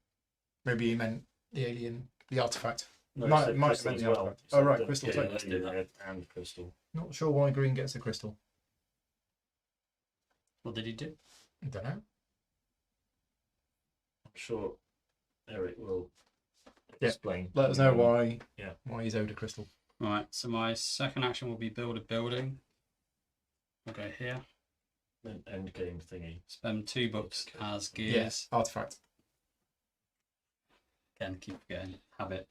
Speaker 1: Maybe you meant the alien, the artifact.
Speaker 4: No,
Speaker 1: Might-
Speaker 4: it said
Speaker 1: might
Speaker 4: crystal
Speaker 1: have
Speaker 4: as
Speaker 1: been the
Speaker 4: well.
Speaker 1: artifact.
Speaker 4: It
Speaker 1: Oh,
Speaker 4: said
Speaker 1: right,
Speaker 4: that-
Speaker 1: crystal,
Speaker 4: yeah,
Speaker 1: sorry.
Speaker 2: Let's do that.
Speaker 4: red and crystal.
Speaker 1: Not sure why green gets a crystal.
Speaker 2: What did he do?
Speaker 1: I don't know.
Speaker 4: I'm sure Eric will
Speaker 1: Yeah,
Speaker 4: explain.
Speaker 1: Let us know why.
Speaker 4: Yeah.
Speaker 1: Why he's owed a crystal.
Speaker 2: Right, so my second action will be build a building. I'll go here.
Speaker 4: An end game thingy.
Speaker 2: Spend 2 books as gears.
Speaker 1: Yes, artifact.
Speaker 2: Again, keep forgetting habit.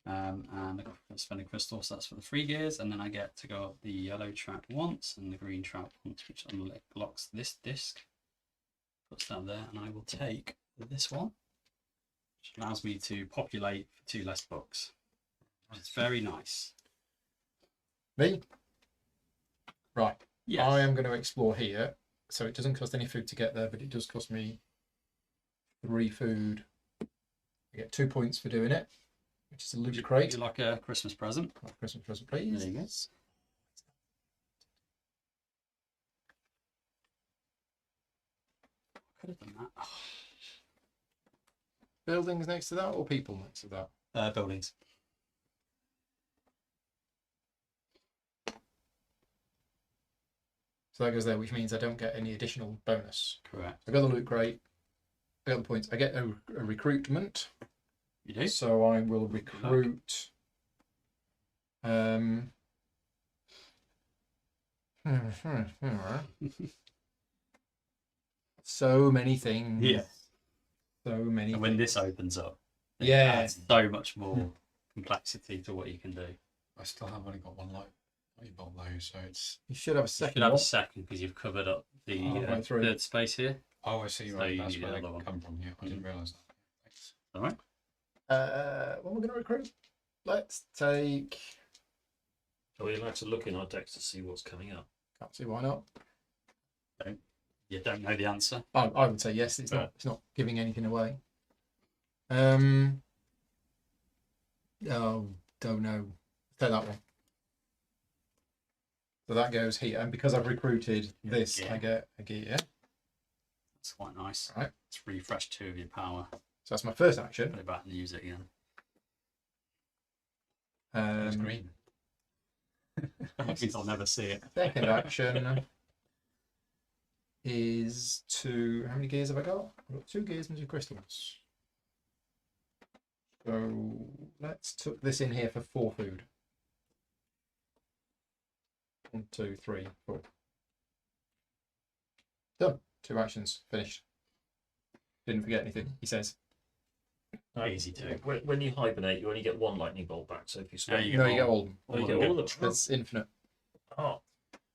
Speaker 2: And I spend a crystal, so that's for the 3 gears. And then I get to go up the yellow track once and the green track once, which unlocks this disc. Puts that there, and I will take this one, which allows me to populate for 2 less books. It's very nice.
Speaker 1: Me? Right.
Speaker 2: Yes.
Speaker 1: I am going to explore here. So it doesn't cost any food to get there, but it does cost me 3 food. I get 2 points for doing it, which is a loot crate.
Speaker 2: You like a Christmas present?
Speaker 1: Christmas present, please.
Speaker 2: There you go. Could have done that.
Speaker 1: Buildings next to that or people next to that?
Speaker 2: Buildings.
Speaker 1: So that goes there, which means I don't get any additional bonus.
Speaker 2: Correct.
Speaker 1: I got the loot crate. I got the points. I get a recruitment.
Speaker 2: You do?
Speaker 1: So I will recruit. So many things.
Speaker 2: Yeah.
Speaker 1: So many.
Speaker 2: And when
Speaker 1: things.
Speaker 2: this opens up, it
Speaker 1: Yeah.
Speaker 2: adds so much more complexity to what you can do.
Speaker 3: I still have only got one light bolt though, so it's.
Speaker 1: You should have a
Speaker 2: You
Speaker 1: second
Speaker 2: should have a
Speaker 1: one.
Speaker 2: second because you've covered up the
Speaker 1: Halfway through.
Speaker 2: third space here.
Speaker 3: Oh, I see.
Speaker 2: So
Speaker 3: Right,
Speaker 2: you
Speaker 3: that's
Speaker 2: need
Speaker 3: where they
Speaker 2: another one.
Speaker 3: come from. Yeah, I didn't realise that. Thanks.
Speaker 2: All right.
Speaker 1: What we're going to recruit? Let's take.
Speaker 4: Are we allowed to look in our decks to see what's coming up?
Speaker 1: Can't see why not.
Speaker 2: You don't know the answer.
Speaker 1: I would say yes. It's not. It's not giving anything away. Oh, don't know. Take that one. So that goes here, and because I've recruited this,
Speaker 2: Yeah.
Speaker 1: I get a gear.
Speaker 2: It's quite nice.
Speaker 1: Right.
Speaker 2: It's refresh 2 of your power.
Speaker 1: So that's my first action.
Speaker 2: Put it back and use it again.
Speaker 3: It's green.
Speaker 2: That means I'll never see it.
Speaker 1: Second action is to how many gears have I got? I've got 2 gears and 2 crystals. So let's tuck this in here for 4 food. 1, 2, 3, 4. Done. 2 actions finished. Didn't forget anything. He says.
Speaker 2: Easy to.
Speaker 4: When you hibernate, you only get 1 lightning bolt back. So if you
Speaker 2: No,
Speaker 4: spend,
Speaker 2: you
Speaker 1: No,
Speaker 2: get
Speaker 1: you get
Speaker 2: all-
Speaker 1: all.
Speaker 4: oh, you
Speaker 2: all
Speaker 4: get
Speaker 2: of
Speaker 4: all
Speaker 2: them.
Speaker 4: of them.
Speaker 1: That's infinite.
Speaker 4: Oh,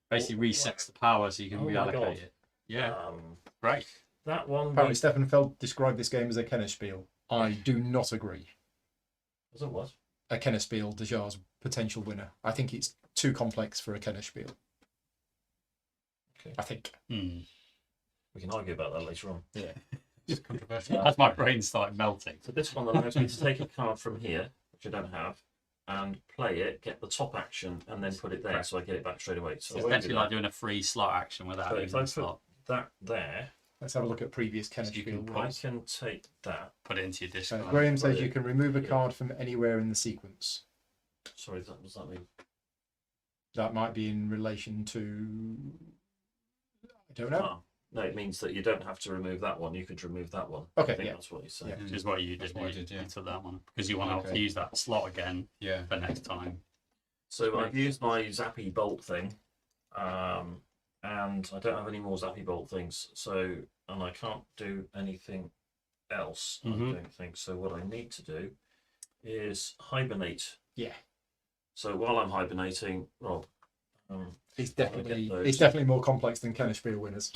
Speaker 2: Basically resets the power so you can
Speaker 4: Oh my
Speaker 2: reallocate
Speaker 4: God.
Speaker 2: it. Yeah,
Speaker 4: um,
Speaker 2: great.
Speaker 4: that one.
Speaker 1: Apparently, Stefan Feld described this game as a Kennerspiel. I do not agree.
Speaker 4: Was it what?
Speaker 1: A Kennerspiel, Dejar's potential winner. I think it's too complex for a Kennerspiel.
Speaker 4: Okay.
Speaker 1: I think.
Speaker 2: Hmm.
Speaker 4: We can argue about that later on.
Speaker 2: Yeah.
Speaker 3: It's controversial.
Speaker 2: As my brain started melting.
Speaker 4: So this one allows me to take a card from here, which I don't have, and play it, get the top action, and then put it there, so I get it back straight away. So
Speaker 2: It's
Speaker 4: I won't do
Speaker 2: essentially like
Speaker 4: that.
Speaker 2: doing a free slot action without
Speaker 4: But if
Speaker 2: using
Speaker 4: I
Speaker 2: the
Speaker 4: put
Speaker 2: slot.
Speaker 4: that there,
Speaker 1: Let's have a look at previous
Speaker 2: So you can
Speaker 1: Kennerspiel
Speaker 2: put-
Speaker 4: I
Speaker 1: rules.
Speaker 4: can take that.
Speaker 2: Put it into your discard.
Speaker 1: Graham says
Speaker 4: Right.
Speaker 1: you can remove a
Speaker 4: Yeah.
Speaker 1: card from anywhere in the sequence.
Speaker 4: Sorry, what does that mean?
Speaker 1: That might be in relation to. I don't know.
Speaker 4: Ah, no, it means that you don't have to remove that one. You could remove that one.
Speaker 1: Okay,
Speaker 4: I think
Speaker 1: yeah.
Speaker 4: that's what you're saying.
Speaker 1: Yeah.
Speaker 2: Which is what you did.
Speaker 3: That's what I
Speaker 2: you
Speaker 3: did, yeah.
Speaker 2: took that one because you want to
Speaker 3: Okay.
Speaker 2: use that slot again
Speaker 3: Yeah.
Speaker 2: for next time.
Speaker 4: So I've used my Zappy Bolt thing, and I don't have any more Zappy Bolt things. So, and I can't do anything else.
Speaker 2: Mhm.
Speaker 4: I don't think. So what I need to do is hibernate.
Speaker 1: Yeah.
Speaker 4: So while I'm hibernating, Rob,
Speaker 1: It's
Speaker 4: I'll get those.
Speaker 1: definitely more complex than Kenner Spiel winners.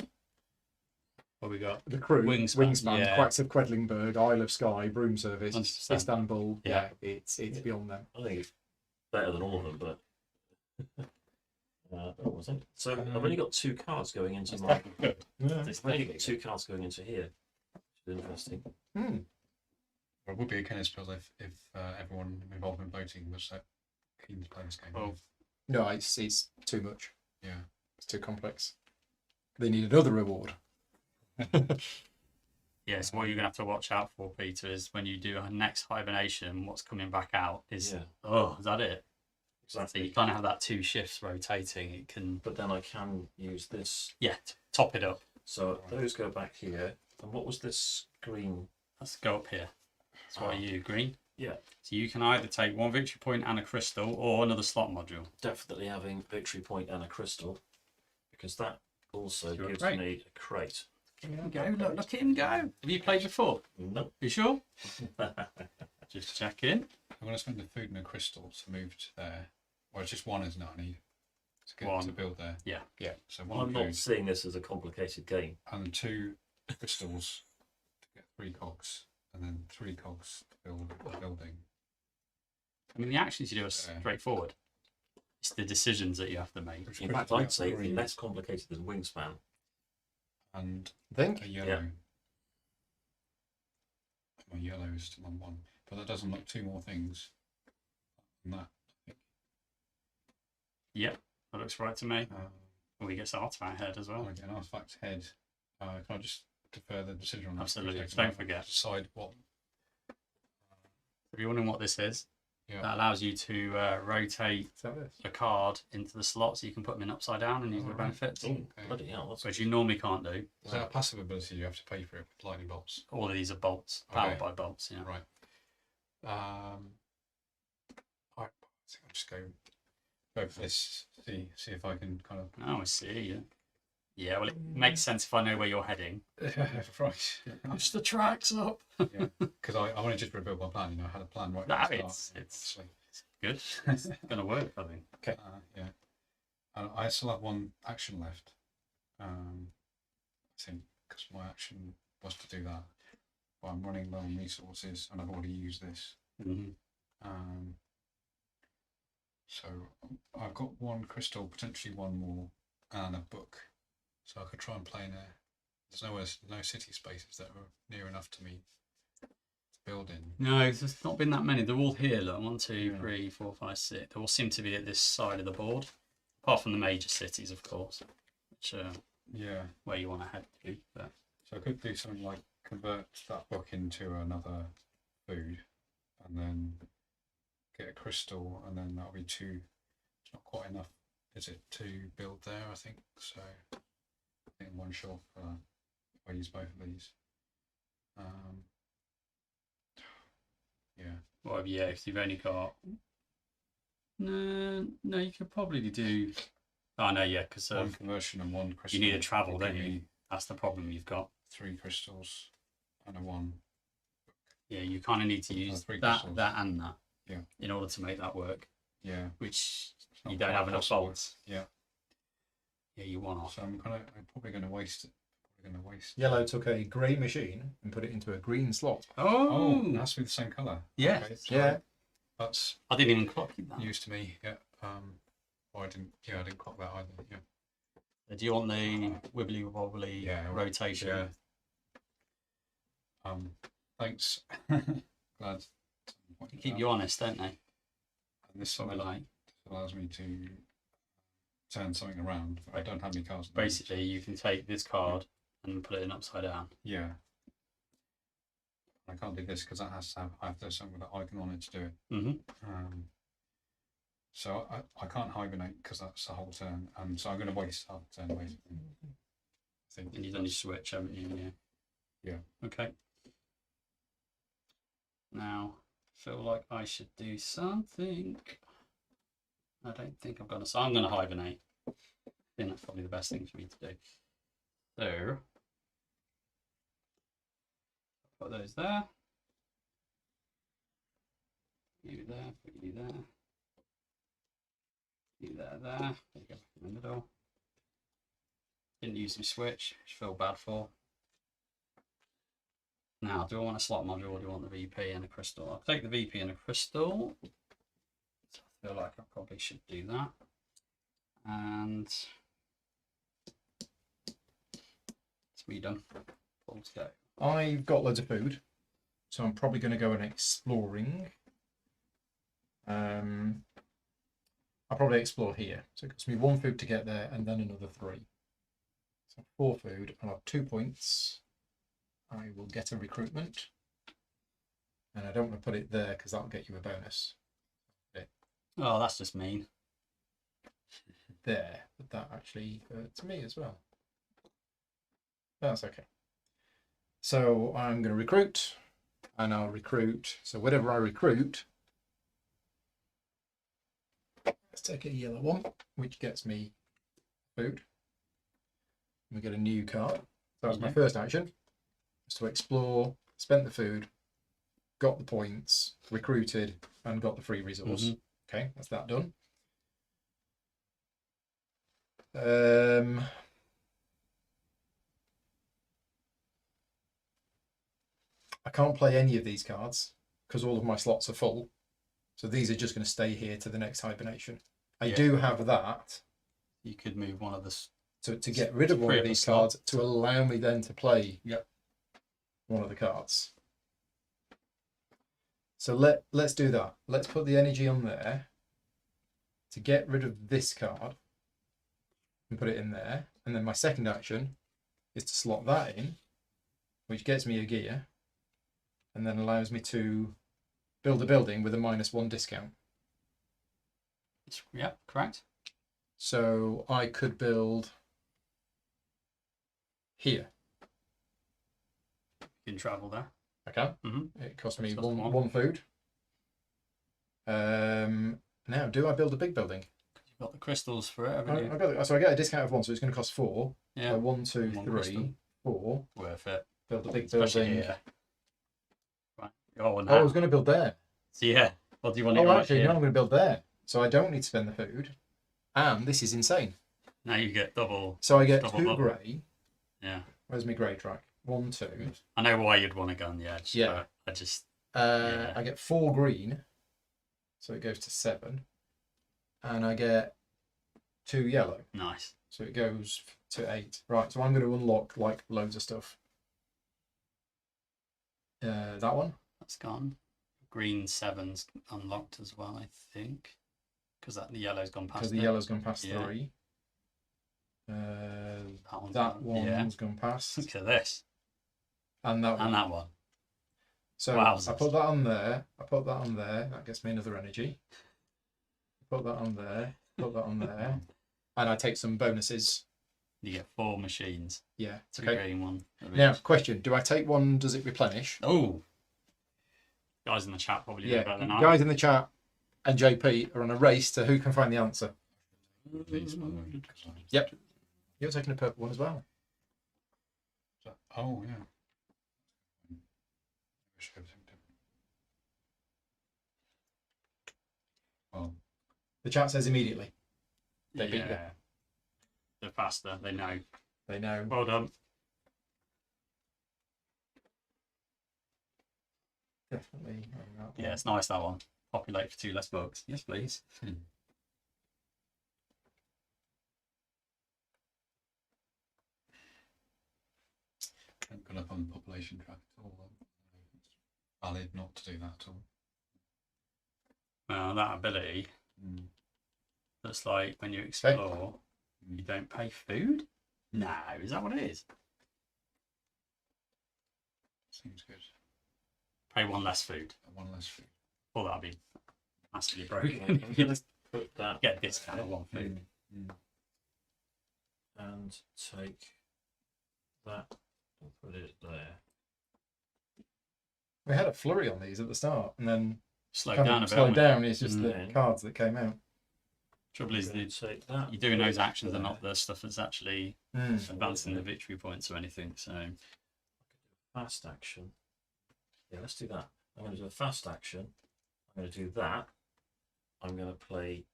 Speaker 2: What we got?
Speaker 1: The crew,
Speaker 2: Wingspan, yeah.
Speaker 1: Quacks of Quedlingberg, Isle of Skye, Broom Service,
Speaker 2: 100%.
Speaker 1: Istanbul.
Speaker 2: Yeah.
Speaker 1: It's beyond them.
Speaker 4: I think it's better than all of them, but. What was it? So I've only got 2 cards going into my. I've only got 2 cards going into here. Which is interesting.
Speaker 1: Hmm.
Speaker 3: Well, it would be a Kenneth Spill if everyone involved in voting was so keen to play this game.
Speaker 2: Oh.
Speaker 1: No, it's too much.
Speaker 3: Yeah.
Speaker 1: It's too complex. They need another reward.
Speaker 2: Yes, what you're going to have to watch out for, Peter, is when you do a next hibernation, what's coming back out is,
Speaker 4: Yeah.
Speaker 2: oh, is that it? So
Speaker 4: Exactly.
Speaker 2: you kind of have that 2 shifts rotating. It can,
Speaker 4: But then I can use this.
Speaker 2: yeah, top it up.
Speaker 4: So those go back here. And what was this green?
Speaker 2: Let's go up here. That's what are you, green?
Speaker 4: Yeah,
Speaker 2: So you can either take 1 victory point and a crystal or another slot module.
Speaker 4: definitely having victory point and a crystal, because that also
Speaker 2: You're
Speaker 4: gives
Speaker 2: right.
Speaker 4: me a crate.
Speaker 2: Go, look at him go. Have you played before?
Speaker 4: Nope.
Speaker 2: You sure? Just check in.
Speaker 3: I'm going to spend the food and a crystal to move to there. Well, it's just one, isn't it? I need to get
Speaker 2: One.
Speaker 3: to build there.
Speaker 2: Yeah.
Speaker 3: So one
Speaker 4: I'm
Speaker 3: food
Speaker 4: not seeing this as a complicated game.
Speaker 3: and 2 crystals to get 3 cogs, and then 3 cogs to build a building.
Speaker 2: I mean, the actions you do are
Speaker 3: Yeah.
Speaker 2: straightforward. It's the decisions that you have to make.
Speaker 3: Which
Speaker 4: In fact,
Speaker 3: crystal
Speaker 4: I'd say it's
Speaker 3: green
Speaker 4: less complicated than Wingspan.
Speaker 3: and
Speaker 1: I think.
Speaker 3: a yellow. My yellow is still on 1, but that does unlock 2 more things. And that,
Speaker 2: Yep, that looks right to me.
Speaker 3: um,
Speaker 2: And we get some artifact head as
Speaker 3: I
Speaker 2: well.
Speaker 3: want to get an artifact head. Can I just defer the decision on that?
Speaker 2: Absolutely,
Speaker 3: Because
Speaker 2: don't
Speaker 3: I
Speaker 2: forget.
Speaker 3: Decide what.
Speaker 2: If you're wondering what this is,
Speaker 3: Yeah.
Speaker 2: that allows you to rotate
Speaker 1: Is that this?
Speaker 2: a card into the slot so you can put them in upside down and use the
Speaker 3: Alright.
Speaker 2: benefits,
Speaker 4: Oh,
Speaker 3: Okay.
Speaker 4: bloody hell, that's
Speaker 2: which you normally can't do.
Speaker 3: Is that a passive ability? You have to pay for it with lightning bolts.
Speaker 2: All of these are bolts, powered
Speaker 3: Okay.
Speaker 2: by bolts. Yeah.
Speaker 3: Right. I think I'll just go for this. See if I can kind of.
Speaker 2: Oh, I see. Yeah. Yeah. Well, it makes sense if I know where you're heading.
Speaker 3: Right.
Speaker 2: Push the tracks up.
Speaker 3: Because I want to just rebuild my plan. You know, I had a plan right
Speaker 2: No,
Speaker 3: at the
Speaker 2: it's-
Speaker 3: start.
Speaker 2: it's-
Speaker 3: obviously.
Speaker 2: Good. It's gonna work, I think.
Speaker 3: Yeah. And I still have 1 action left. I think because my action was to do that. But I'm running low on resources and I've already used this.
Speaker 2: Mm-hmm.
Speaker 3: So I've got 1 crystal, potentially 1 more, and a book. So I could try and play in there. There's no city spaces that are near enough to me to build in.
Speaker 2: No, there's not been that many. They're all here. Look, 1, 2,
Speaker 3: Yeah.
Speaker 2: 3, 4, 5, 6. They all seem to be at this side of the board, apart from the major cities, of course, which are
Speaker 3: Yeah.
Speaker 2: where you want to head to. But
Speaker 3: So I could do something like convert that book into another food, and then get a crystal, and then that'll be 2. It's not quite enough, is it, to build there? I think so. I think 1 short for if I use both of these. Yeah.
Speaker 2: well, yeah, if you've only got no, you could probably do. Oh no, yeah, because
Speaker 3: 1 conversion and 1 crystal.
Speaker 2: need a travel,
Speaker 3: will
Speaker 2: don't
Speaker 3: give
Speaker 2: you?
Speaker 3: me
Speaker 2: that's the problem you've got.
Speaker 3: 3 crystals and a 1.
Speaker 2: Yeah, you kind of need to use
Speaker 3: 3
Speaker 2: that,
Speaker 3: crystals.
Speaker 2: that, and that.
Speaker 3: Yeah.
Speaker 2: In order to make that work,
Speaker 3: Yeah.
Speaker 2: which
Speaker 3: It's not
Speaker 2: you don't
Speaker 3: quite
Speaker 2: have enough
Speaker 3: possible.
Speaker 2: bolts.
Speaker 3: Yeah.
Speaker 2: Yeah, you want off.
Speaker 3: So I'm probably going to waste it.
Speaker 1: Yellow took a grey machine and put it into a green slot.
Speaker 3: Oh, it has to be the same colour.
Speaker 2: Yeah.
Speaker 3: Okay, sorry.
Speaker 1: Yeah.
Speaker 3: That's
Speaker 2: I didn't even clock you that.
Speaker 3: news to me. Yeah. Well, I didn't clock that either. Yeah.
Speaker 2: Do you want the wibbly wobbly
Speaker 3: Yeah,
Speaker 2: rotation?
Speaker 3: Yeah. Thanks. Glad.
Speaker 2: They keep you honest, don't they?
Speaker 3: And this
Speaker 2: That's what we like.
Speaker 3: allows me to turn something around. But I don't have any cards. at the moment.
Speaker 2: Basically, you can take this card and put it in upside down.
Speaker 3: Yeah. I can't do this because I have to have something with an icon on it to do it.
Speaker 2: Mm-hmm.
Speaker 3: So I can't hibernate because that's the whole turn, and so I'm going to waste half the turn basically. I think
Speaker 2: And you've done your switch, haven't you? Yeah.
Speaker 3: Yeah.
Speaker 2: Okay. Now, I feel like I should do something. I don't think I've got to. So I'm going to hibernate. I think that's probably the best thing for me to do. So, put those there. You there, put you there. Do that there. There you go, in the middle. Didn't use my switch, which I feel bad for. Now, do I want a slot module or do I want the VP and a crystal? I'll take the VP and a crystal. I feel like I probably should do that. And it's me done. Full to go.
Speaker 1: I've got loads of food, so I'm probably going to go and exploring. I'll probably explore here. So it costs me 1 food to get there and then another 3. So 4 food. I'll have 2 points. I will get a recruitment. And I don't want to put it there because that'll get you a bonus.
Speaker 2: Oh, that's just mean.
Speaker 1: There. But that actually hurts me as well. That's okay. So I'm going to recruit. And I'll recruit. So whatever I recruit. Let's take a yellow one, which gets me food. We get a new card. So that's my first action. Is to explore, spent the food, got the points, recruited, and got the free resource. Okay, that's that done. I can't play any of these cards because all of my slots are full. So these are just going to stay here to the next hibernation. I do have that.
Speaker 2: You could move one of the...
Speaker 1: To get rid of one of these cards to allow me then to play one of the cards. So let's do that. Let's put the energy on there to get rid of this card and put it in there. And then my second action is to slot that in, which gets me a gear and then allows me to build a building with a -1 discount.
Speaker 2: Yeah, correct.
Speaker 1: So I could build here.
Speaker 2: You can travel there.
Speaker 1: I can. It cost me one food. Now, do I build a big building?
Speaker 2: You've got the crystals for it, haven't you?
Speaker 1: So I get a discount of 1, so it's going to cost 4.
Speaker 2: Yeah.
Speaker 1: So 1, 2,
Speaker 2: One
Speaker 1: 3,
Speaker 2: crystal.
Speaker 1: 4.
Speaker 2: Worth it.
Speaker 1: Build a big
Speaker 2: Especially
Speaker 1: building.
Speaker 2: here. Right. Oh, and
Speaker 1: Oh, I was going to build there.
Speaker 2: So yeah. What do you want to
Speaker 1: Oh,
Speaker 2: go
Speaker 1: actually,
Speaker 2: here?
Speaker 1: no, I'm going to build there. So I don't need to spend the food. And this is insane.
Speaker 2: Now you get double.
Speaker 1: So I get
Speaker 2: Double
Speaker 1: 2
Speaker 2: bubble.
Speaker 1: grey.
Speaker 2: Yeah.
Speaker 1: Where's my grey track? 1, 2.
Speaker 2: I know why you'd want to go on the edge.
Speaker 1: Yeah.
Speaker 2: But I just...
Speaker 1: I get 4 green. So it goes to 7. And I get 2 yellow.
Speaker 2: Nice.
Speaker 1: So it goes to 8. Right, so I'm going to unlock like loads of stuff. That one.
Speaker 2: That's gone. Green 7's unlocked as well, I think. Because the yellow's gone past
Speaker 1: Because the
Speaker 2: it.
Speaker 1: yellow's gone past
Speaker 2: Yeah.
Speaker 1: 3.
Speaker 2: That one's
Speaker 1: That
Speaker 2: gone.
Speaker 1: one's
Speaker 2: Yeah.
Speaker 1: gone past.
Speaker 2: Look at this.
Speaker 1: And that one.
Speaker 2: And that one.
Speaker 1: So
Speaker 2: Wowzers.
Speaker 1: I put that on there. I put that on there. That gets me another energy. Put that on there. Put that on there. And I take some bonuses.
Speaker 2: You get 4 machines.
Speaker 1: Yeah.
Speaker 2: 2
Speaker 1: Okay.
Speaker 2: green, 1.
Speaker 1: Now, question. Do I take one? Does it replenish?
Speaker 2: Oh! Guys in the chat probably know better than I.
Speaker 1: Guys in the chat and JP are on a race to who can find the answer.
Speaker 3: These, by the way, 'cause I-
Speaker 1: Yep. You're taking a purple one as well.
Speaker 3: Oh, yeah. Wish I could have taken it. Well,
Speaker 1: The chat says immediately. They beat you.
Speaker 2: Yeah. They're faster. They know.
Speaker 1: They know.
Speaker 2: Well done.
Speaker 1: Definitely. on that
Speaker 2: Yeah,
Speaker 1: one.
Speaker 2: it's nice, that one. Populate for 2 less books. Yes, please.
Speaker 3: haven't gone up on the population track at all. It's valid not to do that at all.
Speaker 2: Well, that ability
Speaker 3: Mm.
Speaker 2: looks like when you explore, you don't pay food? No, is that what it is?
Speaker 3: Seems good.
Speaker 2: Pay 1 less food.
Speaker 3: One less food.
Speaker 2: Well, that'd be massively
Speaker 4: Okay,
Speaker 2: broken.
Speaker 4: I'm going to put that
Speaker 2: Get a discount of 1 food.
Speaker 4: and take that and put it there.
Speaker 1: We had a flurry on these at the start, and then
Speaker 2: Slow
Speaker 1: kind
Speaker 2: down
Speaker 1: of
Speaker 2: a bit.
Speaker 1: slowed
Speaker 2: haven't we?
Speaker 1: down. It's just the
Speaker 4: Mm.
Speaker 1: cards that came out.
Speaker 2: Trouble is,
Speaker 4: I'm gonna
Speaker 2: the,
Speaker 4: take that.
Speaker 2: you're doing
Speaker 4: put
Speaker 2: those
Speaker 4: it
Speaker 2: actions are
Speaker 4: there.
Speaker 2: not the stuff that's actually
Speaker 1: Mm.
Speaker 2: advancing the victory points or anything. So,
Speaker 4: Fast action. Yeah, let's do that. I'm going to do a fast action. I'm going to do that. I'm going to play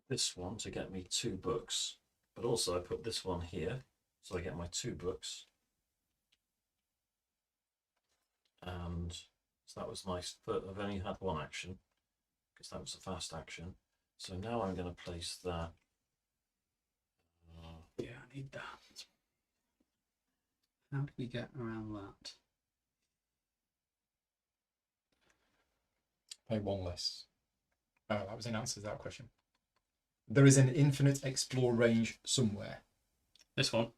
Speaker 4: this one to get me 2 books, but also I put this one here so I get my 2 books. And so that was nice, but I've only had 1 action because that was a fast action. So now I'm going to place that.
Speaker 2: Yeah, I need that. How do we get around that?
Speaker 1: Play 1 less. Oh, that was in answer to that question. There is an infinite explore range somewhere.
Speaker 2: This one.
Speaker 1: Is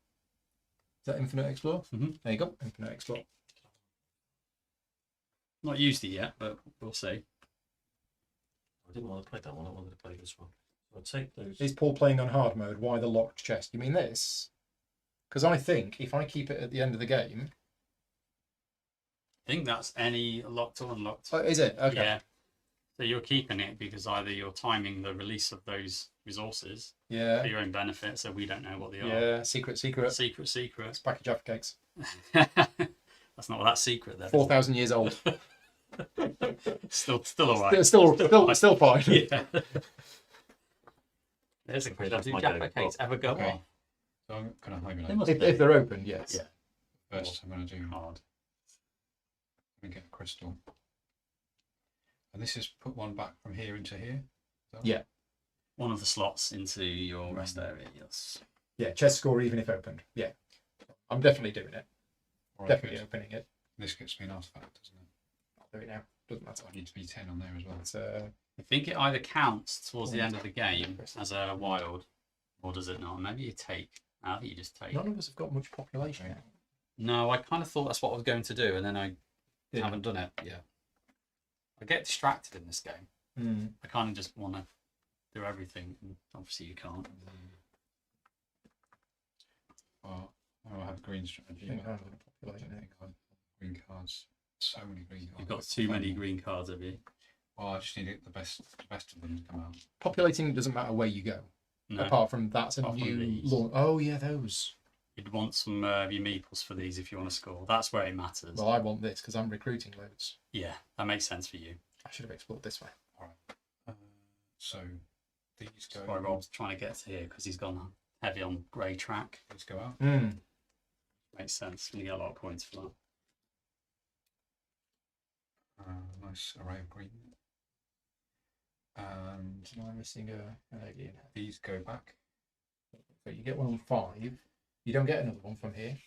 Speaker 1: that infinite explore?
Speaker 2: Mhm.
Speaker 1: There you go, infinite explore.
Speaker 2: Not used it yet, but we'll see.
Speaker 4: I didn't want to play that one, I wanted to play this one. So I'll take those.
Speaker 1: Is Paul playing on hard mode? Why the locked chest? You mean this? Because I think if I keep it at the end of the game...
Speaker 2: I think that's any locked or unlocked.
Speaker 1: Oh, is it? Okay.
Speaker 2: Yeah. So you're keeping it because either you're timing the release of those resources for
Speaker 1: Yeah.
Speaker 2: your own benefit, so we don't know what they are.
Speaker 1: Yeah, secret.
Speaker 2: Secret.
Speaker 1: It's package Jaffa cakes.
Speaker 2: That's not that secret then.
Speaker 1: 4,000 years old.
Speaker 2: Still alright.
Speaker 1: Still fine.
Speaker 2: Yeah. There's a
Speaker 4: Okay,
Speaker 2: question.
Speaker 4: that's
Speaker 2: Do
Speaker 4: my
Speaker 2: Jaffa
Speaker 4: go.
Speaker 2: cakes ever go
Speaker 3: Okay.
Speaker 2: off?
Speaker 3: So I'm going to
Speaker 2: They
Speaker 3: hibernate.
Speaker 2: must
Speaker 1: If
Speaker 2: be
Speaker 1: they're open, yes.
Speaker 2: Yeah.
Speaker 3: First, I'm going to do.
Speaker 2: hard.
Speaker 3: Let me get a crystal. And this is put 1 back from here into here. Is that
Speaker 1: Yeah.
Speaker 3: right?
Speaker 2: One of the slots into your rest area. Yes.
Speaker 1: Yeah, chest score even if opened. Yeah. I'm definitely doing it.
Speaker 3: Or I
Speaker 1: Definitely
Speaker 3: could-
Speaker 1: opening it.
Speaker 3: This gets me an artifact, doesn't it?
Speaker 1: I'll do it now. Doesn't matter.
Speaker 3: So I need to be 10 on there as well.
Speaker 1: It's,
Speaker 2: I think it either counts towards the end of the game as a wild, or does it not? Maybe you take. I think you just take.
Speaker 1: none of us have got much population now.
Speaker 2: No, I kind of thought that's what I was going to do, and then I
Speaker 1: Didn't.
Speaker 2: haven't done it. Yeah. I get distracted in this game.
Speaker 1: Mm.
Speaker 2: I kind of just want to do everything, and obviously you can't.
Speaker 3: Well, I have green strategy.
Speaker 1: I think
Speaker 3: but
Speaker 1: I'm gonna
Speaker 3: I
Speaker 1: populate
Speaker 3: don't
Speaker 1: it.
Speaker 3: think I have green cards. So many green cards.
Speaker 2: You've got too many green cards, have you?
Speaker 3: Well, I just need the best of them to come out.
Speaker 1: Populating doesn't matter where you go.
Speaker 2: No.
Speaker 1: Apart from that's a
Speaker 2: Apart from
Speaker 1: new
Speaker 2: these.
Speaker 1: launch. Oh yeah, those.
Speaker 2: You'd want some of your meeples for these if you want to score. That's where it matters.
Speaker 1: Well, I want this because I'm recruiting loads.
Speaker 2: Yeah, that makes sense for you.
Speaker 1: I should have explored this way.
Speaker 3: So these go.
Speaker 2: That's why Rob's trying to get to here because he's gone heavy on grey track.
Speaker 3: These go out.
Speaker 1: Mm.
Speaker 2: Makes sense. You get a lot of points for that.
Speaker 3: Nice array of green. And
Speaker 1: Am I missing an alien?
Speaker 3: these go back.
Speaker 1: So you get one on 5. You don't get another one from here.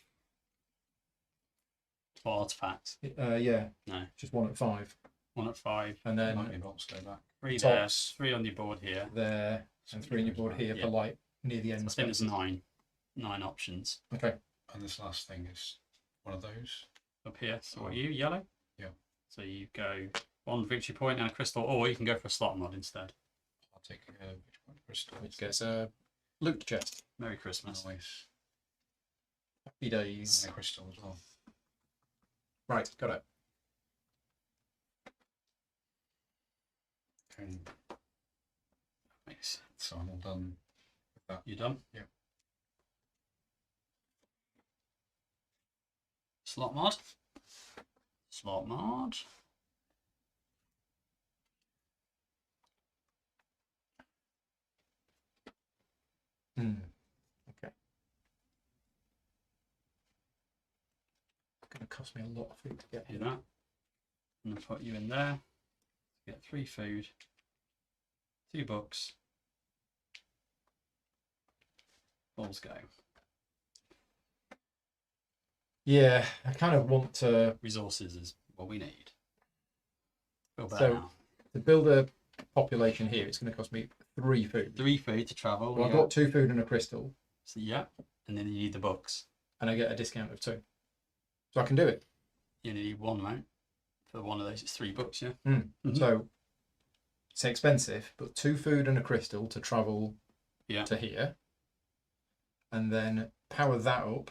Speaker 2: For artifacts.
Speaker 1: Yeah,
Speaker 2: No.
Speaker 1: just one at 5,
Speaker 2: 1 at 5.
Speaker 1: and then
Speaker 3: Lightning bolts go back.
Speaker 2: 3
Speaker 1: tops.
Speaker 2: there. 3 on your board here.
Speaker 1: there, and 3 on your board here
Speaker 2: Yeah.
Speaker 1: for like near the
Speaker 2: I
Speaker 1: end.
Speaker 2: think it's
Speaker 1: spaces.
Speaker 2: 9 options
Speaker 1: Okay.
Speaker 3: And this last thing is one of those.
Speaker 2: up here. So what are you? Yellow?
Speaker 3: Yeah.
Speaker 2: So you go 1 victory point and a crystal, or you can go for a slot mod instead.
Speaker 3: I'll take which one? Crystal.
Speaker 1: Which gets a loot chest.
Speaker 2: Merry Christmas.
Speaker 3: Nice.
Speaker 1: Happy days.
Speaker 3: And a crystal as well.
Speaker 1: Right, got it.
Speaker 3: Okay.
Speaker 2: Makes sense.
Speaker 3: So I'm all done with that.
Speaker 2: You done?
Speaker 3: Yeah.
Speaker 2: Slot mod. Slot mod.
Speaker 1: Hmm. Okay. It's going to cost me a lot of food to get
Speaker 2: Do
Speaker 1: here.
Speaker 2: that. I'm gonna put you in there. Get 3 food, 2 books. Balls go.
Speaker 1: Yeah, I kind of want to
Speaker 2: Resources is what we need. Feel better
Speaker 1: So-
Speaker 2: now.
Speaker 1: build a population here. It's going to cost me 3 food.
Speaker 2: 3 food to travel.
Speaker 1: Well, I've
Speaker 2: yeah.
Speaker 1: got 2 food and a crystal,
Speaker 2: So, yeah. And then you need the books.
Speaker 1: and I get a discount of 2. So I can do it.
Speaker 2: You only need 1 amount. For one of those, it's 3 books, yeah.
Speaker 1: Mm.
Speaker 2: Mhm.
Speaker 1: So it's expensive, but 2 food and a crystal to travel
Speaker 2: Yeah.
Speaker 1: to here, and then power that up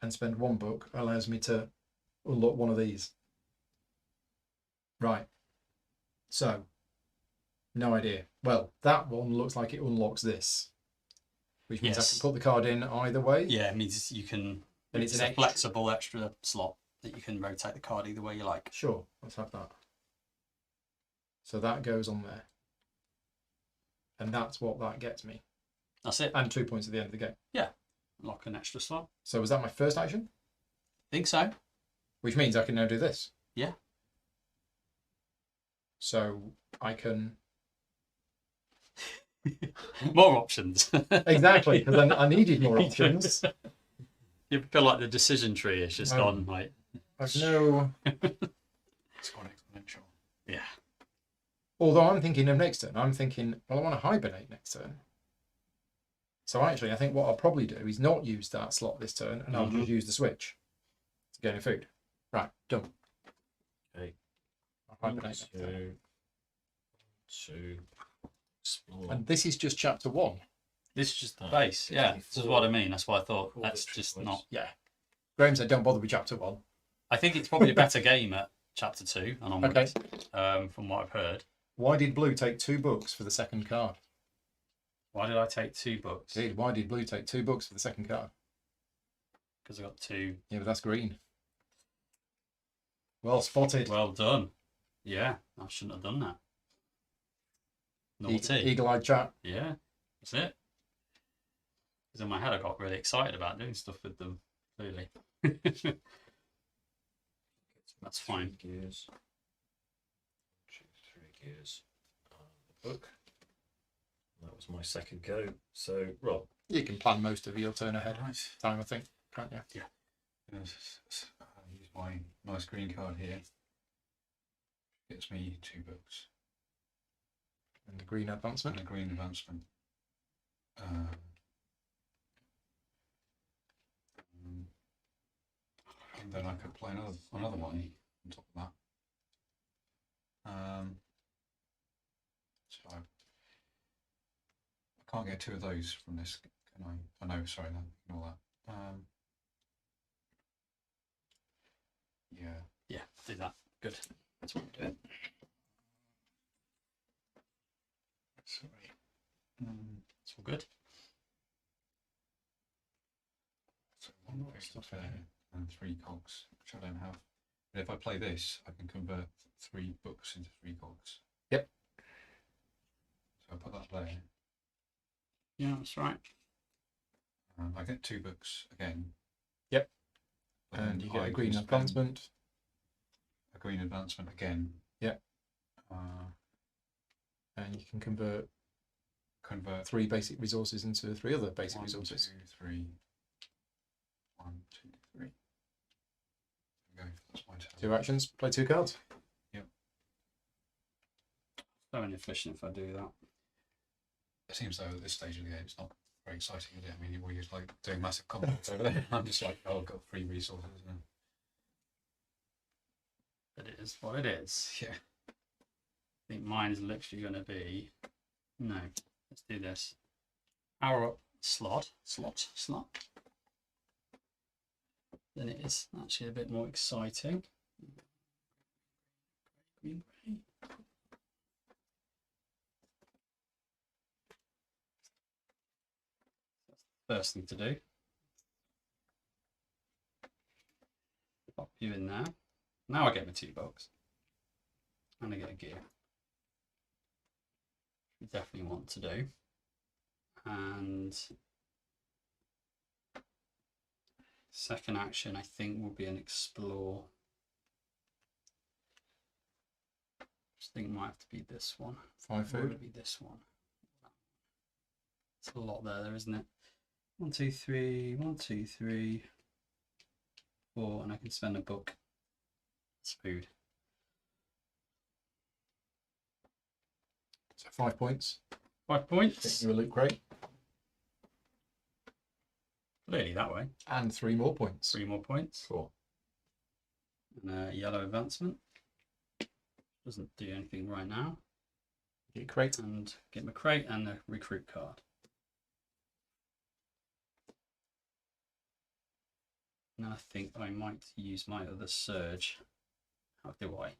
Speaker 1: and spend 1 book allows me to unlock one of these. Right. So, no idea. Well, that one looks like it unlocks this, which means I
Speaker 2: Yes.
Speaker 1: can put the card in either way.
Speaker 2: Yeah, it means you can.
Speaker 1: And
Speaker 2: It's
Speaker 1: it's
Speaker 2: a
Speaker 1: an extra-
Speaker 2: flexible extra slot that you can rotate the card either way you like.
Speaker 1: Sure, let's have that. So that goes on there. And that's what that gets me.
Speaker 2: That's it.
Speaker 1: And 2 points at the end of the game.
Speaker 2: Lock an extra slot.
Speaker 1: So was that my first action?
Speaker 2: Think so.
Speaker 1: Which means I can now do this.
Speaker 2: Yeah.
Speaker 1: So I can...
Speaker 2: More options.
Speaker 1: Exactly, because I needed more options.
Speaker 2: You feel like the decision tree is just
Speaker 1: Oh.
Speaker 2: gone, like,
Speaker 1: I've no...
Speaker 3: It's gone exponential.
Speaker 2: yeah.
Speaker 1: Although I'm thinking of next turn, I'm thinking, well, I want to hibernate next turn. So actually, I think what I'll probably do is not use that slot this turn, and I'll just use the switch to gain a food. Right, done.
Speaker 4: Okay.
Speaker 1: I'll hibernate next turn.
Speaker 4: Two. Explore.
Speaker 1: And this is just chapter 1.
Speaker 2: This is just the
Speaker 4: Oh,
Speaker 2: base. Yeah, this is
Speaker 4: 54.
Speaker 2: what I mean. That's why I thought
Speaker 4: Four
Speaker 2: that's
Speaker 4: victory
Speaker 2: just
Speaker 4: points.
Speaker 2: not.
Speaker 1: Yeah. Graham said, don't bother with chapter 1.
Speaker 2: I think it's probably a better game at chapter 2 and onwards, from what I've heard.
Speaker 1: Why did blue take 2 books for the second card?
Speaker 2: Why did I take 2 books?
Speaker 1: Indeed, why did blue take 2 books for the second card?
Speaker 2: Because I got 2.
Speaker 1: Yeah, but that's green. Well spotted.
Speaker 2: Well done. Yeah, I shouldn't have done that. Naughty.
Speaker 1: Eagle-eyed chat.
Speaker 2: Yeah, that's it. Because in my head, I got really excited about doing stuff with them. Clearly, that's fine.
Speaker 4: 3 gears. 3 gears. The book. That was my second go. So, Rob.
Speaker 1: You can plan most of your turn ahead
Speaker 3: Right.
Speaker 1: time, I think, can't you?
Speaker 3: Use my nice green card here. Gets me 2 books
Speaker 1: And the green advancement.
Speaker 3: and a green advancement. And then I could play another one on top of that. So I can't get 2 of those from this, can I? Oh no, sorry, no, ignore that. Yeah.
Speaker 2: Yeah, do that. Good. That's what I'm doing.
Speaker 3: Sorry.
Speaker 2: It's all good.
Speaker 3: So 1 stuff there and 3 cogs, which I don't have. But if I play this, I can convert 3 books into 3 cogs.
Speaker 1: Yep.
Speaker 3: So I put that there.
Speaker 2: Yeah, that's right.
Speaker 3: I get 2 books again.
Speaker 1: Yep.
Speaker 3: But
Speaker 1: And
Speaker 3: then
Speaker 1: you get
Speaker 3: I
Speaker 1: a
Speaker 3: can
Speaker 1: green
Speaker 3: spend
Speaker 1: advancement.
Speaker 3: A green advancement again.
Speaker 1: Yep.
Speaker 3: Uh,
Speaker 1: And you can convert
Speaker 3: convert
Speaker 1: 3 basic resources into 3 other basic
Speaker 3: 1, 2,
Speaker 1: resources.
Speaker 3: 3. 1, 2, 3. There we go. That's my turn.
Speaker 1: 2 actions, play 2 cards.
Speaker 2: So inefficient if I do that.
Speaker 3: It seems though at this stage of the game it's not very exciting, is it? I mean, we're just like doing massive combos over there. I'm just like, oh, I've got 3 resources. And...
Speaker 2: But it is what it is.
Speaker 3: Yeah.
Speaker 2: I think mine is literally going to be. No, let's do this. Power up slot. Then it is actually a bit more exciting. Green, grey. First thing to do. Pop you in there. Now I get my 2 bucks. And I get a gear. We definitely want to do. And second action I think will be an explore. I think it might have to be this one.
Speaker 1: 5
Speaker 2: Or would
Speaker 1: food.
Speaker 2: it be this one? It's a lot there, isn't it? 1, 2, 3, 1, 2, 3, 4, and I can spend a book. It's food.
Speaker 1: So 5 points.
Speaker 2: 5 points.
Speaker 1: You a loot crate.
Speaker 2: Clearly that way.
Speaker 1: And 3 more points.
Speaker 2: 3 more points.
Speaker 1: 4.
Speaker 2: And a yellow advancement. Doesn't do anything right now.
Speaker 1: Get crate.
Speaker 2: And get my crate and a recruit card. Now I think I might use my other surge. How do I?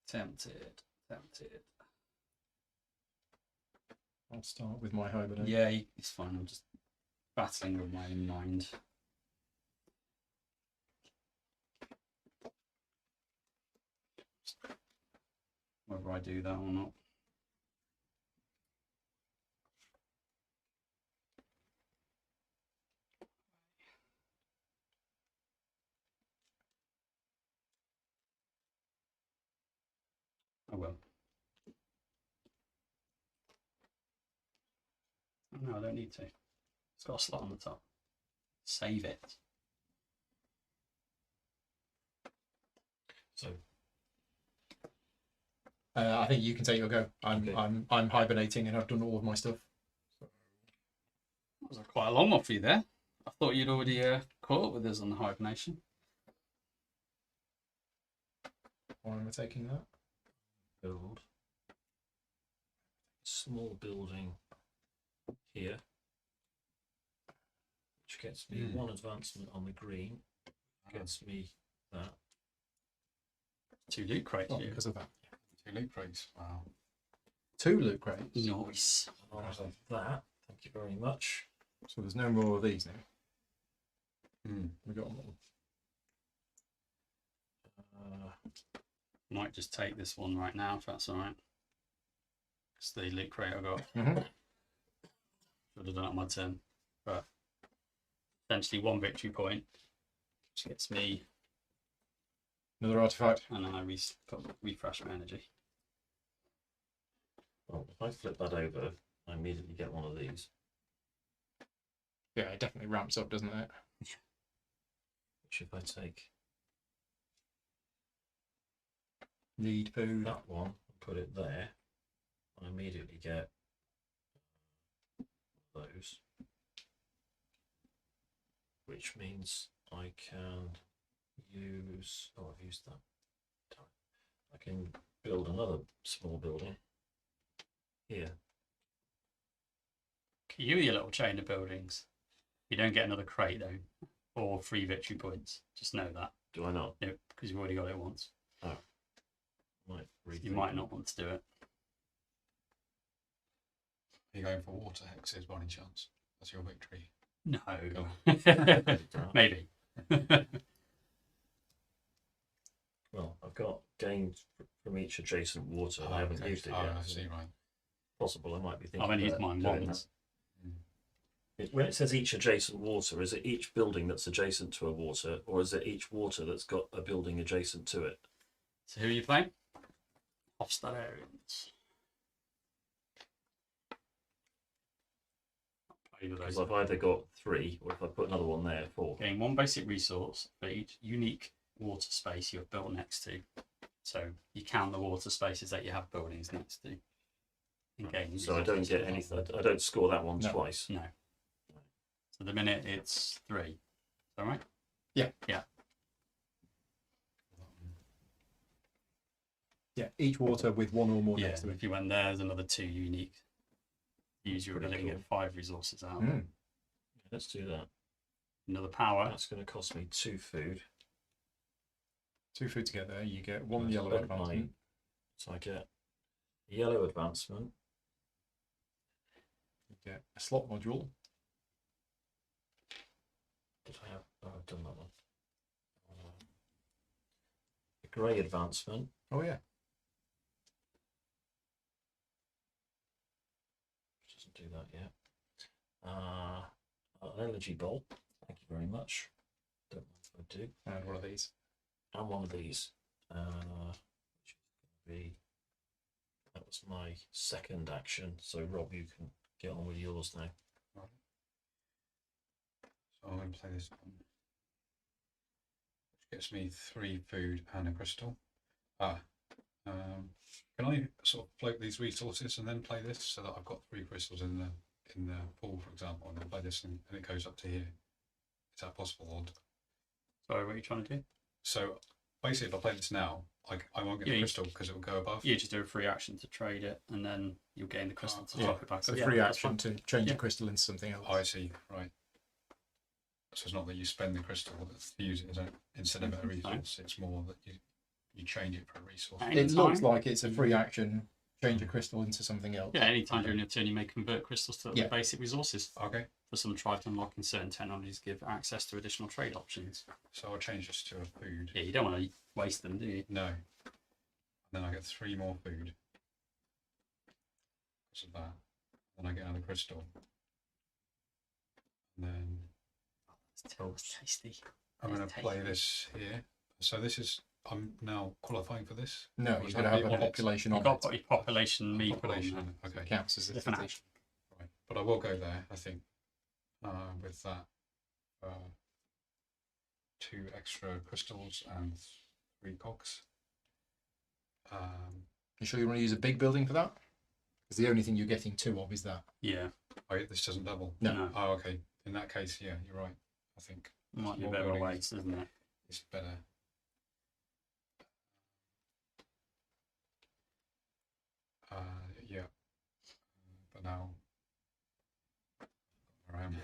Speaker 2: Tempted.
Speaker 1: I'll start with my hibernate.
Speaker 2: Yeah, it's fine. I'm just battling with my own mind. whether I do that or not. I will. No, I don't need to. It's got a slot on the top. Save it.
Speaker 4: So
Speaker 1: I think you can take your go.
Speaker 4: Okay.
Speaker 1: I'm hibernating and I've done all of my stuff.
Speaker 2: That was quite a long one for you there. I thought you'd already caught up with us on the hibernation.
Speaker 1: Why am I taking that?
Speaker 4: build small building here, which gets me one advancement on the green. Gets me that.
Speaker 2: 2 loot crates.
Speaker 1: Oh,
Speaker 2: Yeah.
Speaker 1: because of that.
Speaker 3: 2 loot crates. Wow.
Speaker 1: 2 loot crates.
Speaker 2: Nice.
Speaker 4: I'll have that. Thank you very much.
Speaker 1: So there's no more of these now.
Speaker 3: Mm.
Speaker 1: We got them all.
Speaker 2: Might just take this one right now if that's alright. It's the loot crate I got.
Speaker 1: Mm-hmm.
Speaker 2: Should have done it on my turn. But essentially 1 victory point, which gets me,
Speaker 1: Another artifact.
Speaker 2: and then I refresh my energy.
Speaker 4: Well, if I flip that over, I immediately get one of these.
Speaker 1: Yeah, it definitely ramps up, doesn't it?
Speaker 4: Which if I take
Speaker 1: Need food.
Speaker 4: that one and put it there, I immediately get those. Which means I can use, oh, I've used that. I can build another small building here.
Speaker 2: You with your little chain of buildings. You don't get another crate though, or 3 victory points. Just know that.
Speaker 4: Do I not?
Speaker 2: No, because you've already got it once.
Speaker 4: Might
Speaker 2: You might not want to do it.
Speaker 3: Are you going for water hexes by any chance? That's your victory.
Speaker 2: No.
Speaker 4: rethink.
Speaker 2: Maybe.
Speaker 4: Well, I've got gained from each adjacent water. I haven't used it yet.
Speaker 3: I see, right.
Speaker 4: Possible I might be thinking.
Speaker 2: I've only used
Speaker 4: about
Speaker 2: mine
Speaker 4: doing
Speaker 2: once.
Speaker 4: When it says each adjacent water, is it each building that's adjacent to a water, or is it each water that's got a building adjacent to it?
Speaker 2: So who are you playing? Hofstadarians.
Speaker 4: Because I've either got 3, or if I put another one there, 4.
Speaker 2: Gain 1 basic resource for each unique water space you have built next to. So you count the water spaces that you have buildings next to. And gain
Speaker 4: So I don't
Speaker 2: resources
Speaker 4: get
Speaker 2: as well.
Speaker 4: anything. I don't score that one
Speaker 1: No.
Speaker 4: twice.
Speaker 2: No. So the minute it's 3. Is that right?
Speaker 1: Yeah, each water with 1 or more
Speaker 2: Yeah.
Speaker 1: next to it.
Speaker 2: If you went there's another 2 unique. Use your
Speaker 4: Pretty
Speaker 2: ability to get 5 resources out.
Speaker 1: Mm.
Speaker 4: Let's do that.
Speaker 2: Another power.
Speaker 4: That's going to cost me 2 food.
Speaker 1: 2 food together, you get 1
Speaker 4: I've
Speaker 1: yellow
Speaker 4: spent
Speaker 1: advancement.
Speaker 4: mine. So I get a yellow advancement.
Speaker 1: You get a slot module.
Speaker 4: Did I have? Oh, I've done that one. A grey advancement.
Speaker 1: Oh yeah.
Speaker 4: Doesn't do that yet. An energy bolt. Thank you very much. Don't know if I do.
Speaker 1: And one of these.
Speaker 4: And one of these. Which is going to be. That was my second action. So Rob, you can get on with yours now.
Speaker 3: So I'm going to play this one. Which gets me 3 food and a crystal. Can I sort of float these resources and then play this so that I've got 3 crystals in the pool, for example, and then play this and it goes up to here? Is that possible? Or
Speaker 2: Sorry, what are you trying to do?
Speaker 3: so basically, if I play this now, I won't get
Speaker 2: Yeah,
Speaker 3: the
Speaker 2: you-
Speaker 3: crystal because it will go above.
Speaker 2: You just do a free action to trade it, and then you'll gain the crystal to
Speaker 3: Yeah,
Speaker 2: top it back.
Speaker 1: It's a
Speaker 2: up.
Speaker 1: free
Speaker 2: Yeah, that's
Speaker 1: action
Speaker 2: fine.
Speaker 1: to change
Speaker 2: Yeah.
Speaker 1: your crystal into something else.
Speaker 3: Oh, I see. Right. So it's not that you spend the crystal to use it instead of a resource. It's more that you change it for a resource.
Speaker 2: At
Speaker 1: It
Speaker 2: any
Speaker 1: looks
Speaker 2: time-
Speaker 1: like it's a free action. Change a crystal into something else.
Speaker 2: Yeah, anytime during your turn you may convert crystals to
Speaker 1: Yeah.
Speaker 2: basic resources.
Speaker 3: Okay.
Speaker 2: For some try to unlocking certain technologies give access to additional trade options.
Speaker 3: So I'll change this to a food.
Speaker 2: Yeah, you don't want to waste them, do you?
Speaker 3: No. then I get 3 more food. Because of that. Then I get another crystal. And then
Speaker 2: Still tasty.
Speaker 3: I'm going
Speaker 2: It's
Speaker 3: to play
Speaker 2: tasty.
Speaker 3: this here. So this is, I'm now qualifying for this.
Speaker 1: No,
Speaker 3: Or
Speaker 1: you're
Speaker 3: is
Speaker 1: going to
Speaker 3: that
Speaker 1: have a
Speaker 3: on it?
Speaker 1: population
Speaker 2: You
Speaker 1: on
Speaker 2: got
Speaker 1: it.
Speaker 2: to put your population meeple on
Speaker 3: Population.
Speaker 2: there.
Speaker 3: Okay.
Speaker 1: Counts as a
Speaker 2: Different
Speaker 1: city.
Speaker 2: action.
Speaker 3: Right. But I will go there, I think, with that. 2 extra crystals and 3 cogs.
Speaker 1: You sure you want to use a big building for that? Because the only thing you're getting 2 of is that.
Speaker 2: Yeah.
Speaker 3: Oh, this doesn't double.
Speaker 1: No.
Speaker 3: Oh, okay. In that case, yeah, you're right. I think
Speaker 2: Might be
Speaker 3: Small
Speaker 2: better
Speaker 3: building
Speaker 2: ways, isn't it?
Speaker 3: it's better. Yeah. But now, where I am.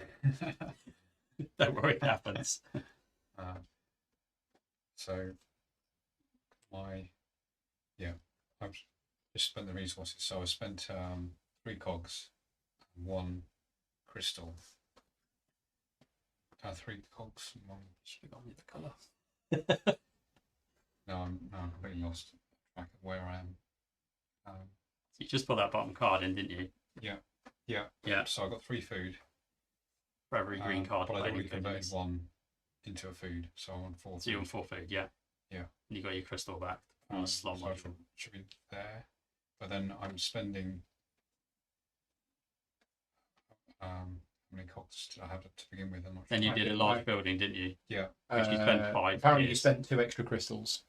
Speaker 2: Don't worry, it happens.
Speaker 3: So, I've just spent the resources. So I spent 3 cogs and 1 crystal. 3 cogs and 1.
Speaker 2: Should have gone with the colour.
Speaker 3: Now I'm completely lost track of where I am.
Speaker 2: You just put that bottom card in, didn't you?
Speaker 3: Yeah.
Speaker 2: Yeah.
Speaker 3: So I got 3 food.
Speaker 2: For every green card.
Speaker 3: But I'd
Speaker 2: played,
Speaker 3: already
Speaker 2: you could
Speaker 3: converted
Speaker 2: use.
Speaker 3: 1 into a food, so I want 4
Speaker 2: So you
Speaker 3: food.
Speaker 2: want 4 food, yeah.
Speaker 3: Yeah.
Speaker 2: And you got your crystal back on the slot
Speaker 3: So
Speaker 2: module.
Speaker 3: should be there. But then I'm spending how many cogs did I have to begin with? I'm not
Speaker 2: Then
Speaker 3: sure.
Speaker 2: you did a large building, didn't you?
Speaker 3: Yeah,
Speaker 2: Which you spent 5
Speaker 1: Apparently, you
Speaker 2: years.
Speaker 1: spent 2 extra crystals.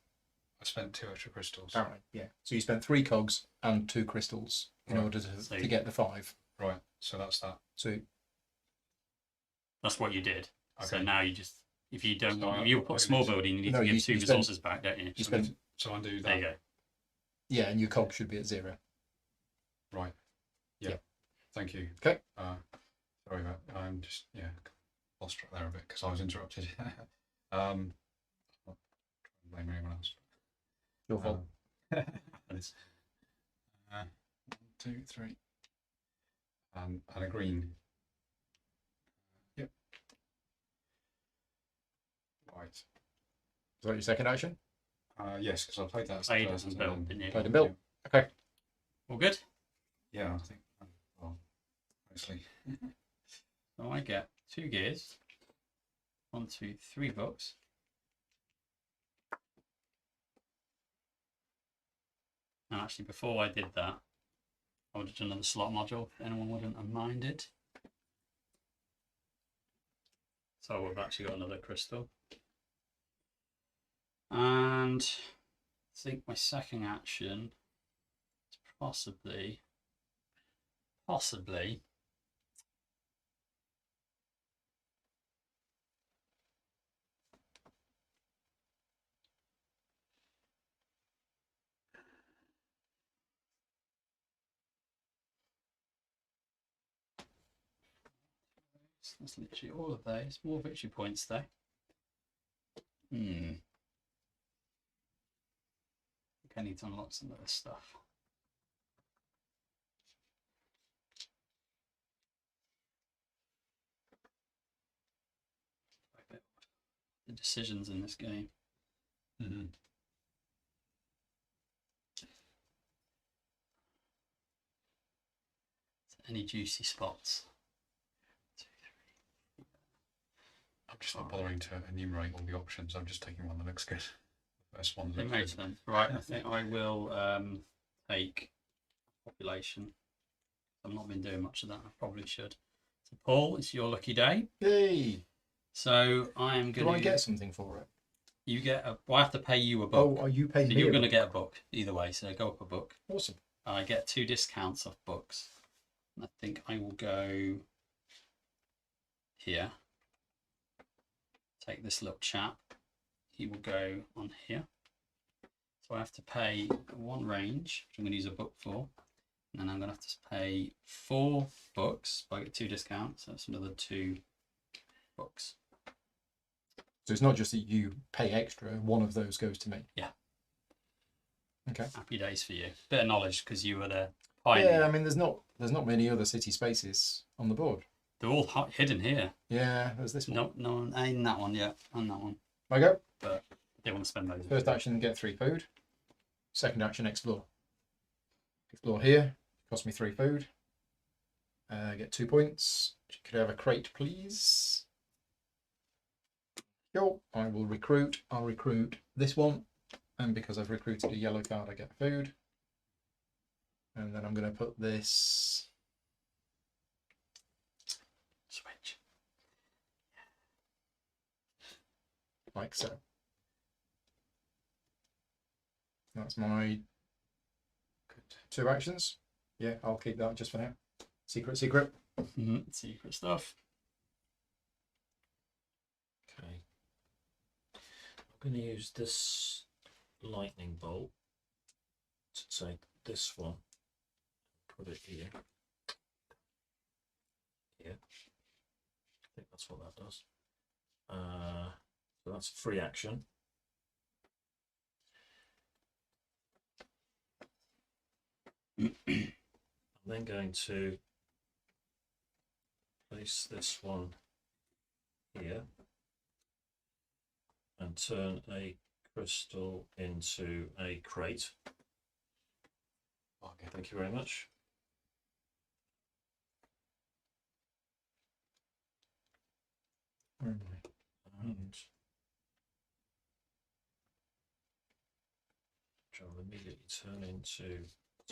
Speaker 3: I spent 2 extra crystals.
Speaker 1: Apparently, yeah. So you spent 3 cogs and 2 crystals in
Speaker 3: Right.
Speaker 1: order
Speaker 2: So
Speaker 1: to get the 5.
Speaker 3: Right, so that's that.
Speaker 1: So
Speaker 2: That's what you did. So
Speaker 3: Okay.
Speaker 2: now you just, if you don't,
Speaker 3: So
Speaker 2: if you
Speaker 3: I
Speaker 2: put a small
Speaker 3: need to-
Speaker 2: building, you need
Speaker 1: No,
Speaker 2: to
Speaker 1: you-
Speaker 2: give 2
Speaker 1: you spent-
Speaker 2: resources back, don't you?
Speaker 1: you
Speaker 3: So,
Speaker 1: spent
Speaker 3: so undo
Speaker 2: There
Speaker 3: that.
Speaker 2: you go.
Speaker 1: yeah, and your cog should be at 0.
Speaker 3: Right. Yeah.
Speaker 1: Yeah.
Speaker 3: Thank you.
Speaker 1: Okay.
Speaker 3: Sorry about. I'm just lost track there a bit because I was interrupted. I'm not trying to blame anyone else.
Speaker 1: Your fault.
Speaker 3: Happens. 1, 2, 3, and a green. Yep. Right.
Speaker 1: Is that your second action?
Speaker 3: Yes, because I played that as the
Speaker 2: Played
Speaker 3: first
Speaker 2: and
Speaker 3: and
Speaker 2: built,
Speaker 3: then-
Speaker 2: didn't you?
Speaker 1: Played and built. Okay.
Speaker 2: All good?
Speaker 3: Yeah, I think. Well, mostly.
Speaker 2: So I get 2 gears, 1, 2, 3 books. And actually, before I did that, I would have done another slot module if anyone wouldn't have minded. So we've actually got another crystal. And I think my second action is possibly that's literally all of those. More victory points though. I think I need to unlock some of this stuff. The decisions in this game.
Speaker 3: Mm-hmm.
Speaker 2: Any juicy spots?
Speaker 3: I'm just not bothering to enumerate all the options. I'm just taking one that looks good. The first one that
Speaker 2: It
Speaker 3: looks
Speaker 2: makes
Speaker 3: good.
Speaker 2: sense. Right, I think I will take population. I've not been doing much of that. I probably should. So Paul, it's your lucky day.
Speaker 1: Yay!
Speaker 2: So I am
Speaker 1: Do
Speaker 2: going
Speaker 1: I
Speaker 2: to
Speaker 1: get something for it?
Speaker 2: You get a. Well, I have to pay you a book.
Speaker 1: Oh, are you paying
Speaker 2: So
Speaker 1: me?
Speaker 2: you're
Speaker 1: a
Speaker 2: going to
Speaker 1: book?
Speaker 2: get a book either way. So go up a book.
Speaker 1: Awesome.
Speaker 2: I get 2 discounts off books. And I think I will go here. Take this little chap. He will go on here. So I have to pay 1 range, which I'm going to use a book for. And then I'm going to have to pay 4 books. But I get 2 discounts. So that's another 2 books.
Speaker 1: So it's not just that you pay extra; one of those goes to me.
Speaker 2: Yeah.
Speaker 1: Okay.
Speaker 2: Happy days for you. Bit of knowledge because you were the pioneer.
Speaker 1: Yeah, I mean, there's not many other city spaces on the board.
Speaker 2: They're all hidden here.
Speaker 1: Yeah, there's this one.
Speaker 2: No, ain't that one yet. And that one.
Speaker 1: I go.
Speaker 2: But they want to spend those.
Speaker 1: First action, get 3 food. second action, explore. Explore here. Cost me 3 food. Get 2 points. Could I have a crate, please? Sure. I will recruit. I'll recruit this one. And because I've recruited a yellow card, I get food. And then I'm going to put this
Speaker 2: Switch.
Speaker 1: like so. That's my 2 actions. Yeah, I'll keep that just for now. Secret.
Speaker 2: Secret stuff.
Speaker 4: Okay. I'm going to use this lightning bolt to take this one, put it here. Here. I think that's what that does. So that's a free action. I'm then going to place this one here and turn a crystal into a crate. Okay, thank you very much.
Speaker 1: Where am I?
Speaker 4: And which I'll immediately turn into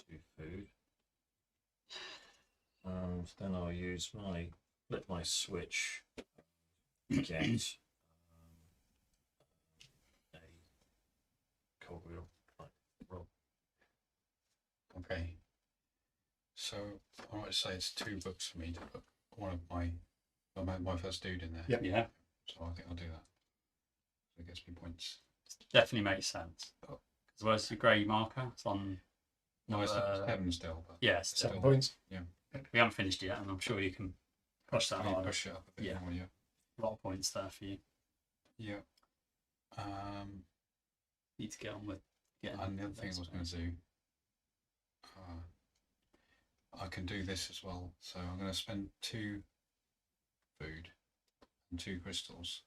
Speaker 4: 2 food. And then I'll use flip my switch, get a cogwheel. Right, roll.
Speaker 3: Okay. So I might say it's 2 books for me to put one of my first dude in there.
Speaker 1: Yep.
Speaker 2: Yeah,
Speaker 3: So I think I'll do that. So it gets me points.
Speaker 2: definitely makes sense.
Speaker 3: Oh.
Speaker 2: As well as the grey marker, it's on.
Speaker 3: No, it's
Speaker 2: Uh,
Speaker 3: 7 still, but
Speaker 2: Yeah,
Speaker 3: still.
Speaker 1: 7 points.
Speaker 2: we haven't finished yet, and I'm sure you can push that
Speaker 3: I need to
Speaker 2: harder.
Speaker 3: push it up a bit
Speaker 2: Yeah.
Speaker 3: more, yeah.
Speaker 2: A lot of points there for you.
Speaker 3: Yeah.
Speaker 2: Need to get on with getting.
Speaker 3: And the other thing I
Speaker 2: those
Speaker 3: was going to do, I can do this as well. So I'm going to spend 2 food and 2 crystals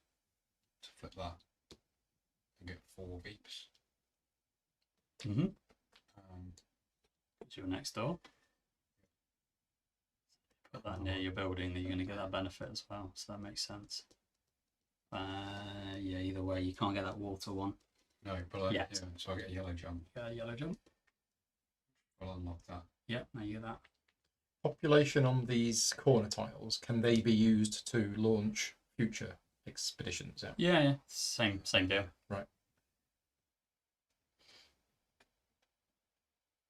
Speaker 3: to flip that and get 4 beeps.
Speaker 2: Mm-hmm.
Speaker 3: Um,
Speaker 2: To your next door. Put that near your building, that you're going to get that benefit as well. So that makes sense. Yeah, either way, you can't get that water one.
Speaker 3: no, but
Speaker 2: Yeah.
Speaker 3: yeah, so I get a yellow jump.
Speaker 2: You get a yellow jump.
Speaker 3: I'll unlock that.
Speaker 2: Yeah, now you get that.
Speaker 1: Population on these corner tiles, can they be used to launch future expeditions? Yeah.
Speaker 2: Yeah, same deal.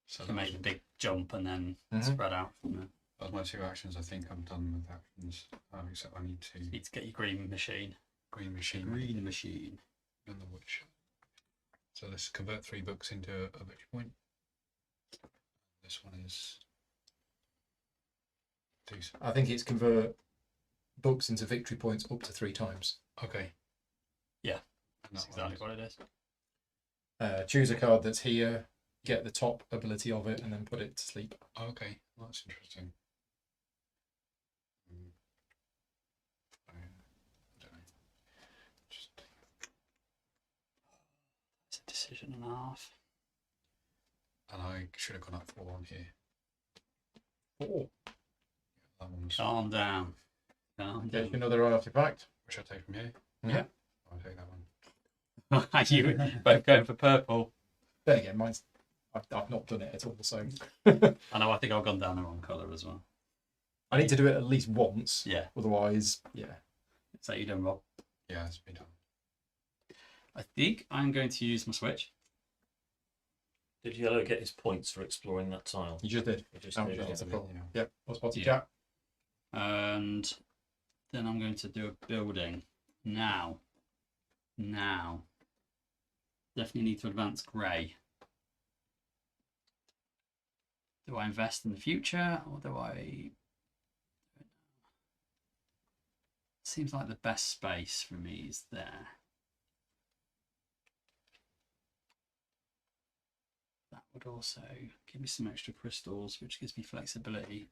Speaker 3: So
Speaker 2: You can make the big jump and then
Speaker 1: Mhm.
Speaker 2: spread out from there.
Speaker 3: that's my 2 actions. I think I'm done with actions. Except I need to
Speaker 2: Need to get your green machine.
Speaker 3: green machine
Speaker 2: Green machine.
Speaker 3: and the witch. So this convert 3 books into a victory point. This one is decent.
Speaker 1: I think it's convert books into victory points up to 3 times.
Speaker 3: Okay.
Speaker 2: Yeah,
Speaker 3: And
Speaker 2: That's
Speaker 3: that one
Speaker 2: exactly
Speaker 3: is-
Speaker 2: what it is.
Speaker 1: Choose a card that's here, get the top ability of it, and then put it to sleep.
Speaker 3: Okay, that's interesting. I don't know. Just
Speaker 2: It's a decision and a half.
Speaker 3: and I should have gone up 4 on here.
Speaker 1: 4.
Speaker 3: That one's
Speaker 2: Calm down. Calm
Speaker 1: Get
Speaker 2: down.
Speaker 1: another artifact.
Speaker 3: which I take from here.
Speaker 1: Yeah.
Speaker 3: I'll take that one.
Speaker 2: You both going for purple.
Speaker 1: Then again, mine's. I've not done it at all, so
Speaker 2: I know, I think I've gone down the wrong colour as well.
Speaker 1: I need to do it at least once.
Speaker 2: Yeah,
Speaker 1: Otherwise, yeah.
Speaker 2: so you done, Rob.
Speaker 3: Yeah, it's been done.
Speaker 2: I think I'm going to use my switch.
Speaker 4: Did Yellow get his points for exploring that tile?
Speaker 1: You just did.
Speaker 4: He just
Speaker 1: Oh,
Speaker 4: did,
Speaker 1: yeah,
Speaker 4: yeah.
Speaker 1: it's a problem.
Speaker 3: Yeah.
Speaker 1: Yep. What's Potty
Speaker 2: Yeah.
Speaker 1: Cat?
Speaker 2: And then I'm going to do a building. Now. Definitely need to advance grey. Do I invest in the future or do I... Seems like the best space for me is there. That would also give me some extra crystals, which gives me flexibility.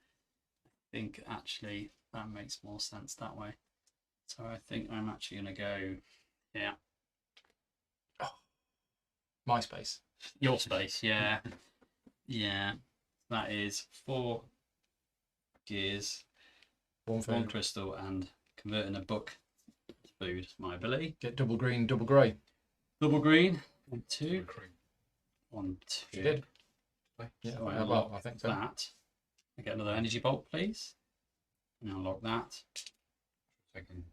Speaker 2: I think actually that makes more sense that way. So I think I'm actually going to go, yeah,
Speaker 1: MySpace.
Speaker 2: Your space, yeah. Yeah. That is 4 gears,
Speaker 1: One
Speaker 2: 1
Speaker 1: food.
Speaker 2: crystal, and converting a book to food is my ability.
Speaker 1: Get double green, double grey.
Speaker 2: Double green, 1, 2,
Speaker 3: Recruit.
Speaker 2: 1, 2.
Speaker 1: She did.
Speaker 3: Play.
Speaker 1: Yeah,
Speaker 2: So
Speaker 1: well,
Speaker 2: unlock
Speaker 1: I think so.
Speaker 2: that. I get another energy bolt, please. And unlock that.
Speaker 3: Taking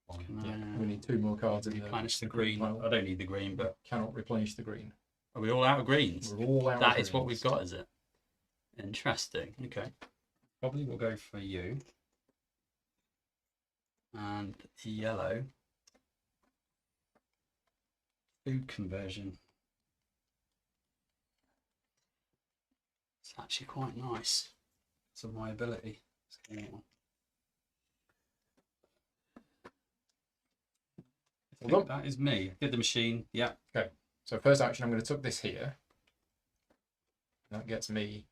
Speaker 3: one.
Speaker 1: We need 2 more cards in the
Speaker 2: replenish the
Speaker 1: green
Speaker 2: green.
Speaker 1: pile.
Speaker 2: I don't need the green, but
Speaker 1: Cannot replenish the green.
Speaker 2: are we all out of greens?
Speaker 1: We're all out.
Speaker 2: That
Speaker 1: of
Speaker 2: is what
Speaker 1: greens.
Speaker 2: we've got, is it? Interesting. Okay. Probably will go for you. And the yellow. Food conversion. It's actually quite nice. It's of my ability. Let's get that one. I
Speaker 1: Well
Speaker 2: think that is me. Did the machine. Yeah.
Speaker 1: So first action, I'm going to tuck this here. That gets me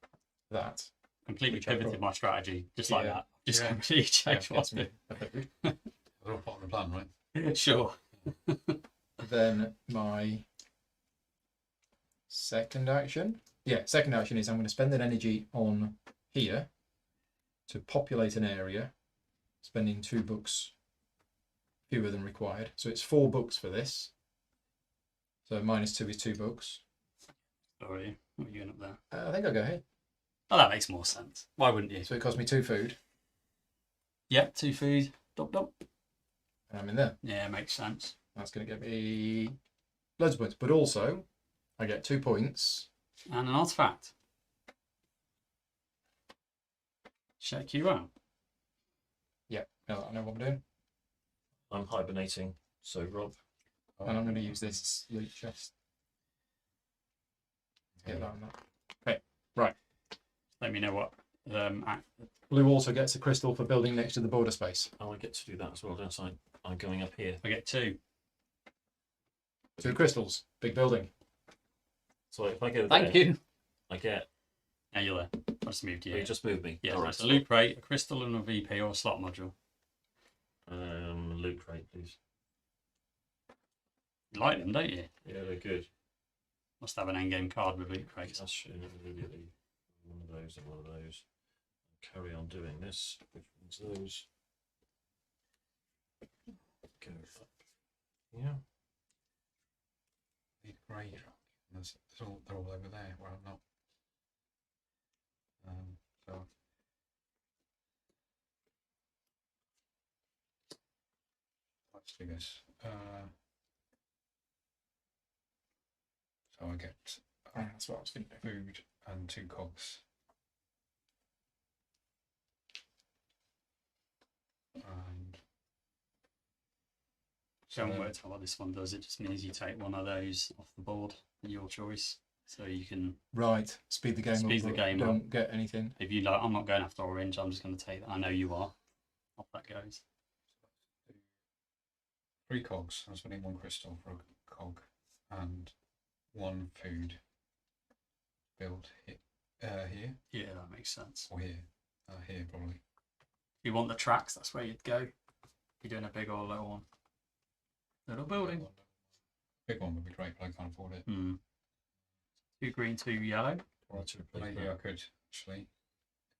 Speaker 1: that.
Speaker 2: Completely
Speaker 1: Which I
Speaker 2: pivoted
Speaker 1: brought.
Speaker 2: my strategy. Just like
Speaker 1: Yeah.
Speaker 2: that. Just
Speaker 3: Yeah.
Speaker 2: completely
Speaker 1: Yeah,
Speaker 2: changed
Speaker 1: gets
Speaker 2: what
Speaker 1: me a food.
Speaker 3: They're all part of the plan, right?
Speaker 2: I did. Sure.
Speaker 1: Then my second action. Yeah, second action is I'm going to spend an energy on here to populate an area, spending 2 books fewer than required. So it's 4 books for this. So -2 is 2 books.
Speaker 2: Sorry. What are you doing up there?
Speaker 1: I think I'll go here.
Speaker 2: Oh, that makes more sense. Why wouldn't you?
Speaker 1: So it costs me 2 food,
Speaker 2: Yep, 2 food. Dop, dop.
Speaker 1: and I'm in there.
Speaker 2: Yeah, makes sense.
Speaker 1: That's going to get me loads of points. But also, I get 2 points.
Speaker 2: And an artifact. Check you out.
Speaker 1: Yeah, now that I know what I'm doing.
Speaker 4: I'm hibernating. So Rob,
Speaker 1: And I'm going to use this loot chest. Get that and that. Okay, right.
Speaker 2: Let me know what.
Speaker 1: Blue also gets a crystal for building next to the border space.
Speaker 4: oh, I get to do that as well, don't I? I'm going up here.
Speaker 2: I get 2.
Speaker 1: 2 crystals, big building.
Speaker 4: So if I go
Speaker 2: Thank
Speaker 4: there,
Speaker 2: you.
Speaker 4: I get.
Speaker 2: Yeah, you're there. I just moved you.
Speaker 4: You just moved me.
Speaker 2: Yeah,
Speaker 4: All
Speaker 2: so
Speaker 4: right.
Speaker 2: it's a loot crate, a crystal, and a VP or a slot module.
Speaker 4: Loot crate, please.
Speaker 2: You like them, don't you?
Speaker 4: Yeah, they're good.
Speaker 2: Must have an endgame card with loot crates.
Speaker 4: That's immediately one of those and one of those. Carry on doing this. Which one's those? Go up. Yeah.
Speaker 3: Need a grey rock. They're all over there where I'm not. So let's do this. So I get
Speaker 1: That's what I was thinking.
Speaker 3: food and 2 cogs. And
Speaker 2: So I haven't worked out what this one does. It just means you take one of those off the board, your choice. So you can,
Speaker 1: Right, speed the game up.
Speaker 2: Speed the
Speaker 1: but
Speaker 2: game
Speaker 1: don't get anything.
Speaker 2: if you like, I'm not going after orange, I'm just going to take that. I know you are. Off that goes.
Speaker 3: 3 cogs. I'm spending 1 crystal for a cog and 1 food. Build here
Speaker 2: Yeah, that makes sense.
Speaker 3: or here. Here probably.
Speaker 2: If you want the tracks, that's where you'd go. You're doing a big or a little one. Little building.
Speaker 3: Big one would be great, but I can't afford it.
Speaker 2: 2 green, 2 yellow.
Speaker 3: Or maybe I could actually,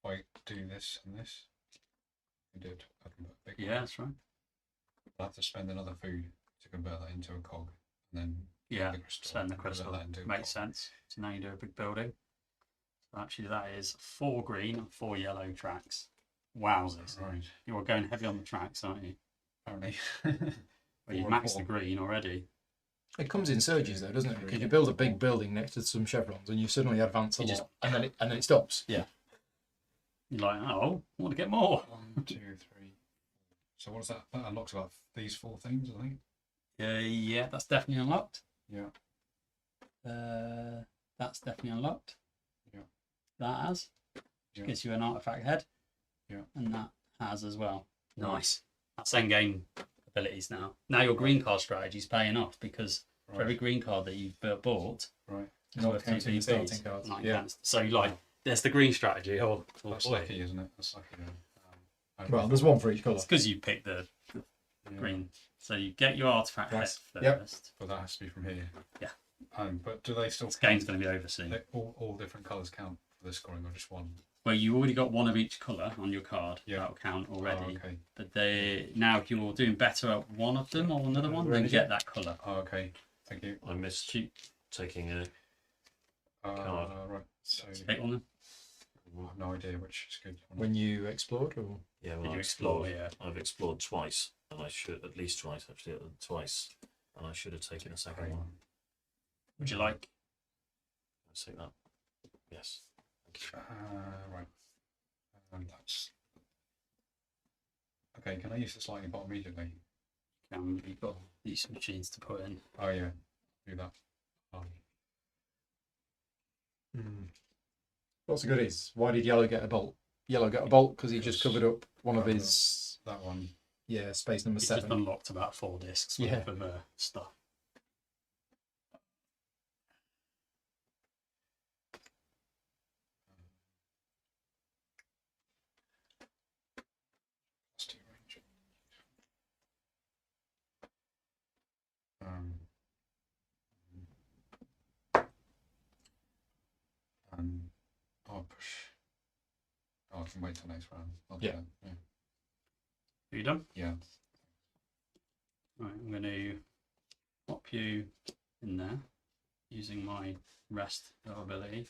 Speaker 3: if I do this and this, I can put a big
Speaker 2: Yeah,
Speaker 3: one.
Speaker 2: that's right.
Speaker 3: I'll have to spend another food to convert that into a cog, and then
Speaker 2: Yeah,
Speaker 3: the crystal,
Speaker 2: spend the
Speaker 3: and convert
Speaker 2: crystal.
Speaker 3: that into a
Speaker 2: Makes
Speaker 3: cog.
Speaker 2: sense. So now you do a big building. So actually, that is 4 green and 4 yellow tracks. Wowzers.
Speaker 3: Right,
Speaker 2: You're going heavy on the tracks, aren't you?
Speaker 3: apparently.
Speaker 2: Well, you
Speaker 3: 4 and
Speaker 2: maxed the
Speaker 3: 4.
Speaker 2: green already.
Speaker 1: It comes in surges though, doesn't it? Because you build a big building next to some chevrons and you suddenly advance a
Speaker 2: You
Speaker 1: lot,
Speaker 2: just-
Speaker 1: and then it stops.
Speaker 2: You're like, oh, I want to get more.
Speaker 3: 1, 2, 3. So what's that? That unlocks about these 4 things, I think.
Speaker 2: Yeah, that's definitely unlocked.
Speaker 3: Yeah.
Speaker 2: That's definitely unlocked.
Speaker 3: Yeah.
Speaker 2: That has.
Speaker 3: Yeah.
Speaker 2: Gives you an artifact head.
Speaker 3: Yeah.
Speaker 2: And that has as well. Nice. That's endgame abilities now. Now your green card strategy is paying off because for every
Speaker 3: Right.
Speaker 2: green card that you've built,
Speaker 3: Right.
Speaker 2: it's
Speaker 1: Not
Speaker 2: worth 2
Speaker 1: counting the
Speaker 2: VPs.
Speaker 1: starting cards.
Speaker 2: Not
Speaker 1: Yeah.
Speaker 2: counts. So you like, there's the green strategy. Oh
Speaker 3: That's
Speaker 2: boy.
Speaker 3: lucky, isn't it? That's lucky.
Speaker 1: Well, there's one for each colour.
Speaker 2: It's because you picked the
Speaker 3: yeah.
Speaker 2: green. So you get your artifact head
Speaker 1: Yes.
Speaker 2: first.
Speaker 1: Yep.
Speaker 3: But that has to be from here.
Speaker 2: Yeah.
Speaker 3: But do they still
Speaker 2: This game's going to be over soon.
Speaker 3: all different colours count for the scoring, or just one?
Speaker 2: Well, you already got one of each colour on your card.
Speaker 3: Yeah.
Speaker 2: That'll count already.
Speaker 3: Oh, okay.
Speaker 2: But now, if you're doing better at one of them or another one, then get that colour.
Speaker 3: Oh, okay. Thank you.
Speaker 4: I missed taking a
Speaker 3: Right. So
Speaker 2: Take on them.
Speaker 3: I have no idea which is good.
Speaker 1: When you explored, or
Speaker 4: yeah.
Speaker 2: Did
Speaker 4: Well,
Speaker 2: you
Speaker 4: I
Speaker 2: explore
Speaker 4: explored.
Speaker 2: here?
Speaker 4: I've explored twice, and I should at least twice actually, twice, and I should have taken a second one.
Speaker 2: Would you like?
Speaker 4: Let's take that. Yes.
Speaker 3: Right. That's okay. Can I use the lightning bot immediately?
Speaker 2: You've got these machines to put in.
Speaker 3: Oh yeah, do that.
Speaker 1: what's the goodies? Why did yellow get a bolt? Yellow got a bolt because he just covered up one of his
Speaker 3: That one.
Speaker 1: space number
Speaker 2: It's just
Speaker 1: 7.
Speaker 2: unlocked about 4 discs
Speaker 1: Yeah.
Speaker 2: worth of stuff.
Speaker 3: Plus 2 range. Um, I'll push. Oh, I can wait till next round. I'll do
Speaker 1: Yeah.
Speaker 3: that, yeah.
Speaker 2: Are you done?
Speaker 3: Yeah.
Speaker 2: Right, I'm going to pop you in there using my rest ability.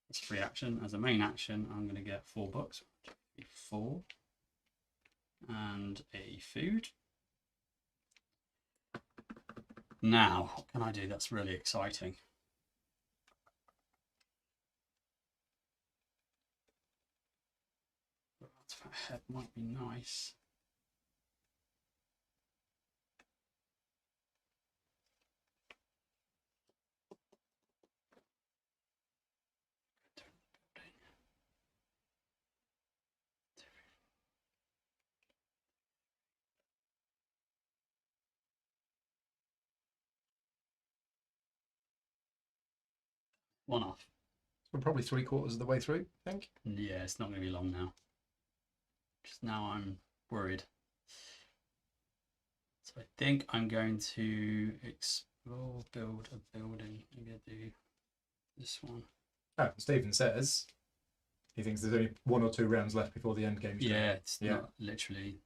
Speaker 2: It's a free action. As a main action, I'm going to get 4 bucks. 4. And a food. Now, what can I do that's really exciting? That head might be nice. One off.
Speaker 1: We're probably 3/4 of the way through, I think.
Speaker 2: Yeah, it's not going to be long now. Just now I'm worried. So I think I'm going to explore, build a building. I'm going to do this one.
Speaker 1: Oh, Stephen says he thinks there's only 1 or 2 rounds left before the end game.
Speaker 2: Yeah, it's
Speaker 1: Yeah.
Speaker 2: not literally.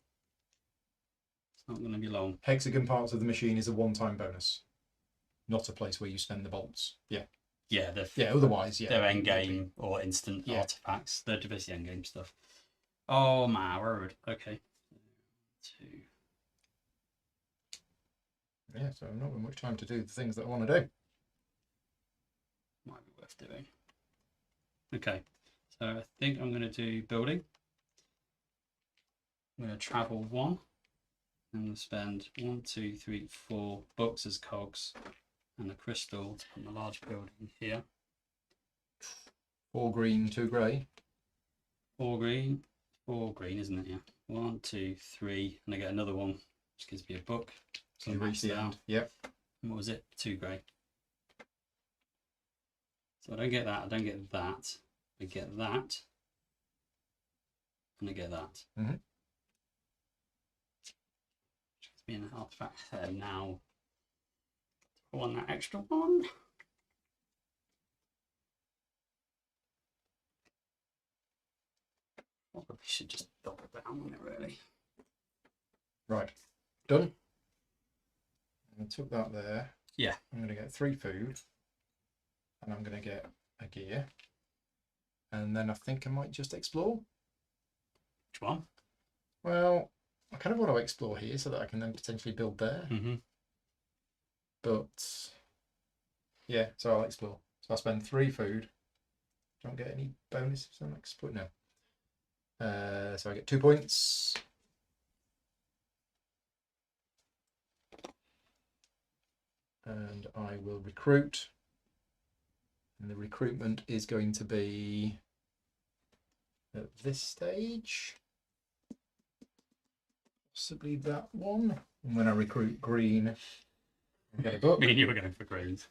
Speaker 2: It's not going to be long.
Speaker 1: Hexagon parts of the machine is a one-time bonus, not a place where you spend the bolts. Yeah.
Speaker 2: Yeah, they're
Speaker 1: Yeah. Otherwise, yeah.
Speaker 2: they're end game or instant
Speaker 1: Yeah.
Speaker 2: artifacts. They're basically end game stuff. Oh my word. Okay. 2.
Speaker 1: Yeah. So I'm not got much time to do the things that I want to do.
Speaker 2: Might be worth doing. Okay, so I think I'm going to do building. I'm going to travel 1. I'm going to spend 1, 2, 3, 4 books as cogs and a crystal to put my large building here.
Speaker 1: 4 green, 2 grey.
Speaker 2: 4 green, isn't it? Yeah. 1, 2, 3, and I get another one, which gives me a book. So
Speaker 1: So you
Speaker 2: I
Speaker 1: reach
Speaker 2: maxed
Speaker 1: the
Speaker 2: it
Speaker 1: end.
Speaker 2: out.
Speaker 1: Yep.
Speaker 2: And what was it? 2 grey. So I don't get that. I don't get that. I get that. And I get that.
Speaker 1: Mhm.
Speaker 2: Which gives me an artifact there now. I want that extra one. Probably should just double down on it, really.
Speaker 1: Right. Done. I took that there.
Speaker 2: Yeah.
Speaker 1: I'm going to get 3 food. And I'm going to get a gear. And then I think I might just explore.
Speaker 2: Which one?
Speaker 1: Well, I kind of want to explore here so that I can then potentially build there.
Speaker 2: Mm-hmm.
Speaker 1: But yeah, so I'll explore. So I'll spend 3 food. Don't get any bonus on exploit. No. So I get 2 points. And I will recruit. And the recruitment is going to be at this stage. Possibly that one. And when I recruit green, I get a book.
Speaker 2: Me and you were going for greens.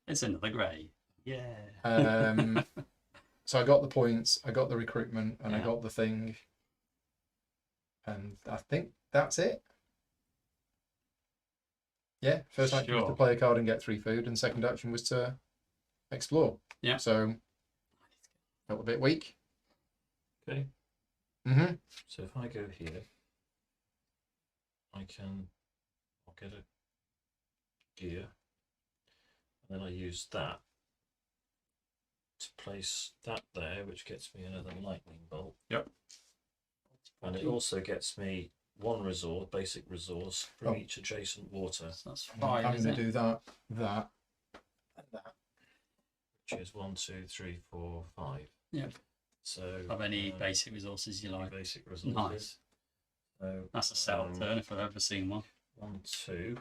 Speaker 2: It's another grey. Yeah.
Speaker 1: So I got the points, I got the recruitment, and I
Speaker 2: Yeah.
Speaker 1: got the thing. And I think that's it. Yeah, first action was to
Speaker 2: Sure.
Speaker 1: play a card and get 3 food, and second action was to explore.
Speaker 2: Yeah.
Speaker 1: So, felt a bit weak.
Speaker 4: Okay.
Speaker 1: Mm-hmm.
Speaker 4: So if I go here, I'll get a gear, and then I use that to place that there, which gets me another lightning bolt.
Speaker 2: Yep.
Speaker 4: And it also gets me 1 resource, basic resource, from
Speaker 1: Oh.
Speaker 4: each adjacent water,
Speaker 2: So that's
Speaker 1: I'm
Speaker 2: 5,
Speaker 1: going
Speaker 2: isn't
Speaker 1: to
Speaker 2: it?
Speaker 1: do that, and that.
Speaker 4: which is 1, 2, 3, 4, 5.
Speaker 2: Yep.
Speaker 4: So
Speaker 2: Of any
Speaker 4: um,
Speaker 2: basic resources you
Speaker 4: any
Speaker 2: like.
Speaker 4: basic resources.
Speaker 2: Nice.
Speaker 4: So
Speaker 2: That's a setup turn if I've ever seen one.
Speaker 4: 1, 2.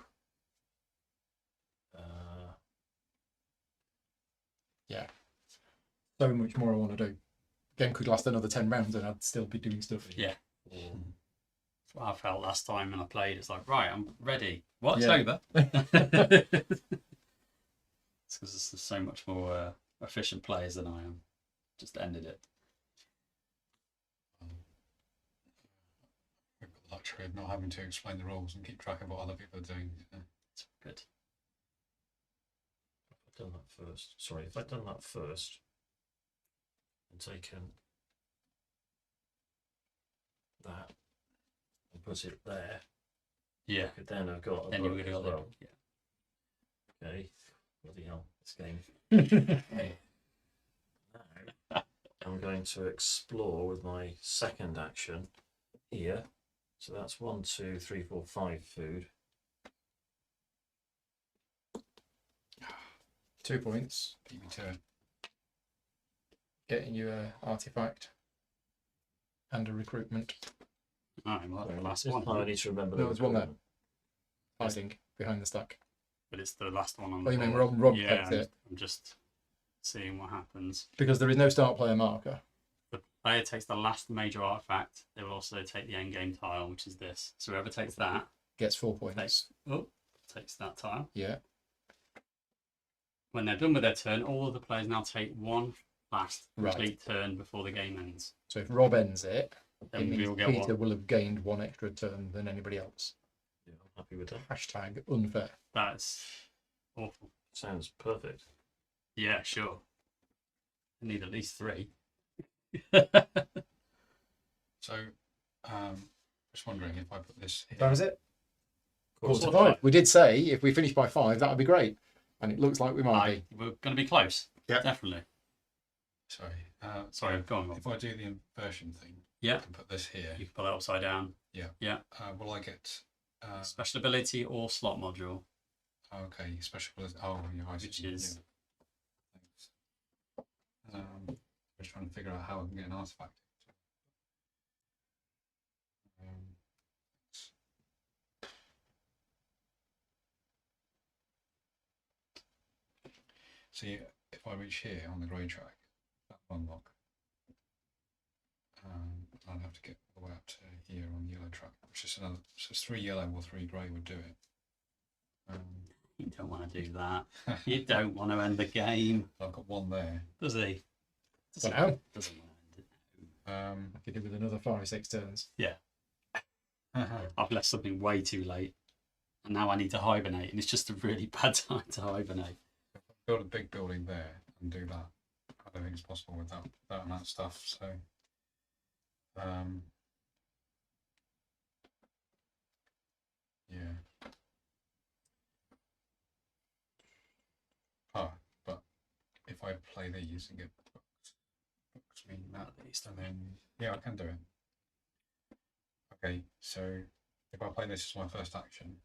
Speaker 1: So much more I want to do. Game could last another 10 rounds and I'd still be doing stuff.
Speaker 2: Yeah.
Speaker 4: 4.
Speaker 2: That's what I felt last time when I played. It's like, right, I'm ready. What's
Speaker 1: Yeah.
Speaker 2: over? It's because there's so much more efficient players than I am. Just ended it.
Speaker 3: We've got the luxury of not having to explain the rules and keep track of what other people are doing.
Speaker 2: It's good.
Speaker 4: If I'd done that first. Sorry, if I'd done that first and taken that and put it there,
Speaker 2: Yeah.
Speaker 4: I could then have got a
Speaker 2: Then you
Speaker 4: book
Speaker 2: would
Speaker 4: as
Speaker 2: have got
Speaker 4: well.
Speaker 2: it. Yeah.
Speaker 4: Okay. Bloody hell, this game. Now I'm going to explore with my second action here. So that's 1, 2, 3, 4, 5 food.
Speaker 1: 2 points,
Speaker 3: Beat me to it.
Speaker 1: getting you a artifact and a recruitment.
Speaker 2: Alright, well, that's the last
Speaker 4: This
Speaker 2: one.
Speaker 4: time I need to remember
Speaker 1: No,
Speaker 4: the
Speaker 1: there's one there.
Speaker 4: recruitment.
Speaker 1: Hiding behind the stack.
Speaker 2: But it's the last one on
Speaker 1: Oh,
Speaker 2: the
Speaker 1: you mean
Speaker 2: board.
Speaker 1: Rob
Speaker 2: Yeah,
Speaker 1: takes it?
Speaker 2: I'm just seeing what happens.
Speaker 1: Because there is no start player marker.
Speaker 2: The player takes the last major artifact. They will also take the end game tile, which is this. So whoever takes that
Speaker 1: Gets 4 points.
Speaker 2: takes that tile.
Speaker 1: Yeah.
Speaker 2: When they're done with their turn, all of the players now take one last
Speaker 1: Right.
Speaker 2: complete turn before the game ends.
Speaker 1: So if Rob ends it,
Speaker 2: Then
Speaker 1: it
Speaker 2: we
Speaker 1: means
Speaker 2: will get
Speaker 1: Peter
Speaker 2: one.
Speaker 1: will have gained 1 extra turn than anybody else.
Speaker 4: Yeah, I'm happy with that.
Speaker 1: Hashtag unfair.
Speaker 2: That's awful.
Speaker 4: Sounds perfect.
Speaker 2: Yeah, sure. I need at least 3.
Speaker 3: So, just wondering if I put this here.
Speaker 1: That was it.
Speaker 4: Course
Speaker 1: Quarter
Speaker 2: of
Speaker 1: to 5.
Speaker 2: five.
Speaker 1: We did say if we finish by 5, that would be great. And it looks like we might be.
Speaker 2: We're going to be close.
Speaker 1: Yeah.
Speaker 2: Definitely.
Speaker 3: Sorry.
Speaker 2: Sorry, go on, Rob.
Speaker 3: If I do the inversion thing,
Speaker 2: Yeah.
Speaker 3: I can put this here.
Speaker 2: You can put that upside down.
Speaker 3: Will I get?
Speaker 2: Special ability or slot module.
Speaker 3: Okay, special ability. Oh, yeah, I
Speaker 2: Which
Speaker 3: see.
Speaker 2: is-
Speaker 3: Yeah. Thanks. I'm just trying to figure out how I can get an artifact. Um, See, if I reach here on the grey track, that will unlock. I'd have to get all the way up to here on the yellow track, which is another. So it's 3 yellow or 3 grey would do it.
Speaker 2: You don't want to do that. You don't want to end the game.
Speaker 3: I've got 1 there.
Speaker 2: Does he?
Speaker 1: For now,
Speaker 2: Doesn't want to end it.
Speaker 1: I could do with another 5 or 6 turns.
Speaker 2: I've left something way too late. And now I need to hibernate. And it's just a really bad time to hibernate.
Speaker 3: Build a big building there and do that. I don't think it's possible with that amount of stuff. So, yeah. But if I play these and get books mean that, and then yeah, I can do it. Okay, so if I play this as my first action,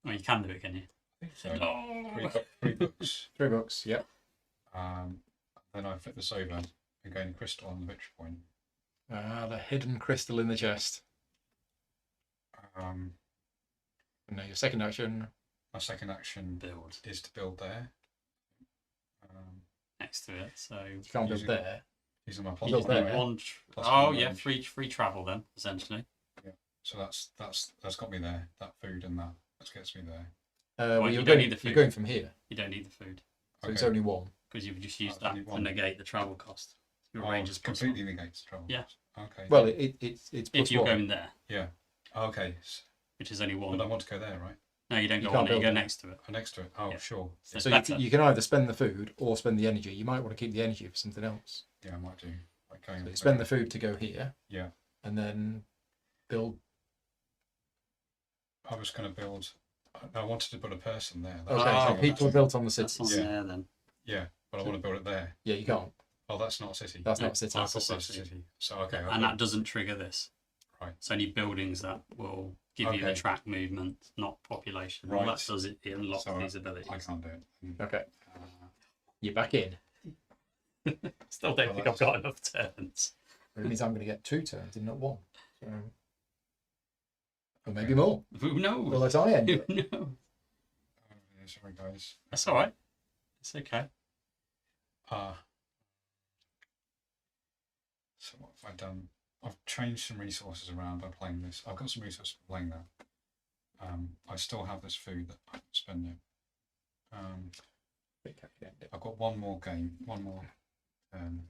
Speaker 2: Well, you can do it, can you?
Speaker 3: I think so.
Speaker 2: No.
Speaker 3: 3 books.
Speaker 1: 3 books, yep.
Speaker 3: Then I flip this over and gain a crystal on the victory point.
Speaker 1: The hidden crystal in the chest.
Speaker 3: Um,
Speaker 1: And now your second action.
Speaker 3: my second action
Speaker 2: Build
Speaker 3: is to build there.
Speaker 2: next to it. So
Speaker 1: You can't build
Speaker 3: Using-
Speaker 1: there.
Speaker 3: Using my
Speaker 1: You
Speaker 3: plus
Speaker 1: build
Speaker 3: one
Speaker 1: there.
Speaker 3: range.
Speaker 2: one.
Speaker 3: Plus
Speaker 2: Oh
Speaker 3: one
Speaker 2: yeah,
Speaker 3: range.
Speaker 2: free travel then essentially.
Speaker 3: So that's got me there. That food and that gets me there.
Speaker 1: Well,
Speaker 2: you
Speaker 1: you're
Speaker 2: don't
Speaker 1: going,
Speaker 2: need the
Speaker 1: you're
Speaker 2: food.
Speaker 1: going from here.
Speaker 2: You don't need the food
Speaker 1: So it's
Speaker 3: Okay.
Speaker 1: only 1.
Speaker 2: because you've just used
Speaker 3: That's
Speaker 2: that
Speaker 3: only
Speaker 2: to
Speaker 3: one.
Speaker 2: negate the travel cost. Your
Speaker 3: Oh,
Speaker 2: range is plus
Speaker 3: completely
Speaker 2: one.
Speaker 3: negates trouble.
Speaker 2: Yeah.
Speaker 3: Okay.
Speaker 1: Well, it's plus
Speaker 2: If you're
Speaker 1: 1.
Speaker 2: going there,
Speaker 3: Yeah. Okay.
Speaker 2: which is only
Speaker 3: But I
Speaker 2: one.
Speaker 3: want to go there, right?
Speaker 2: No, you don't
Speaker 1: You
Speaker 2: go
Speaker 1: can't
Speaker 2: on it. You
Speaker 1: build
Speaker 2: go
Speaker 1: it.
Speaker 2: next to it.
Speaker 3: Oh, next to it. Oh,
Speaker 2: Yeah.
Speaker 3: sure.
Speaker 2: So it's
Speaker 1: So
Speaker 2: better.
Speaker 1: you can either spend the food or spend the energy. You might want to keep the energy for something else.
Speaker 3: Yeah, I might do. Like going
Speaker 1: So
Speaker 3: on
Speaker 1: you spend the food to go here,
Speaker 3: Yeah.
Speaker 1: and then build.
Speaker 3: I was going to build. I wanted to build a person there.
Speaker 1: Okay,
Speaker 2: Oh,
Speaker 1: so people are built on the
Speaker 2: That's on
Speaker 1: cities.
Speaker 3: Yeah.
Speaker 2: there then.
Speaker 3: Yeah, but I want to build it there.
Speaker 1: Yeah, you can't.
Speaker 3: Oh, that's not a city.
Speaker 1: That's
Speaker 2: No,
Speaker 1: not a city.
Speaker 3: I
Speaker 2: that's a
Speaker 3: thought that's a
Speaker 2: city.
Speaker 3: city. So okay.
Speaker 2: And that doesn't trigger this.
Speaker 3: Right.
Speaker 2: It's only buildings that will give you the
Speaker 3: Okay.
Speaker 2: track movement, not population. All
Speaker 3: Right.
Speaker 2: that does it unlocks
Speaker 3: So
Speaker 2: these abilities.
Speaker 3: I can't do it.
Speaker 1: Okay,
Speaker 3: Uh,
Speaker 1: you're back in.
Speaker 2: Still don't
Speaker 3: Well,
Speaker 2: think I've got enough turns.
Speaker 1: It means I'm going to get 2 turns and not 1. So, or maybe more.
Speaker 2: Who knows?
Speaker 1: Well, let I end
Speaker 2: Who
Speaker 1: it.
Speaker 2: knows?
Speaker 3: sorry, guys.
Speaker 2: That's all right. It's okay.
Speaker 3: So what have I done? I've changed some resources around by playing this. I've got some resources for playing that. I still have this food that I'm spending. I've got one more game, one more turn.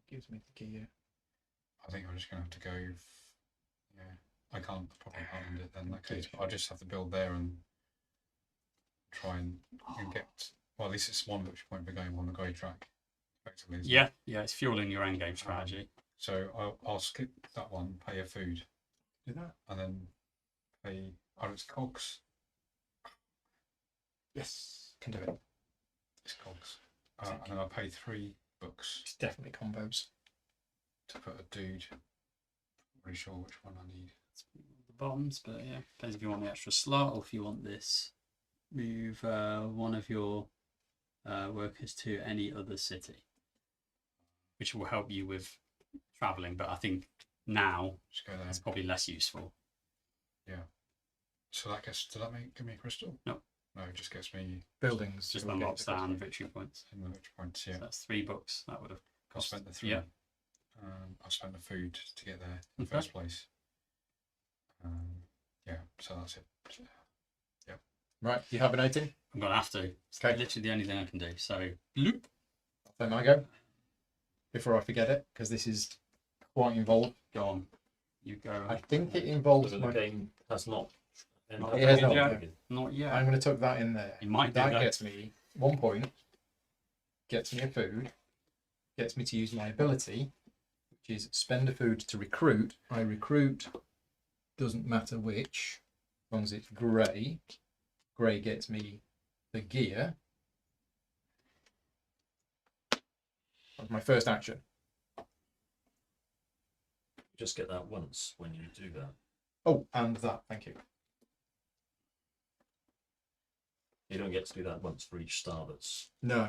Speaker 1: Gives me the gear.
Speaker 3: I think I'm just going to have to go. Yeah, I can't probably end it then in that case. But I just have to build there and try and get. Well, at least it's one victory point per game on the grey track. Effectively, isn't it?
Speaker 2: Yeah, it's fueling your end game strategy.
Speaker 3: So I'll skip that one. Pay a food,
Speaker 1: Do that.
Speaker 3: and then pay. Oh, it's cogs.
Speaker 1: Yes, can do it.
Speaker 3: It's cogs. And then I'll pay 3 books
Speaker 1: It's definitely combos.
Speaker 3: to put a dude. Not really sure which one I need.
Speaker 2: The bombs, but yeah, depends if you want the extra slot or if you want this. Move one of your workers to any other city, which will help you with traveling. But I think now
Speaker 3: Just go there.
Speaker 2: it's probably less useful.
Speaker 3: So that gets. Does that give me a crystal?
Speaker 2: No.
Speaker 3: No, it just gets me
Speaker 1: Buildings.
Speaker 2: Just
Speaker 1: will get
Speaker 2: unlocks
Speaker 1: the crystal.
Speaker 2: down victory points.
Speaker 3: in the victory points. Yeah.
Speaker 2: So that's 3 books. That would have
Speaker 3: I
Speaker 2: cost.
Speaker 3: spent the 3.
Speaker 2: Yeah.
Speaker 3: I spent the food to get there in the
Speaker 2: Okay.
Speaker 3: first place. Yeah. So that's it.
Speaker 1: Right, you have an 18?
Speaker 2: I'm gonna have to. It's
Speaker 1: Okay.
Speaker 2: literally the only thing I can do. So loop.
Speaker 1: I'll play my go. Before I forget it, because this is quite involved.
Speaker 2: Go on. You go.
Speaker 1: I think it involves
Speaker 4: The
Speaker 1: my.
Speaker 4: game has not.
Speaker 1: It has not.
Speaker 2: Yeah. Not yet.
Speaker 1: I'm going to tuck that in there.
Speaker 2: You might do
Speaker 1: That
Speaker 2: that.
Speaker 1: gets me 1 point. Gets me a food. Gets me to use my ability, which is spend a food to recruit. I recruit, doesn't matter which, as long as it's grey. Grey gets me the gear. That's my first action.
Speaker 4: Just get that once when you do that.
Speaker 1: Oh, and that. Thank you.
Speaker 4: You don't get to do that once for each star that's.
Speaker 1: No.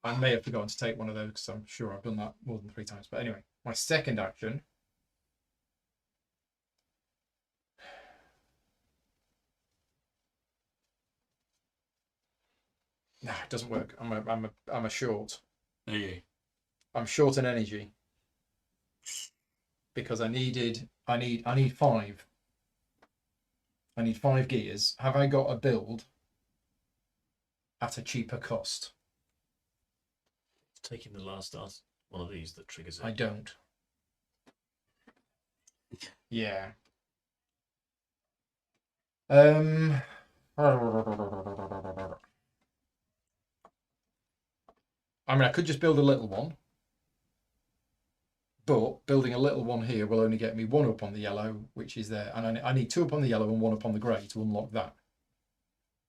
Speaker 1: I may have forgotten to take one of those because I'm sure I've done that more than 3 times. But anyway, my second action. Nah, it doesn't work. I'm a short.
Speaker 2: There you.
Speaker 1: I'm short on energy because I need 5. I need 5 gears. Have I got a build at a cheaper cost?
Speaker 4: Taking the last star, one of these that triggers it.
Speaker 1: I don't. Yeah. I mean, I could just build a little one, but building a little one here will only get me 1 up on the yellow, which is there, and I need 2 up on the yellow and 1 up on the grey to unlock that.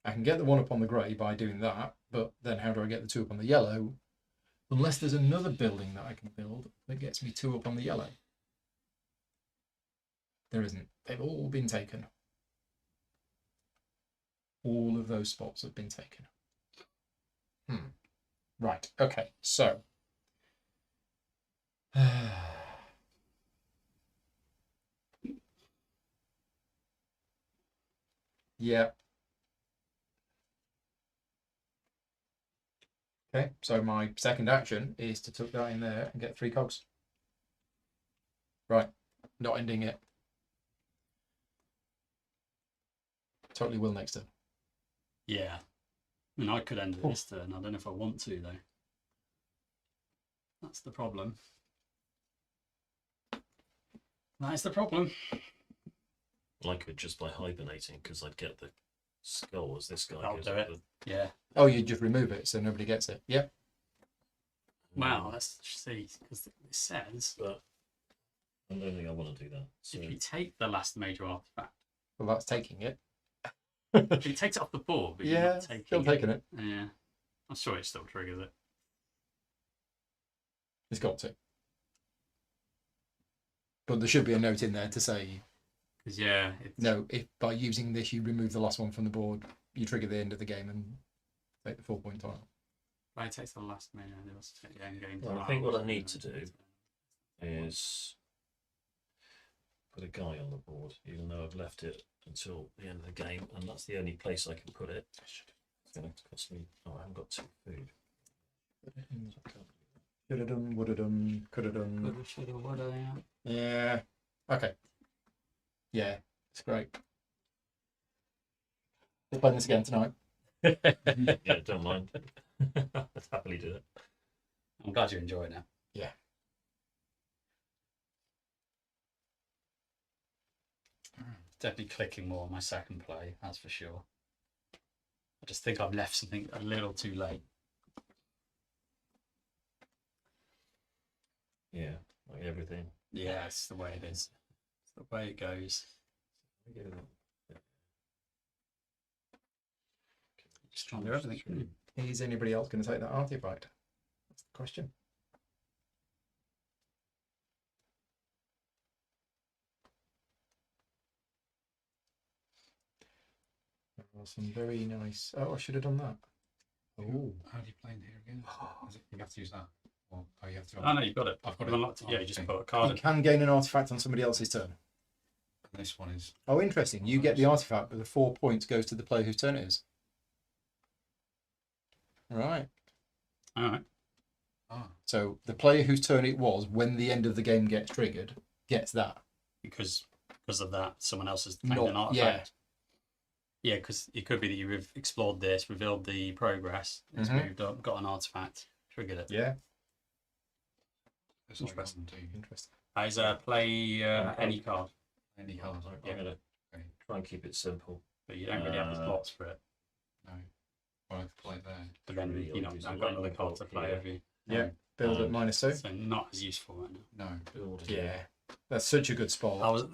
Speaker 1: I can get the 1 up on the grey by doing that, but then how do I get the 2 up on the yellow? Unless there's another building that I can build that gets me 2 up on the yellow. There isn't. They've all been taken. All of those spots have been taken. Right, okay, so. Yeah. Okay, so my second action is to tuck that in there and get 3 cogs. Right, not ending it. Totally will next turn.
Speaker 2: Yeah. I mean, I could end it this turn. I don't know if I want to though. That's the problem. That is the problem.
Speaker 4: I could just by hibernating because I'd get the skull as this guy
Speaker 2: I'll
Speaker 4: goes
Speaker 2: do
Speaker 4: up
Speaker 2: it. Yeah.
Speaker 1: Oh, you just remove it so nobody gets it. Yeah.
Speaker 2: Well, let's see, because it says
Speaker 4: But I don't think I want to do that. So
Speaker 2: if you take the last major artifact,
Speaker 1: Well, that's taking it.
Speaker 2: it takes it off the board, but you're
Speaker 1: Yeah,
Speaker 2: not taking
Speaker 1: still
Speaker 2: it.
Speaker 1: taking it.
Speaker 2: Yeah. I'm sure it still triggers it.
Speaker 1: It's got to. But there should be a note in there to say,
Speaker 2: Because, yeah, it's,
Speaker 1: no, if by using this you remove the last one from the board, you trigger the end of the game and take the 4-point tile.
Speaker 2: it takes the last major, and it also takes the end game.
Speaker 4: Well, I think what I need to do is put a guy on the board, even though I've left it until the end of the game, and that's the only place I can put it. It's going to cost me. Oh, I haven't got 2 food. So I can't do that.
Speaker 1: Should have done, would have done, could have done.
Speaker 2: Coulda, shoulda, woulda, yeah.
Speaker 1: Yeah. Okay. Yeah, it's great. We're playing this again tonight.
Speaker 4: Yeah, don't mind. I'd happily do it.
Speaker 2: I'm glad you enjoy it now.
Speaker 1: Yeah.
Speaker 2: Definitely clicking more on my second play, that's for sure. I just think I've left something a little too late.
Speaker 4: Yeah, like everything.
Speaker 2: Yeah, it's the way it is. It's the way it goes. Just trying to do everything.
Speaker 1: Is anybody else going to take that artifact? That's the question. There are some very nice. Oh, I should have done that. Oh,
Speaker 3: How do you play in here again? Is it, you have to use that. Or, oh, you have to.
Speaker 2: Oh no, you've got it.
Speaker 3: I've got
Speaker 2: You've
Speaker 3: it.
Speaker 2: unlocked it. Yeah,
Speaker 3: Oh,
Speaker 2: you just
Speaker 3: okay.
Speaker 2: put a card
Speaker 1: you
Speaker 2: in.
Speaker 1: can gain an artifact on somebody else's turn.
Speaker 3: And this one is.
Speaker 1: Oh, interesting. You get the artifact, but the 4 points goes to the player whose turn it is. Right.
Speaker 2: Alright.
Speaker 3: Ah,
Speaker 1: So the player whose turn it was, when the end of the game gets triggered, gets that.
Speaker 2: Because of that, someone else has claimed an
Speaker 1: Not,
Speaker 2: artifact. Yeah, because it could be that you've explored this, revealed the progress, it's
Speaker 1: Mhm.
Speaker 2: moved up, got an artifact, triggered it.
Speaker 1: Yeah.
Speaker 3: that's all you
Speaker 2: Interesting.
Speaker 3: can do.
Speaker 1: Interesting.
Speaker 2: Is play any card,
Speaker 3: Any card.
Speaker 4: I'm
Speaker 2: Yeah.
Speaker 4: going to
Speaker 3: Okay.
Speaker 4: try and keep it simple.
Speaker 2: but you don't really have the slots for it.
Speaker 3: No. Well, I could play it there.
Speaker 2: But then
Speaker 4: Three,
Speaker 2: you know,
Speaker 4: I'll use
Speaker 2: I've
Speaker 4: a
Speaker 2: got another
Speaker 4: lightning
Speaker 2: card to
Speaker 4: bolt
Speaker 2: play,
Speaker 4: here.
Speaker 2: have you?
Speaker 1: Yeah. Build at -2.
Speaker 2: So not as useful right now.
Speaker 3: No.
Speaker 4: Build
Speaker 1: Yeah. That's such a good spot.
Speaker 2: I was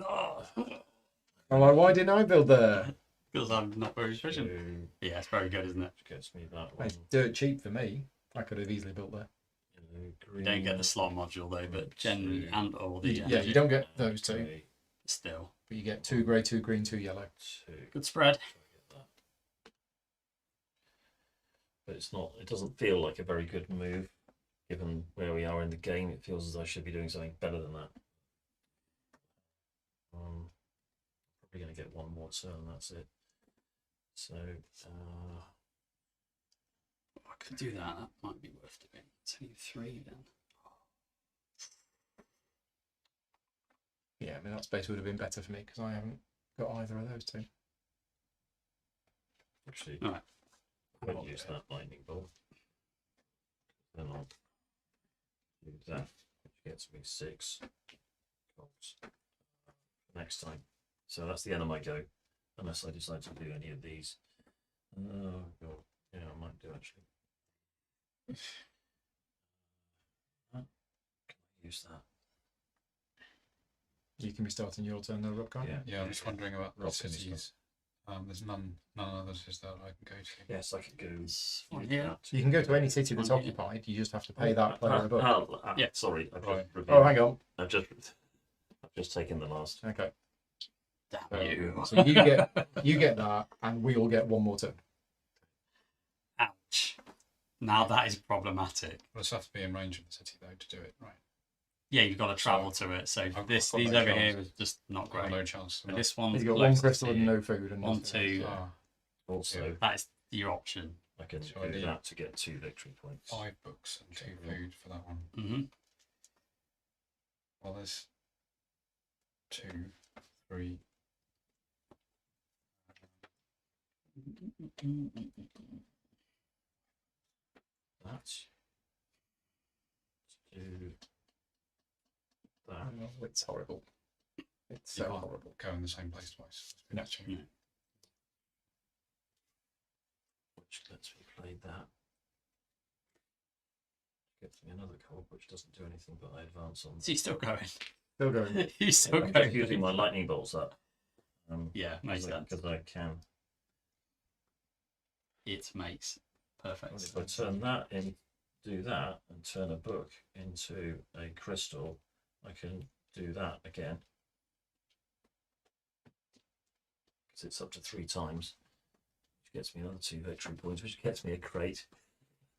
Speaker 1: I'm like, why didn't I build there?
Speaker 2: because I'm not very efficient.
Speaker 4: Two,
Speaker 2: Yeah, it's very good, isn't it?
Speaker 4: which gets me that one.
Speaker 1: It's dirt cheap for me. I could have easily built there.
Speaker 4: Yellow,
Speaker 2: You
Speaker 4: green,
Speaker 2: don't get the slot module though, but generally
Speaker 4: Three.
Speaker 2: and all the
Speaker 1: Yeah, you don't get those two,
Speaker 4: okay,
Speaker 2: still
Speaker 1: but you get 2 grey, 2 green, 2 yellow.
Speaker 4: 2.
Speaker 2: good spread.
Speaker 4: So I get that. But it's not. It doesn't feel like a very good move, given where we are in the game. It feels as though I should be doing something better than that. Probably going to get one more turn. That's it. So
Speaker 2: I could do that. That might be worth doing. It's only 3 then.
Speaker 1: Yeah, I mean, that space would have been better for me because I haven't got either of those two.
Speaker 4: actually,
Speaker 2: All right.
Speaker 4: I won't use that lightning bolt. Then I'll do that, which gets me 6 goals next time. So that's the end of my go, unless I decide to do any of these. Oh god, yeah, I might do actually. Can I use that?
Speaker 1: You can be starting your turn, though, Rob, can't you?
Speaker 3: Yeah, I'm just wondering about the
Speaker 4: Rock finished
Speaker 3: cities. There's none others is that I can go to.
Speaker 4: Yes, I could go.
Speaker 2: It's
Speaker 4: do
Speaker 2: fine, yeah.
Speaker 4: that.
Speaker 1: You can go to any city that's
Speaker 2: Yeah.
Speaker 1: occupied. You just have to pay that player above.
Speaker 2: Yeah.
Speaker 4: Sorry, I've
Speaker 3: Right.
Speaker 4: just reviewed.
Speaker 1: Oh, hang on.
Speaker 4: I've just taken the last.
Speaker 1: Okay.
Speaker 2: Damn you.
Speaker 1: So you get that, and we all get one more turn.
Speaker 2: Ouch. Now that is problematic.
Speaker 3: We'll just have to be in range of the city though to do it, right?
Speaker 2: Yeah, you've got to travel to it. So
Speaker 3: I've
Speaker 2: these
Speaker 3: got
Speaker 2: these
Speaker 3: no
Speaker 2: over here
Speaker 3: chance.
Speaker 2: is just not
Speaker 3: I've got
Speaker 2: great.
Speaker 3: no chance.
Speaker 2: But this one's
Speaker 1: He's got one
Speaker 2: closest
Speaker 1: crystal
Speaker 2: to
Speaker 1: and
Speaker 2: you.
Speaker 1: no food. And
Speaker 2: 1,
Speaker 1: nothing else.
Speaker 2: 2.
Speaker 3: Ah,
Speaker 4: Also,
Speaker 2: That is your option.
Speaker 4: I can
Speaker 3: So I
Speaker 4: do
Speaker 3: need
Speaker 4: that to get 2 victory points.
Speaker 3: 5 books and 2
Speaker 4: Okay.
Speaker 3: food for that one.
Speaker 2: Mm-hmm.
Speaker 3: Well, there's 2, 3.
Speaker 4: That's do that.
Speaker 1: Oh, it's horrible. It's
Speaker 3: You
Speaker 1: so
Speaker 3: can't
Speaker 1: horrible.
Speaker 3: go in the same place twice.
Speaker 1: No.
Speaker 2: No.
Speaker 4: Which lets me play that. Gives me another card, which doesn't do anything, but I advance on.
Speaker 2: Is he still going?
Speaker 1: Still going.
Speaker 2: He's still
Speaker 4: I'm
Speaker 2: going.
Speaker 4: just using my lightning bolts up.
Speaker 2: Yeah, makes sense.
Speaker 4: Because I can.
Speaker 2: It makes perfect
Speaker 4: Well,
Speaker 2: sense.
Speaker 4: if I turn that in, do that, and turn a book into a crystal, I can do that again. Because it's up to 3 times, which gets me another 2 victory points, which gets me a crate.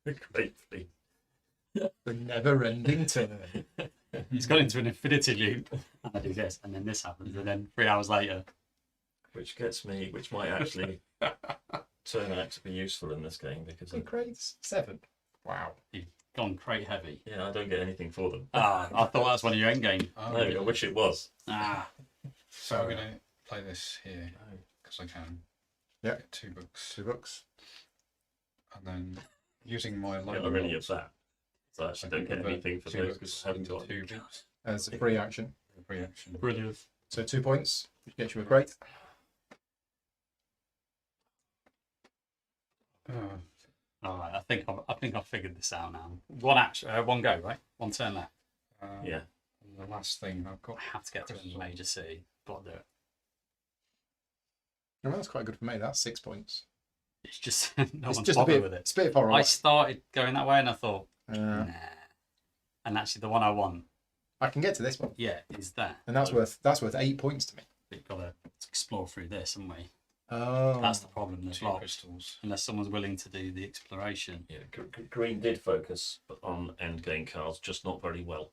Speaker 4: A crate, please.
Speaker 1: The never-ending turn.
Speaker 2: He's got into an infinity loop, and I do this, and then this happens, and then 3 hours later,
Speaker 4: Which gets me, which might actually turn out to be useful in this game because
Speaker 1: Two crates, 7. Wow.
Speaker 2: you've gone crate heavy.
Speaker 4: I don't get anything for them.
Speaker 2: Ah, I thought that was one of your end game.
Speaker 4: No, I wish it was.
Speaker 2: Ah,
Speaker 3: So I'm going to play this here because I can.
Speaker 1: Yeah.
Speaker 3: Get 2 books.
Speaker 1: 2 books.
Speaker 3: And then using my
Speaker 4: Not
Speaker 3: lightning
Speaker 4: really
Speaker 3: bolts,
Speaker 4: of that. So I actually don't get anything for
Speaker 3: 2
Speaker 4: those
Speaker 3: books
Speaker 4: because I haven't
Speaker 3: into
Speaker 4: got
Speaker 3: 2
Speaker 4: any.
Speaker 3: books.
Speaker 1: As a free action.
Speaker 3: Free action.
Speaker 2: brilliant.
Speaker 1: So 2 points, which gets you a crate.
Speaker 3: Oh,
Speaker 2: All right, I think I've figured this out now. One action, one go, right? One turn left.
Speaker 4: Yeah.
Speaker 3: and the last thing I've got.
Speaker 2: I have to get to a major city. Got to do it.
Speaker 1: Oh, that's quite good for me. That's 6 points.
Speaker 2: It's just no
Speaker 1: It's
Speaker 2: one's
Speaker 1: just a
Speaker 2: bothered
Speaker 1: bit,
Speaker 2: with it.
Speaker 1: it's a bit far
Speaker 2: I
Speaker 1: away.
Speaker 2: started going that way, and I thought,
Speaker 1: Uh,
Speaker 2: nah. And actually, the one I want,
Speaker 1: I can get to this one,
Speaker 2: yeah, is that.
Speaker 1: and that's worth 8 points to me.
Speaker 2: We've got to explore through this, haven't we?
Speaker 1: Oh,
Speaker 2: That's the problem. There's
Speaker 3: 2
Speaker 2: lots.
Speaker 3: crystals.
Speaker 2: Unless someone's willing to do the exploration.
Speaker 4: Yeah, Green did focus on end game cards, just not very well.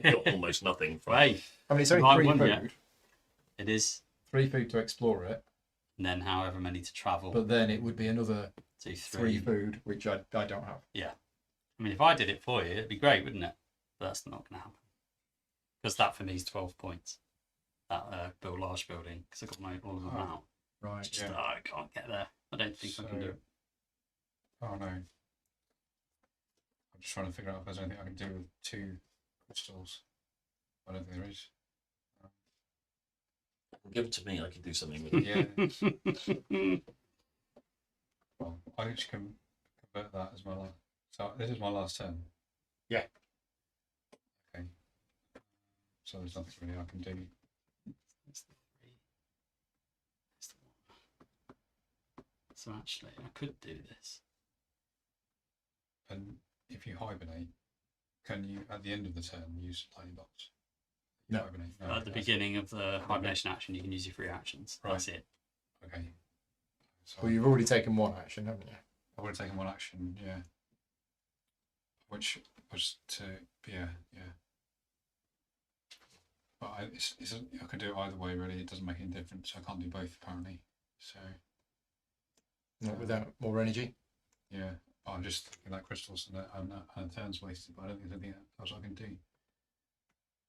Speaker 4: Got almost nothing from
Speaker 2: Right.
Speaker 1: I mean, it's only
Speaker 2: Mine
Speaker 1: 3
Speaker 2: won,
Speaker 1: food.
Speaker 2: yeah. It is.
Speaker 1: 3 food to explore it,
Speaker 2: And then however many to travel.
Speaker 1: but then it would be another
Speaker 2: Do
Speaker 1: 3 food, which I don't have.
Speaker 2: I mean, if I did it for you, it'd be great, wouldn't it? But that's not going to happen. Because that for me is 12 points. That build large building, because I've got all of them
Speaker 3: Oh.
Speaker 2: out.
Speaker 1: Right.
Speaker 2: It's just,
Speaker 3: Yeah.
Speaker 2: I can't get there. I don't think I can do it.
Speaker 3: Oh no. I'm just trying to figure out if there's anything I can do with 2 crystals. I don't think there is.
Speaker 4: Give it to me, I can do something with it.
Speaker 3: Yeah. Well, I actually can convert that as my last. So this is my last turn.
Speaker 1: Yeah.
Speaker 3: Okay. So there's nothing really I can do.
Speaker 2: It's the 3. It's the 1. So actually, I could do this.
Speaker 3: And if you hibernate, can you at the end of the turn use lightning bolts?
Speaker 1: No.
Speaker 3: Hibernate. No,
Speaker 2: At the
Speaker 3: that's-
Speaker 2: beginning of the hibernation action, you can use your 3 actions.
Speaker 3: Right.
Speaker 2: That's it.
Speaker 3: Okay. So
Speaker 1: Well, you've already taken 1 action, haven't you?
Speaker 3: I would have taken 1 action, yeah. Which was to, yeah. But I could do it either way, really. It doesn't make any difference. I can't do both, apparently. So,
Speaker 1: Not without more energy.
Speaker 3: yeah. But I'm just thinking that crystals and a turn's wasted, but I don't think there's anything else I can do.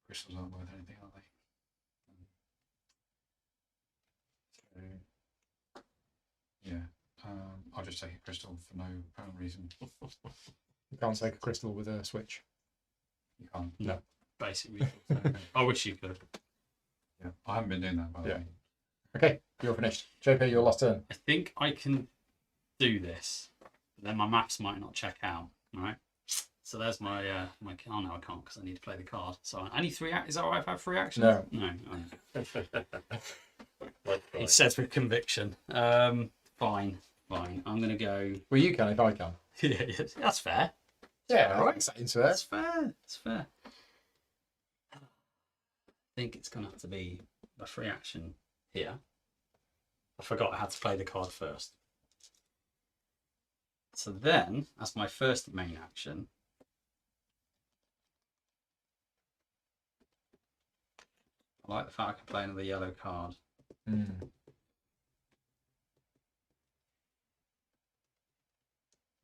Speaker 3: Crystals aren't worth anything, are they? So, yeah. I'll just take a crystal for no apparent reason.
Speaker 1: You can't take a crystal with a switch.
Speaker 3: You can't.
Speaker 1: No.
Speaker 2: Basically. I wish you could.
Speaker 3: Yeah. I haven't been doing that, by the
Speaker 1: Yeah.
Speaker 3: way.
Speaker 1: Okay, you're finished. JP, your last turn.
Speaker 2: I think I can do this, but then my maps might not check out. All right. So there's my my. Oh no, I can't because I need to play the card. So I need 3. Is that all right if I have 3 actions?
Speaker 1: No.
Speaker 2: No.
Speaker 4: Like,
Speaker 2: He says with conviction. Fine. I'm gonna go.
Speaker 1: Well, you can if I can.
Speaker 2: Yeah, that's fair.
Speaker 1: Yeah,
Speaker 2: All right.
Speaker 1: right. That's fair.
Speaker 2: That's fair. That's fair. I think it's gonna have to be a 3 action here. I forgot I had to play the card first. So then, as my first main action, I like the fact I can play another yellow card.
Speaker 1: Mm.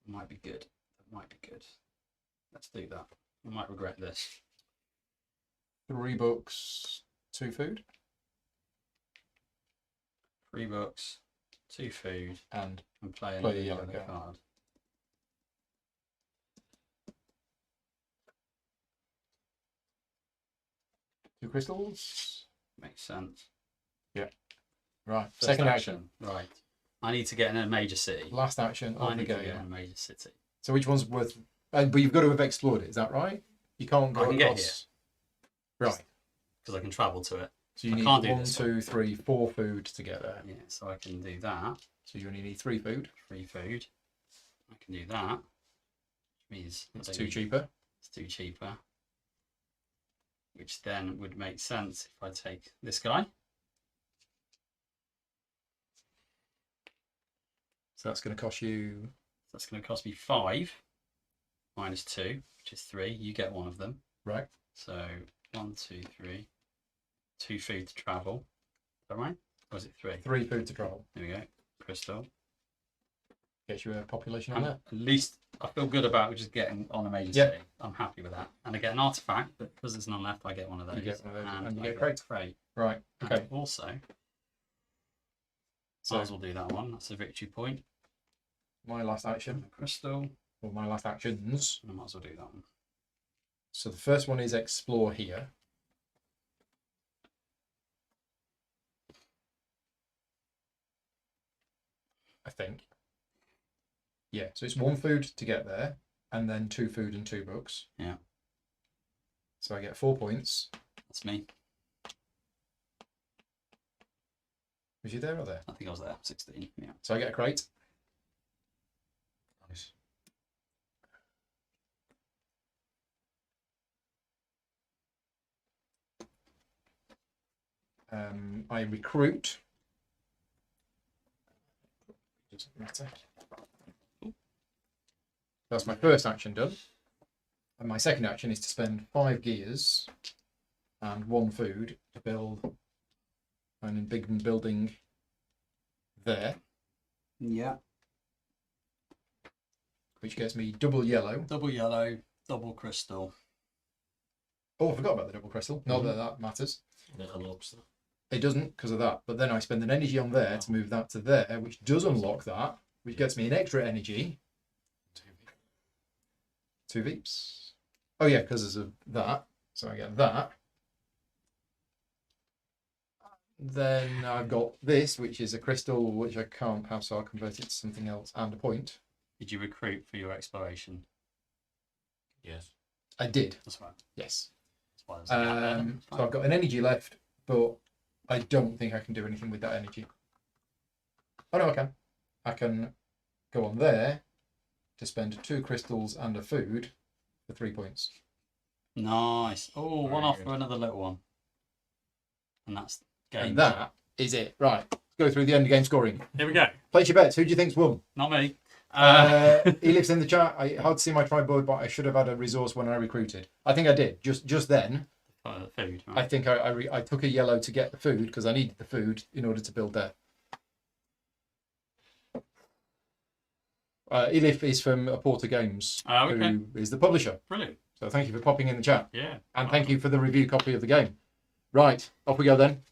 Speaker 2: Might be good. That might be good. Let's do that. I might regret this.
Speaker 1: 3 books, 2 food,
Speaker 2: 3 books, 2 food,
Speaker 1: and
Speaker 2: and play
Speaker 1: Play
Speaker 2: another
Speaker 1: a yellow
Speaker 2: yellow
Speaker 1: card.
Speaker 2: card.
Speaker 1: crystals.
Speaker 2: Makes sense.
Speaker 1: Right.
Speaker 2: First
Speaker 1: Second action.
Speaker 2: Right. I need to get in a major city.
Speaker 1: Last action
Speaker 2: I
Speaker 1: of the
Speaker 2: need to get in a
Speaker 1: game.
Speaker 2: major city.
Speaker 1: So which one's worth? But you've got to have explored it. Is that right? You can't go
Speaker 2: I can get
Speaker 1: across. Right.
Speaker 2: Because I can travel to it.
Speaker 1: So you
Speaker 2: I
Speaker 1: need
Speaker 2: can't do
Speaker 1: 1,
Speaker 2: this
Speaker 1: 2, 3, 4 food to get there.
Speaker 2: Yeah, so I can do that.
Speaker 1: So you only need 3 food.
Speaker 2: 3 food. I can do that. Which means I
Speaker 1: It's
Speaker 2: don't
Speaker 1: 2
Speaker 2: need-
Speaker 1: cheaper.
Speaker 2: It's 2 cheaper. Which then would make sense if I take this guy.
Speaker 1: So that's going to cost you.
Speaker 2: That's going to cost me 5 minus 2, which is 3. You get one of them.
Speaker 1: Right.
Speaker 2: So 1, 2, 3. 2 food to travel. Is that right? Or is it 3?
Speaker 1: 3 food to travel.
Speaker 2: There we go. Crystal.
Speaker 1: Gets you a population on that.
Speaker 2: At least I feel good about just getting on a major
Speaker 1: Yeah.
Speaker 2: city. I'm happy with that. And I get an artifact, but because there's none left, I get one of those.
Speaker 1: You get one of those, and you
Speaker 2: I
Speaker 1: get crate.
Speaker 2: crate.
Speaker 1: Right.
Speaker 2: And
Speaker 1: Okay.
Speaker 2: also, might
Speaker 1: So
Speaker 2: as well do that one. That's a victory point.
Speaker 1: my last action,
Speaker 2: Crystal.
Speaker 1: or my last actions.
Speaker 2: I might as well do that one.
Speaker 1: So the first one is explore here. I think. Yeah, so it's 1 food to get there, and then 2 food and 2 books.
Speaker 2: Yeah.
Speaker 1: So I get 4 points.
Speaker 2: That's me.
Speaker 1: Was you there or there?
Speaker 2: I think I was there. 16. Yeah.
Speaker 1: So I get a crate.
Speaker 3: Nice.
Speaker 1: I recruit. Doesn't matter. That's my first action done. And my second action is to spend 5 gears and 1 food to build an big building there,
Speaker 2: Yeah.
Speaker 1: which gets me double yellow.
Speaker 2: Double yellow, double crystal.
Speaker 1: Oh, I forgot about the double crystal. Not that that matters.
Speaker 4: It unlocks that.
Speaker 1: It doesn't because of that. But then I spend an energy on there to move that to there, which does unlock that, which gets me an extra energy. 2 Veeps. Oh yeah, because of that. So I get that. Then I've got this, which is a crystal, which I can't have, so I'll convert it to something else, and a point.
Speaker 2: Did you recruit for your exploration?
Speaker 4: Yes.
Speaker 1: I did,
Speaker 2: That's right.
Speaker 1: yes.
Speaker 2: That's why there's a gap there then.
Speaker 1: So I've got an energy left, but I don't think I can do anything with that energy. Oh no, I can. I can go on there to spend 2 crystals and a food for 3 points.
Speaker 2: Nice. Oh, one
Speaker 3: Very
Speaker 2: off
Speaker 3: good.
Speaker 2: for another little one. And that's game.
Speaker 1: And that is it. Right, let's go through the end of game scoring.
Speaker 2: Here we go.
Speaker 1: Place your bets. Who do you think's won?
Speaker 2: Not me.
Speaker 1: He lives in the chat. Hard to see my tribe board, but I should have had a resource when I recruited. I think I did. Just then,
Speaker 2: Food.
Speaker 1: I
Speaker 2: Right.
Speaker 1: think I took a yellow to get the food because I needed the food in order to build there. Elif is from Porter Games,
Speaker 2: Oh, okay.
Speaker 1: who is the publisher.
Speaker 2: Brilliant.
Speaker 1: So thank you for popping in the chat.
Speaker 2: Yeah.
Speaker 1: And thank you for the review copy of the game. Right, off we go then.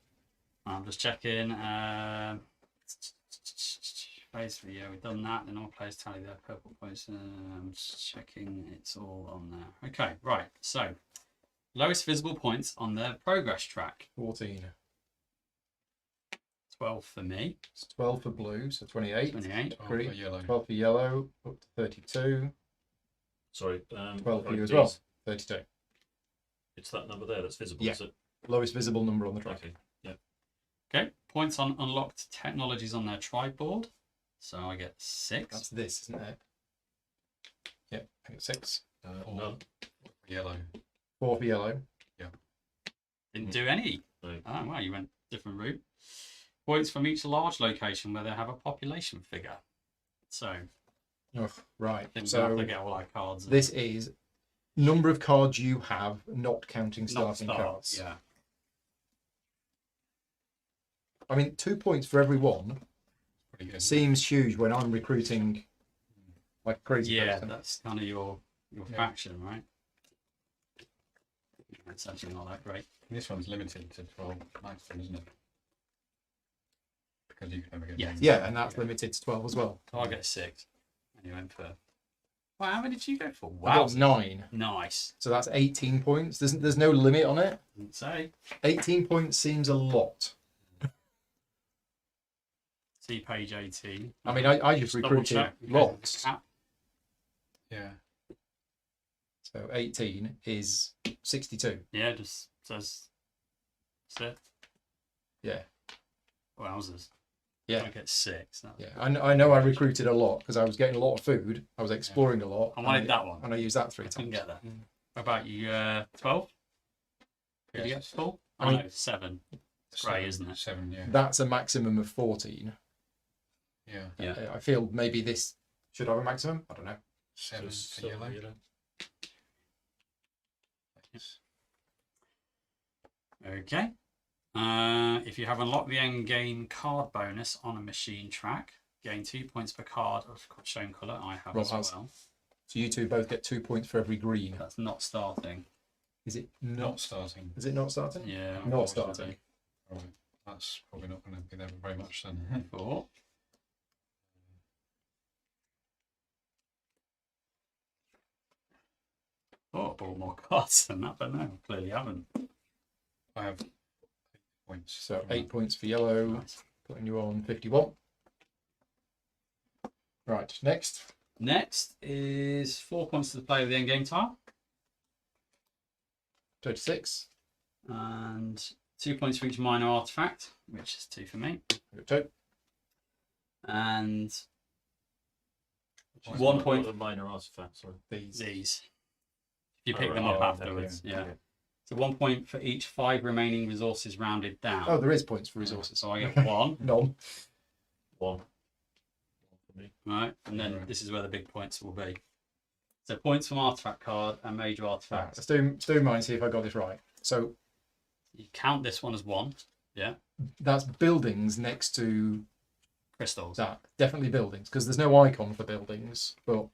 Speaker 2: I'm just checking. Basically, yeah, we've done that. Then all players tally their purple points. I'm just checking it's all on there. Okay, right. So, lowest visible points on their progress track.
Speaker 1: 14.
Speaker 2: 12 for me.
Speaker 1: It's 12 for blue, so 28.
Speaker 2: 28.
Speaker 3: Oh,
Speaker 1: Green.
Speaker 3: for yellow.
Speaker 1: 12 for yellow, up to 32.
Speaker 4: Sorry.
Speaker 1: 12 for you as
Speaker 4: these.
Speaker 1: well. 32.
Speaker 4: It's that number there that's visible,
Speaker 1: Yeah.
Speaker 4: is it?
Speaker 1: Lowest visible number on the track.
Speaker 4: Okay. Yeah.
Speaker 2: Okay. Points on unlocked technologies on their tribe board. So I get 6.
Speaker 1: That's this, isn't it? Yep, I got 6.
Speaker 3: All
Speaker 4: None.
Speaker 3: for yellow.
Speaker 1: 4 for yellow.
Speaker 2: Didn't do any.
Speaker 4: No.
Speaker 2: Oh, wow, you went different route. Points from each large location where they have a population figure. So, I
Speaker 1: Oh, right.
Speaker 2: think we'll have
Speaker 1: So
Speaker 2: to get all our cards.
Speaker 1: this is number of cards you have, not counting
Speaker 2: Not
Speaker 1: starting
Speaker 2: start,
Speaker 1: cards.
Speaker 2: Yeah.
Speaker 1: I mean, 2 points for every one
Speaker 3: Pretty good.
Speaker 1: seems huge when I'm recruiting like a crazy
Speaker 2: Yeah,
Speaker 1: person.
Speaker 2: that's kind of your
Speaker 3: Yeah.
Speaker 2: faction, right? It's actually not that great.
Speaker 3: This one's limited to 12 maximum, isn't it? Because you can never get
Speaker 2: Yeah.
Speaker 3: names.
Speaker 1: Yeah, and that's limited to 12 as well.
Speaker 2: So I get 6. And you went for Well, how many did you go for?
Speaker 1: I
Speaker 2: Wow.
Speaker 1: got 9.
Speaker 2: Nice.
Speaker 1: So that's 18 points. There's no limit on it.
Speaker 2: Didn't say.
Speaker 1: 18 points seems a lot.
Speaker 2: See page 18.
Speaker 1: I mean, I just
Speaker 2: Double
Speaker 1: recruited
Speaker 2: check.
Speaker 1: lots.
Speaker 3: Yeah.
Speaker 1: So 18 is 62.
Speaker 2: Yeah, just says. That's it.
Speaker 1: Yeah.
Speaker 2: Wowzers.
Speaker 1: Yeah.
Speaker 2: I get 6. That's
Speaker 1: Yeah, I know I recruited a lot because I was getting a lot of food. I was exploring a lot.
Speaker 2: I wanted that one.
Speaker 1: And I used that 3
Speaker 2: I couldn't
Speaker 1: times.
Speaker 2: get that. What about you? 12? Did you get
Speaker 3: Yes.
Speaker 2: full?
Speaker 1: I
Speaker 2: I
Speaker 1: mean-
Speaker 2: know, 7. It's grey, isn't it?
Speaker 3: 7, yeah.
Speaker 1: That's a maximum of 14.
Speaker 3: Yeah.
Speaker 2: Yeah.
Speaker 1: I feel maybe this should have a maximum. I don't know.
Speaker 3: 7
Speaker 4: So
Speaker 3: for yellow. Yes.
Speaker 2: Okay. If you have unlocked the end game card bonus on a machine track, gain 2 points per card of shown colour. I have
Speaker 1: Rob
Speaker 2: as
Speaker 1: has.
Speaker 2: well.
Speaker 1: So you two both get 2 points for every green.
Speaker 2: That's not starting.
Speaker 1: Is it
Speaker 3: Not
Speaker 1: not?
Speaker 3: starting.
Speaker 1: Is it not starting?
Speaker 2: Yeah.
Speaker 1: Not
Speaker 2: unfortunately.
Speaker 1: starting.
Speaker 3: Right. That's probably not going to be there very much then.
Speaker 2: 4. Oh, I bought more cards than that, but no, clearly haven't.
Speaker 3: I have 8 points.
Speaker 1: So
Speaker 3: from
Speaker 1: 8 points for yellow,
Speaker 2: Nice.
Speaker 1: putting you on 51. Right, next.
Speaker 2: Next is 4 points to the player of the end game tile,
Speaker 1: 36.
Speaker 2: and 2 points for each minor artifact, which is 2 for me,
Speaker 1: I got 2.
Speaker 2: and
Speaker 3: Which is
Speaker 2: 1
Speaker 4: What
Speaker 2: point
Speaker 4: are the minor artifacts? Sorry.
Speaker 1: These.
Speaker 2: these. You
Speaker 4: Oh,
Speaker 2: pick them
Speaker 4: right,
Speaker 2: up
Speaker 4: yeah,
Speaker 2: afterwards.
Speaker 4: okay,
Speaker 2: Yeah.
Speaker 4: okay.
Speaker 2: So 1 point for each 5 remaining resources rounded down.
Speaker 1: Oh, there is points for resources.
Speaker 2: So I get 1,
Speaker 1: None.
Speaker 4: One. One for me.
Speaker 2: right? And then
Speaker 3: Right.
Speaker 2: this is where the big points will be. So points from artifact card and major
Speaker 1: Right,
Speaker 2: artifacts.
Speaker 1: let's do mine, see if I got this right. So
Speaker 2: You count this one as 1.
Speaker 1: that's buildings next to
Speaker 2: Crystals.
Speaker 1: that. Definitely buildings, because there's no icon for buildings. But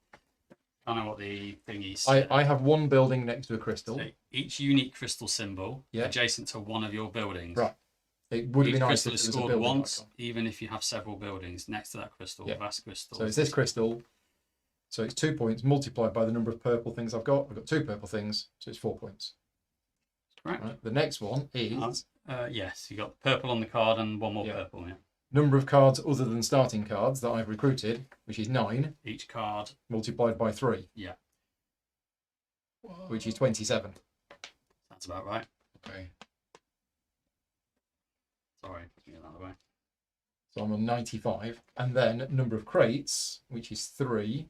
Speaker 2: I don't know what the thing is.
Speaker 1: I have one building next to a crystal.
Speaker 2: So each unique crystal symbol
Speaker 1: Yeah.
Speaker 2: adjacent to one of your buildings.
Speaker 1: Right. It would
Speaker 2: Each
Speaker 1: be nice
Speaker 2: crystal
Speaker 1: if
Speaker 2: is
Speaker 1: there was a
Speaker 2: scored
Speaker 1: building
Speaker 2: once,
Speaker 1: icon.
Speaker 2: even if you have several buildings next to that crystal.
Speaker 1: Yeah.
Speaker 2: Vast crystal.
Speaker 1: So it's this crystal. So it's 2 points multiplied by the number of purple things I've got. I've got 2 purple things, so it's 4 points.
Speaker 2: Correct.
Speaker 1: Right. The next one is
Speaker 2: Yes, you got purple on the card and one more
Speaker 1: Yeah.
Speaker 2: purple. Yeah.
Speaker 1: number of cards other than starting cards that I've recruited, which is 9,
Speaker 2: Each card.
Speaker 1: multiplied by 3,
Speaker 2: Yeah.
Speaker 1: which is 27.
Speaker 2: That's about right.
Speaker 3: Okay.
Speaker 2: Sorry, get that out of the way.
Speaker 1: So I'm on 95. And then number of crates, which is 3,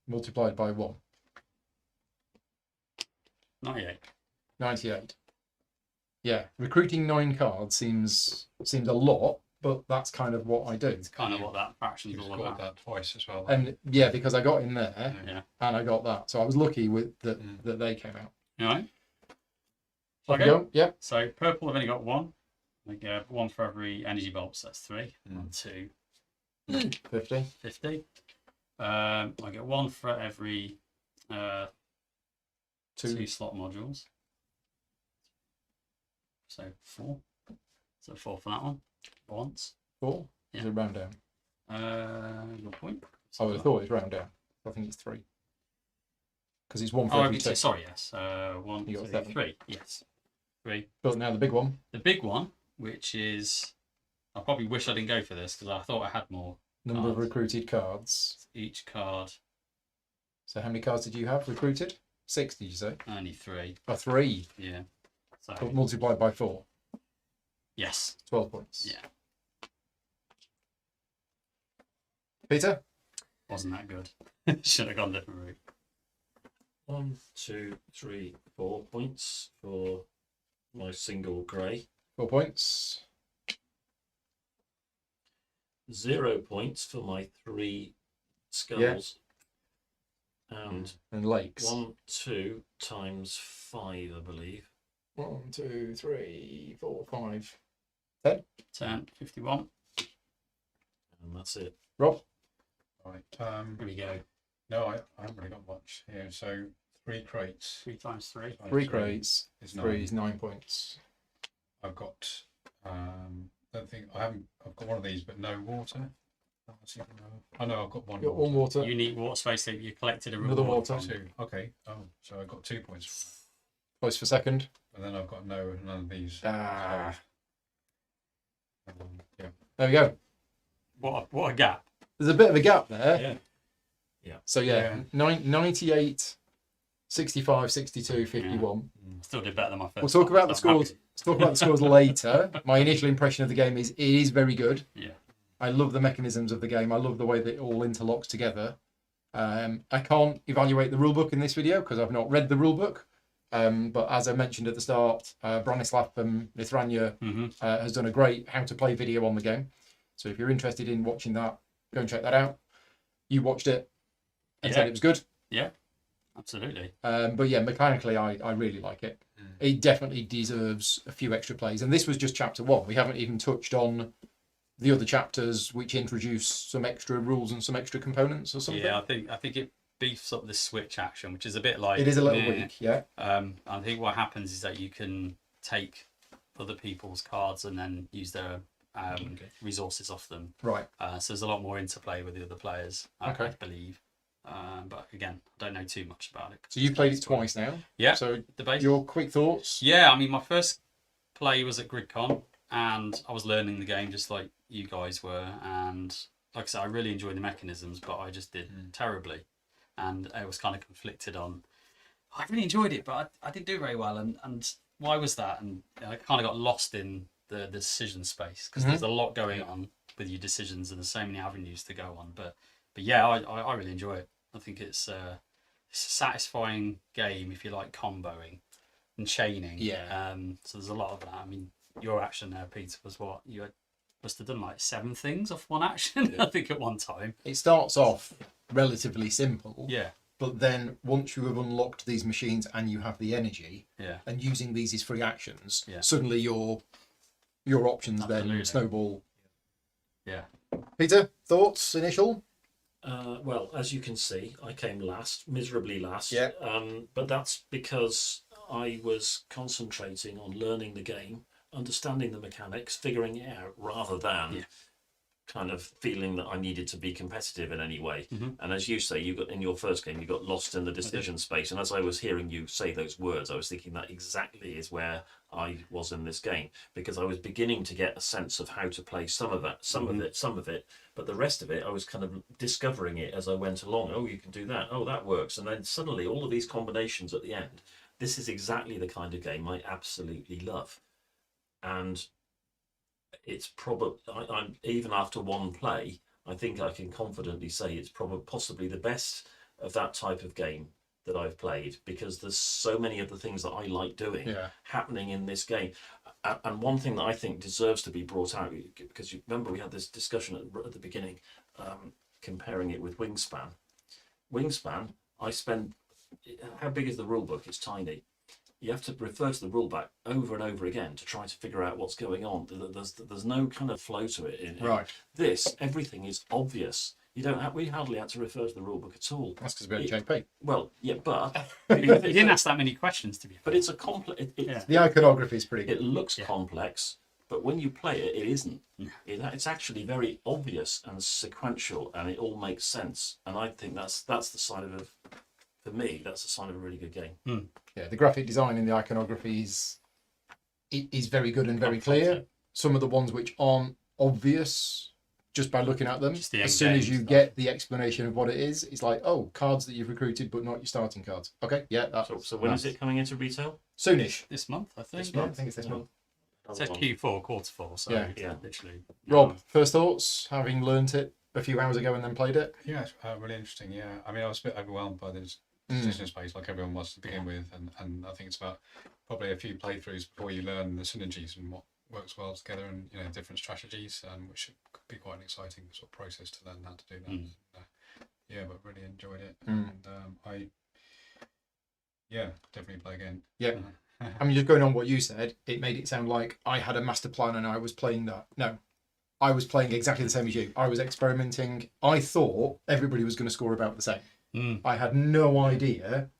Speaker 1: multiplied by 1,
Speaker 2: 98.
Speaker 1: 98. Yeah, recruiting 9 cards seems a lot, but that's kind of what I do.
Speaker 2: It's kind of what that fraction's
Speaker 3: You've
Speaker 2: all
Speaker 3: scored
Speaker 2: about.
Speaker 3: that twice as well.
Speaker 1: And yeah, because I got in there
Speaker 2: Yeah.
Speaker 1: and I got that, so I was lucky with that
Speaker 3: Mm.
Speaker 1: that they came out.
Speaker 2: All right.
Speaker 1: Off
Speaker 2: Okay.
Speaker 1: you go. Yep.
Speaker 2: So purple, I've only got 1. I get 1 for every energy bulbs. That's 3.
Speaker 3: Mm.
Speaker 2: 1, 2,
Speaker 1: 50.
Speaker 2: 50. I get 1 for every 2
Speaker 1: 2.
Speaker 2: slot modules. So 4. So 4 for that one. Once.
Speaker 1: 4. Is
Speaker 2: Yeah.
Speaker 1: it round down?
Speaker 2: Good point.
Speaker 1: I would have thought it's round down. I think it's 3. Because it's 1 for
Speaker 2: Oh,
Speaker 1: every 2.
Speaker 2: sorry, yes. 1,
Speaker 1: You got
Speaker 2: 2,
Speaker 1: 7.
Speaker 2: 3. Yes. 3.
Speaker 1: But now the big one.
Speaker 2: The big one, which is, I probably wish I didn't go for this because I thought I had more.
Speaker 1: Number of
Speaker 2: Cards.
Speaker 1: recruited cards.
Speaker 2: Each card,
Speaker 1: So how many cards did you have recruited? 6, did you say?
Speaker 2: only 3.
Speaker 1: Oh, 3.
Speaker 2: Yeah. So,
Speaker 1: But multiplied by 4.
Speaker 2: yes.
Speaker 1: 12 points.
Speaker 2: Yeah.
Speaker 1: Peter?
Speaker 2: Wasn't that good. Should have gone a different route.
Speaker 4: 1, 2, 3, 4 points for my single grey.
Speaker 1: 4 points.
Speaker 4: 0 points for my 3 skulls. And
Speaker 1: And lakes.
Speaker 4: 1, 2 times 5, I believe.
Speaker 1: 1, 2, 3, 4, 5.
Speaker 2: 10, 51.
Speaker 4: And that's it.
Speaker 1: Rob?
Speaker 3: Right.
Speaker 2: Here we go.
Speaker 3: No, I haven't really got much here. So 3 crates.
Speaker 2: 3 times 3.
Speaker 3: times
Speaker 1: 3 crates.
Speaker 3: is
Speaker 1: 3
Speaker 3: 9.
Speaker 1: is 9 points.
Speaker 3: I've got. Don't think I haven't. I've got one of these, but no water. I know I've got one.
Speaker 1: Got one water.
Speaker 2: Unique water space that you collected a
Speaker 1: Another
Speaker 2: reward
Speaker 1: water.
Speaker 2: from.
Speaker 3: 2. Okay. Oh, so I got 2 points from
Speaker 1: Close for second.
Speaker 3: that. And then I've got none of these.
Speaker 1: Ah.
Speaker 3: Yeah.
Speaker 1: There we go.
Speaker 2: What a gap.
Speaker 1: There's a bit of a gap there.
Speaker 4: Yeah. Yeah.
Speaker 1: So yeah, 98, 65, 62, 51.
Speaker 2: Still did better than my first.
Speaker 1: We'll talk about the
Speaker 2: so I'm
Speaker 1: scores. Let's talk about the scores later. My initial impression of the game is it is very good.
Speaker 2: happy. Yeah.
Speaker 1: I love the mechanisms of the game. I love the way that it all interlocks together. I can't evaluate the rulebook in this video because I've not read the rulebook. But as I mentioned at the start, Branislav from Lithuania has done a great how to play video on the game. So if you're interested in watching that, go and check that out. You watched it and said it was good.
Speaker 2: Yeah. Absolutely.
Speaker 1: But yeah, mechanically, I really like it. It definitely deserves a few extra plays. And this was just chapter 1. We haven't even touched on the other chapters, which introduce some extra rules and some extra components or something.
Speaker 2: Yeah, I think it beefs up the switch action, which is a bit like
Speaker 1: It is a little
Speaker 2: meh.
Speaker 1: weak, yeah.
Speaker 2: I think what happens is that you can take other people's cards and then use their resources off them.
Speaker 1: Right.
Speaker 2: So there's a lot more interplay with the other players, I
Speaker 1: Okay.
Speaker 2: believe. But again, I don't know too much about it.
Speaker 1: So you've played it twice now.
Speaker 2: Yeah.
Speaker 1: So
Speaker 2: The base.
Speaker 1: your quick thoughts?
Speaker 2: Yeah, I mean, my first play was at GridCon, and I was learning the game just like you guys were. And like I said, I really enjoyed the mechanisms, but I just did terribly. And I was kind of conflicted on, I really enjoyed it, but I didn't do very well. And why was that? And I kind of got lost in the decision space because there's a lot going on with your decisions and there's so many avenues to go on. But yeah, I really enjoy it. I think it's a satisfying game if you like comboing and chaining.
Speaker 1: Yeah.
Speaker 2: So there's a lot of that. I mean, your action there, Peter, was what? You must have done like 7 things off one action, I think, at one time.
Speaker 1: It starts off relatively simple.
Speaker 2: Yeah.
Speaker 1: But then once you have unlocked these machines and you have the energy,
Speaker 2: Yeah.
Speaker 1: and using these as free actions,
Speaker 2: Yeah.
Speaker 1: suddenly your options then
Speaker 2: Absolutely.
Speaker 1: snowball.
Speaker 2: Yeah.
Speaker 1: Peter, thoughts, initial?
Speaker 4: Well, as you can see, I came last, miserably last.
Speaker 1: Yeah.
Speaker 4: But that's because I was concentrating on learning the game, understanding the mechanics, figuring it out, rather than kind of feeling that I needed to be competitive in any way. And as you say, you got in your first game, you got lost in the decision space. And as I was hearing you say those words, I was thinking that exactly is where I was in this game, because I was beginning to get a sense of how to play some of that, some of it, but the rest of it, I was kind of discovering it as I went along. Oh, you can do that. Oh, that works. And then suddenly all of these combinations at the end. This is exactly the kind of game I absolutely love. And it's probably, I'm even after one play, I think I can confidently say it's probably possibly the best of that type of game that I've played, because there's so many of the things that I like doing happening in this game. And one thing that I think deserves to be brought out, because you remember we had this discussion at the beginning, comparing it with Wingspan. Wingspan, I spend, how big is the rule book? It's tiny. You have to refer to the rule back over and over again to try to figure out what's going on. There's no kind of flow to it.
Speaker 1: Right.
Speaker 4: This, everything is obvious. You don't have, we hardly had to refer to the rule book at all.
Speaker 1: That's because we had JP.
Speaker 4: Well, yeah, but
Speaker 2: You didn't ask that many questions, to be fair.
Speaker 4: but it's a complex.
Speaker 1: The iconography is pretty good.
Speaker 4: It looks complex, but when you play it, it isn't. It's actually very obvious and sequential, and it all makes sense. And I think that's the sign of a, for me, that's a sign of a really good game.
Speaker 1: Yeah, the graphic design in the iconography is very good and very clear. Some of the ones which aren't obvious just by looking at them,
Speaker 2: Just the
Speaker 1: as soon as
Speaker 2: endgame
Speaker 1: you
Speaker 2: stuff.
Speaker 1: get the explanation of what it is, it's like, oh, cards that you've recruited but not your starting cards. Okay, yeah. That's
Speaker 4: So when is it coming into retail?
Speaker 1: Soonish.
Speaker 2: This month, I think.
Speaker 1: Yeah, I think it's this month.
Speaker 2: It says Q4, quarter 4, so
Speaker 1: Yeah.
Speaker 2: literally.
Speaker 1: Rob, first thoughts, having learnt it a few hours ago and then played it?
Speaker 3: Yeah, it's really interesting. Yeah, I mean, I was a bit overwhelmed by this decision space, like everyone was to begin with, and I think it's about probably a few playthroughs before you learn the synergies and what works well together, and different strategies, which could be quite an exciting sort of process to learn how to do that. Yeah, but really enjoyed it, and I definitely play again.
Speaker 1: Yeah. I mean, just going on what you said, it made it sound like I had a master plan and I was playing that. No, I was playing exactly the same as you. I was experimenting. I thought everybody was going to score about the same. I had no idea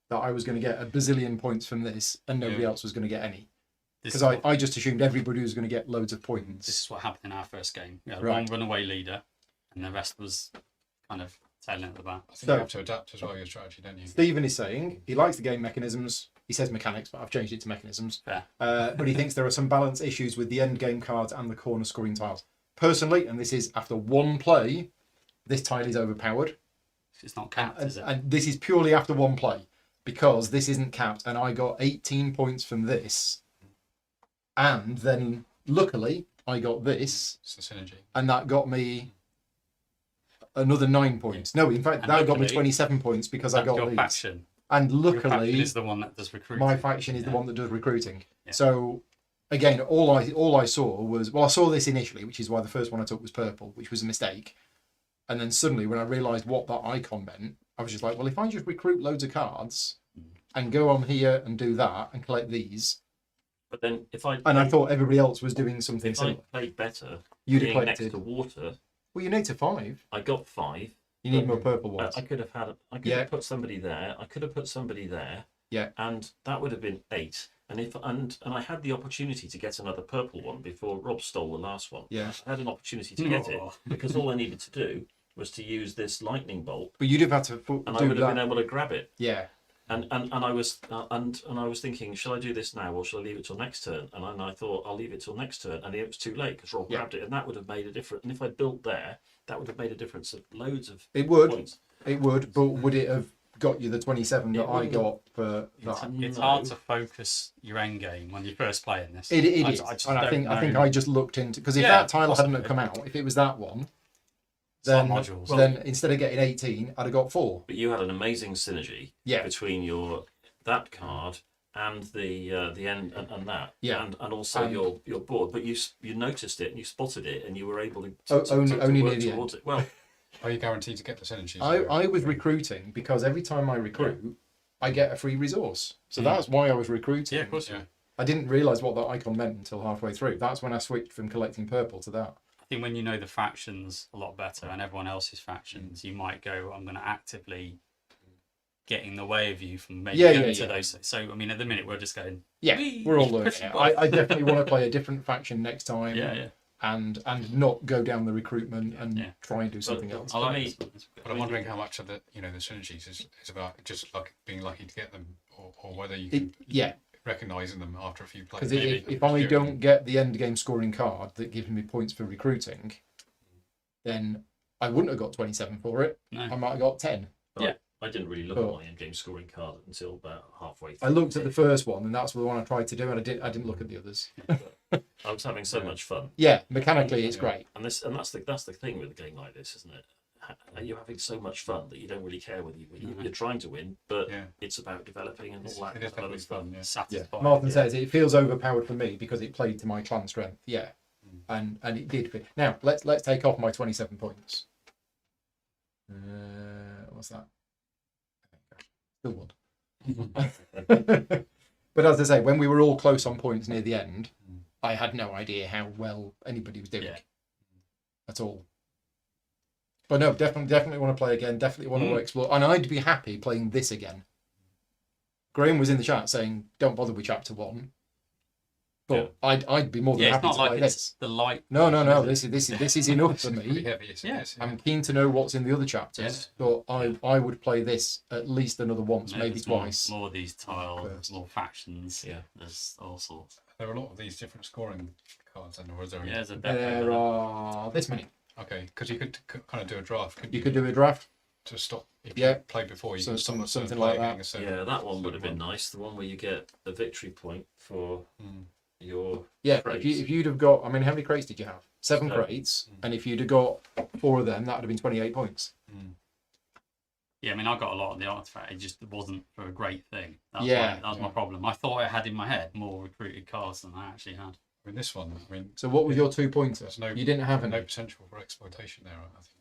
Speaker 1: that I was going to get a bazillion points from this and nobody else was going to get any. Because I just assumed everybody was going to get loads of points.
Speaker 2: This is what happened in our first game. We had
Speaker 1: Right.
Speaker 2: one runaway leader, and the rest was kind of tailing at the back.
Speaker 3: I think
Speaker 1: So-
Speaker 3: you have to adapt as well your strategy, don't you?
Speaker 1: Stephen is saying he likes the game mechanisms. He says mechanics, but I've changed it to mechanisms.
Speaker 2: Fair.
Speaker 1: But he thinks there are some balance issues with the end game cards and the corner scoring tiles. Personally, and this is after one play, this tile is overpowered.
Speaker 2: It's not capped, is it?
Speaker 1: And this is purely after one play because this isn't capped, and I got 18 points from this, and then luckily I got this,
Speaker 3: It's the synergy.
Speaker 1: and that got me another 9 points. No, in fact,
Speaker 2: And
Speaker 1: that got me
Speaker 2: luckily,
Speaker 1: 27 points because I
Speaker 2: That's
Speaker 1: got
Speaker 2: your
Speaker 1: these.
Speaker 2: faction.
Speaker 1: And
Speaker 2: Your faction
Speaker 1: luckily,
Speaker 2: is the one that does recruiting.
Speaker 1: my faction is the
Speaker 2: Yeah.
Speaker 1: one that does recruiting.
Speaker 2: Yeah.
Speaker 1: So again, all I saw was, well, I saw this initially, which is why the first one I took was purple, which was a mistake. And then suddenly, when I realised what that icon meant, I was just like, well, if I just recruit loads of cards and go on here and do that and collect these,
Speaker 4: But then if I
Speaker 1: and I thought everybody else was doing something
Speaker 4: if I
Speaker 1: similar,
Speaker 4: played better,
Speaker 1: you'd have
Speaker 4: being next
Speaker 1: collected.
Speaker 4: to water,
Speaker 1: Well, you need to 5.
Speaker 4: I got 5.
Speaker 1: You need more purple ones.
Speaker 4: I could have had. I could
Speaker 1: Yeah.
Speaker 4: have put somebody there. I could have put somebody there.
Speaker 1: Yeah.
Speaker 4: And that would have been 8. And I had the opportunity to get another purple one before Rob stole the last one.
Speaker 1: Yeah.
Speaker 4: I had an opportunity to get it
Speaker 2: Oh.
Speaker 4: because all I needed to do was to use this lightning bolt,
Speaker 1: But you'd have had to
Speaker 4: and I
Speaker 1: do
Speaker 4: would have
Speaker 1: that.
Speaker 4: been able to grab it.
Speaker 1: Yeah.
Speaker 4: And I was and I was thinking, shall I do this now or shall I leave it till next turn? And then I thought I'll leave it till next turn, and it was too late because Rob
Speaker 1: Yeah.
Speaker 4: grabbed it, and that would have made a difference. And if I built there, that would have made a difference of loads of
Speaker 1: It would.
Speaker 4: points.
Speaker 1: It would. But would it have got you the 27 that
Speaker 4: It
Speaker 1: I
Speaker 4: wouldn't
Speaker 1: got for
Speaker 2: It's,
Speaker 1: that?
Speaker 2: it's
Speaker 4: No.
Speaker 2: hard to focus your end game when you're first playing this.
Speaker 1: It is,
Speaker 2: just
Speaker 1: and I
Speaker 2: don't
Speaker 1: think
Speaker 2: know.
Speaker 1: I just looked into because if
Speaker 2: Yeah,
Speaker 1: that tile hadn't have
Speaker 2: possibly.
Speaker 1: come out, if it was that one,
Speaker 2: Some
Speaker 1: then
Speaker 2: modules.
Speaker 1: then instead of getting 18, I'd have got 4.
Speaker 4: But you had an amazing synergy
Speaker 1: Yeah.
Speaker 4: between that card and the end and that,
Speaker 1: Yeah.
Speaker 4: and also
Speaker 1: And-
Speaker 4: your board. But you noticed it and you spotted it and you were able to,
Speaker 1: Only
Speaker 4: work
Speaker 1: near the
Speaker 4: towards it. Well,
Speaker 3: Are you guaranteed to get the synergies?
Speaker 1: I was recruiting because every time I recruit, I get a free resource. So
Speaker 2: Mm.
Speaker 1: that's why I was recruiting.
Speaker 2: Yeah, of course.
Speaker 3: Yeah.
Speaker 1: I didn't realise what that icon meant until halfway through. That's when I switched from collecting purple to that.
Speaker 2: I think when you know the factions a lot better and everyone else's factions, you might go, I'm going to actively get in the way of you from maybe
Speaker 1: Yeah,
Speaker 2: getting
Speaker 1: yeah,
Speaker 2: to
Speaker 1: yeah.
Speaker 2: those. So, I mean, at the minute, we're just going,
Speaker 1: Yeah,
Speaker 2: Whee!
Speaker 1: we're all learning.
Speaker 2: Push
Speaker 1: it.
Speaker 2: the
Speaker 1: I definitely want to play a different faction next time.
Speaker 2: yeah.
Speaker 1: And not go down the recruitment and
Speaker 2: Yeah.
Speaker 1: try and do something else.
Speaker 2: I like
Speaker 4: me-
Speaker 2: this one.
Speaker 3: But I'm wondering how much of the the synergies is about just like being lucky to get them, or whether you can
Speaker 1: Yeah,
Speaker 3: recognising them after a few plays.
Speaker 1: because
Speaker 3: maybe.
Speaker 1: if I don't get the end game scoring card that gives me points for recruiting, then I wouldn't have got 27 for it.
Speaker 2: No.
Speaker 1: I might have got 10.
Speaker 4: I didn't really look
Speaker 1: Oh.
Speaker 4: at my end game scoring card until about halfway.
Speaker 1: I looked at the first one, and that's the one I tried to do, and I didn't look at the others.
Speaker 4: I was having so much fun,
Speaker 1: Yeah, mechanically it's great.
Speaker 4: and that's the thing with a game like this, isn't it? You're having so much fun that you don't really care whether you win. You're trying to win, but
Speaker 3: Yeah.
Speaker 4: it's about developing and all that
Speaker 3: It is
Speaker 4: other
Speaker 3: definitely
Speaker 4: stuff.
Speaker 3: fun. Yeah.
Speaker 1: Yeah.
Speaker 2: Satisfying.
Speaker 1: Martin
Speaker 4: yeah.
Speaker 1: says it feels overpowered for me because it played to my clan strength. Yeah, and it did fit. Now let's take off my 27 points. What's that? Still one. But as I say, when we were all close on points near the end, I had no idea how well anybody was doing
Speaker 2: Yeah.
Speaker 1: at all. But no, definitely want to play again. Definitely want to explore, and I'd be happy playing this again. Graham was in the chat saying, "Don't bother with chapter 1," but I'd be more than
Speaker 2: Yeah, it's
Speaker 1: happy
Speaker 2: not
Speaker 1: to play
Speaker 2: like
Speaker 1: this.
Speaker 2: it's the light.
Speaker 1: No.
Speaker 2: version,
Speaker 1: This is enough for
Speaker 3: Pretty
Speaker 1: me.
Speaker 3: heavy. It's,
Speaker 2: Yeah.
Speaker 3: it's,
Speaker 1: I'm keen to know what's in the other chapters, but I would play this at least another once, maybe
Speaker 2: there's
Speaker 1: twice.
Speaker 2: More of these tiles,
Speaker 1: First.
Speaker 2: more factions.
Speaker 4: Yeah.
Speaker 2: There's all sorts.
Speaker 3: There are a lot of these different scoring cards, and or is there?
Speaker 2: Yeah, there's a depot
Speaker 1: There
Speaker 2: there.
Speaker 1: are this many.
Speaker 3: Okay, because you could kind of do a draft. Couldn't
Speaker 1: You could do a draft.
Speaker 3: to stop. If
Speaker 1: Yeah.
Speaker 3: you played before, you
Speaker 1: So
Speaker 3: could stop
Speaker 1: some-
Speaker 3: a certain
Speaker 1: something
Speaker 3: player
Speaker 1: like that.
Speaker 3: getting a certain-
Speaker 4: Yeah, that one would have
Speaker 3: certain
Speaker 4: been nice. The one where you get a victory point for
Speaker 3: Mm.
Speaker 4: your
Speaker 1: Yeah,
Speaker 4: crates.
Speaker 1: if you'd have got, I mean, how many crates did you have? 7
Speaker 4: Seven.
Speaker 1: crates, and if you'd have got 4 of them, that would have been 28 points.
Speaker 3: Mm.
Speaker 2: Yeah, I mean, I got a lot of the artifact. It just wasn't for a great thing. That's
Speaker 1: Yeah,
Speaker 2: that was my
Speaker 3: yeah.
Speaker 2: problem. I thought I had in my head more recruited cards than I actually had.
Speaker 3: I mean, this one. I mean,
Speaker 1: So what was your 2-pointer?
Speaker 3: there's no.
Speaker 1: You didn't have any.
Speaker 3: no potential for exploitation there. I think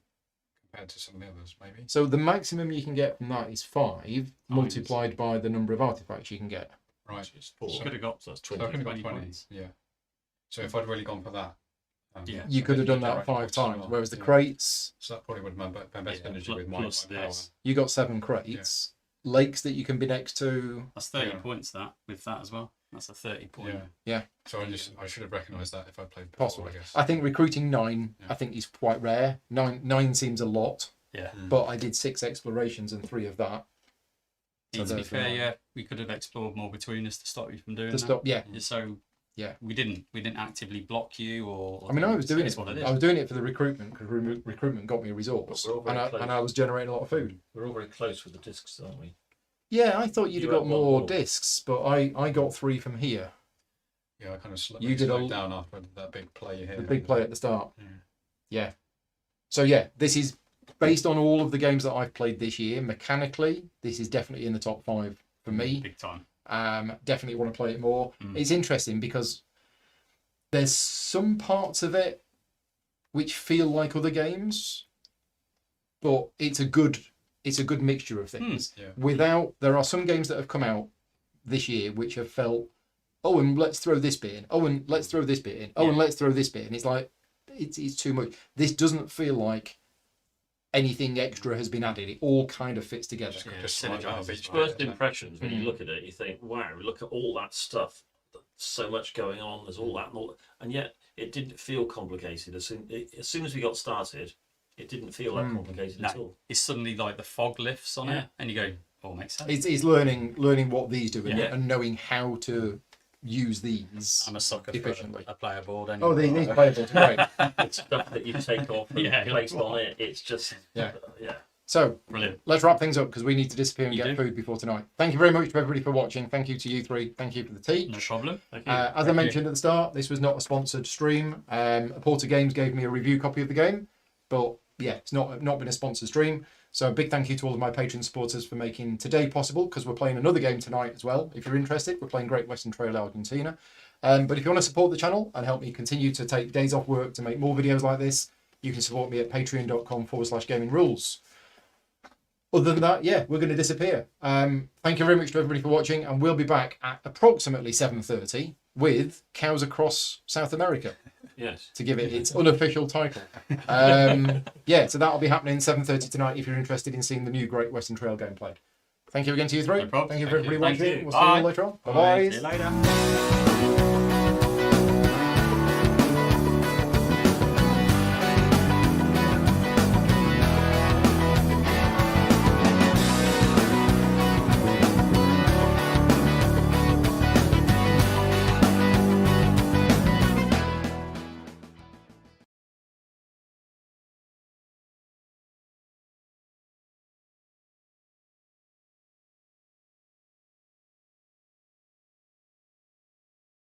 Speaker 3: compared to some of the others, maybe.
Speaker 1: So the maximum you can get from that is 5 multiplied by the number of artifacts you can get.
Speaker 3: Right.
Speaker 4: It's 4.
Speaker 3: So-
Speaker 2: Could have got
Speaker 4: So that's
Speaker 3: So I
Speaker 4: 20.
Speaker 3: could have got
Speaker 2: 20
Speaker 3: 20.
Speaker 2: points.
Speaker 3: Yeah. So if I'd really gone for that.
Speaker 2: Yeah.
Speaker 1: You could have done that 5 times, whereas the crates,
Speaker 3: So that probably would have been my best
Speaker 2: Yeah,
Speaker 3: energy
Speaker 2: plus-
Speaker 3: with my
Speaker 2: plus
Speaker 3: power.
Speaker 2: this.
Speaker 1: you got 7 crates. Lakes that you can be next to.
Speaker 2: That's 30
Speaker 3: Yeah.
Speaker 2: points that with that as well. That's a 30 point.
Speaker 3: Yeah. So I should have recognised that if I played before,
Speaker 1: Possibly.
Speaker 3: I guess.
Speaker 1: I think recruiting 9,
Speaker 3: Yeah.
Speaker 1: I think is quite rare. Nine seems a lot,
Speaker 2: Yeah.
Speaker 1: but I did 6 explorations and 3 of that. So
Speaker 2: To be
Speaker 1: there's
Speaker 2: fair,
Speaker 1: the-
Speaker 2: yeah, we could have explored more between us to stop you from doing
Speaker 1: To
Speaker 2: that.
Speaker 1: stop, yeah.
Speaker 2: So
Speaker 1: Yeah.
Speaker 2: we didn't actively block you or.
Speaker 1: I mean, I was doing
Speaker 2: it's
Speaker 1: it.
Speaker 2: what it
Speaker 1: I was
Speaker 2: is.
Speaker 1: doing it for the recruitment because recruitment got me a resource,
Speaker 4: We're all very close.
Speaker 1: and I was generating a lot of food.
Speaker 4: We're all very close with the discs, aren't we?
Speaker 1: Yeah, I thought you'd
Speaker 4: You
Speaker 1: have got
Speaker 4: had one
Speaker 1: more
Speaker 4: more.
Speaker 1: discs, but I got 3 from here.
Speaker 3: Yeah, I kind of
Speaker 1: You did
Speaker 3: slowed
Speaker 1: a-
Speaker 3: down after that big play you hit.
Speaker 1: The big play at the start.
Speaker 3: Yeah.
Speaker 1: Yeah. So yeah, this is based on all of the games that I've played this year. Mechanically, this is definitely in the top 5 for me.
Speaker 2: Big time.
Speaker 1: Definitely want to play it more.
Speaker 2: Mm.
Speaker 1: It's interesting because there's some parts of it which feel like other games, but it's a good mixture of things.
Speaker 3: Yeah.
Speaker 1: There are some games that have come out this year which have felt, oh, and let's throw this bit in. Oh, and let's throw this bit in. Oh, and let's throw this bit in. It's like it's too much. This doesn't feel like anything extra has been added. It all kind of fits together.
Speaker 3: Just
Speaker 2: synergizes,
Speaker 3: like each
Speaker 2: right?
Speaker 4: First
Speaker 3: bit,
Speaker 4: impressions, when
Speaker 1: Mm.
Speaker 4: you look at it, you think, wow, look at all that stuff. So much going on, there's all that and all that. And yet it didn't feel complicated. As soon as we got started, it didn't feel that complicated at
Speaker 2: No,
Speaker 4: all.
Speaker 2: it's suddenly like the fog lifts on
Speaker 4: Yeah.
Speaker 2: it, and you go, "Oh, makes sense."
Speaker 1: It's learning what these do
Speaker 2: Yeah.
Speaker 1: and knowing how to use these
Speaker 2: I'm a sucker
Speaker 1: efficiently.
Speaker 2: for a player board.
Speaker 1: Oh,
Speaker 2: Anyway.
Speaker 1: these playable, great.
Speaker 4: It's stuff that you take off and
Speaker 2: Yeah,
Speaker 4: placed
Speaker 2: like-
Speaker 4: on it. It's just,
Speaker 1: Yeah.
Speaker 4: yeah.
Speaker 1: So
Speaker 2: Brilliant.
Speaker 1: let's wrap things up because we need to disappear and
Speaker 2: You
Speaker 1: get
Speaker 2: do.
Speaker 1: food before tonight. Thank you very much to everybody for watching. Thank you to you 3. Thank you for the teach.
Speaker 2: No problem.
Speaker 4: Thank you.
Speaker 1: As I mentioned at the start, this was not a sponsored stream. Porter Games gave me a review copy of the game, but yeah, it's not been a sponsored stream. So a big thank you to all of my Patreon supporters for making today possible, because we're playing another game tonight as well. If you're interested, we're playing Great Western Trail Argentina. But if you want to support the channel and help me continue to take days off work to make more videos like this, you can support me at patreon.com/gaming rules. Other than that, yeah, we're going to disappear. Thank you very much to everybody for watching, and we'll be back at approximately 7:30 with Cows Across South America
Speaker 4: Yes.
Speaker 1: to give it its unofficial title. Yeah, so that'll be happening 7:30 tonight if you're interested in seeing the new Great Western Trail game played. Thank you again to you 3.
Speaker 2: No problem.
Speaker 1: Thank you for
Speaker 2: Thank you.
Speaker 1: everybody
Speaker 2: Thank
Speaker 1: watching.
Speaker 2: you.
Speaker 1: We'll see you all
Speaker 2: Bye.
Speaker 1: later on.
Speaker 2: Bye.
Speaker 1: Bye-bye.
Speaker 2: See you later.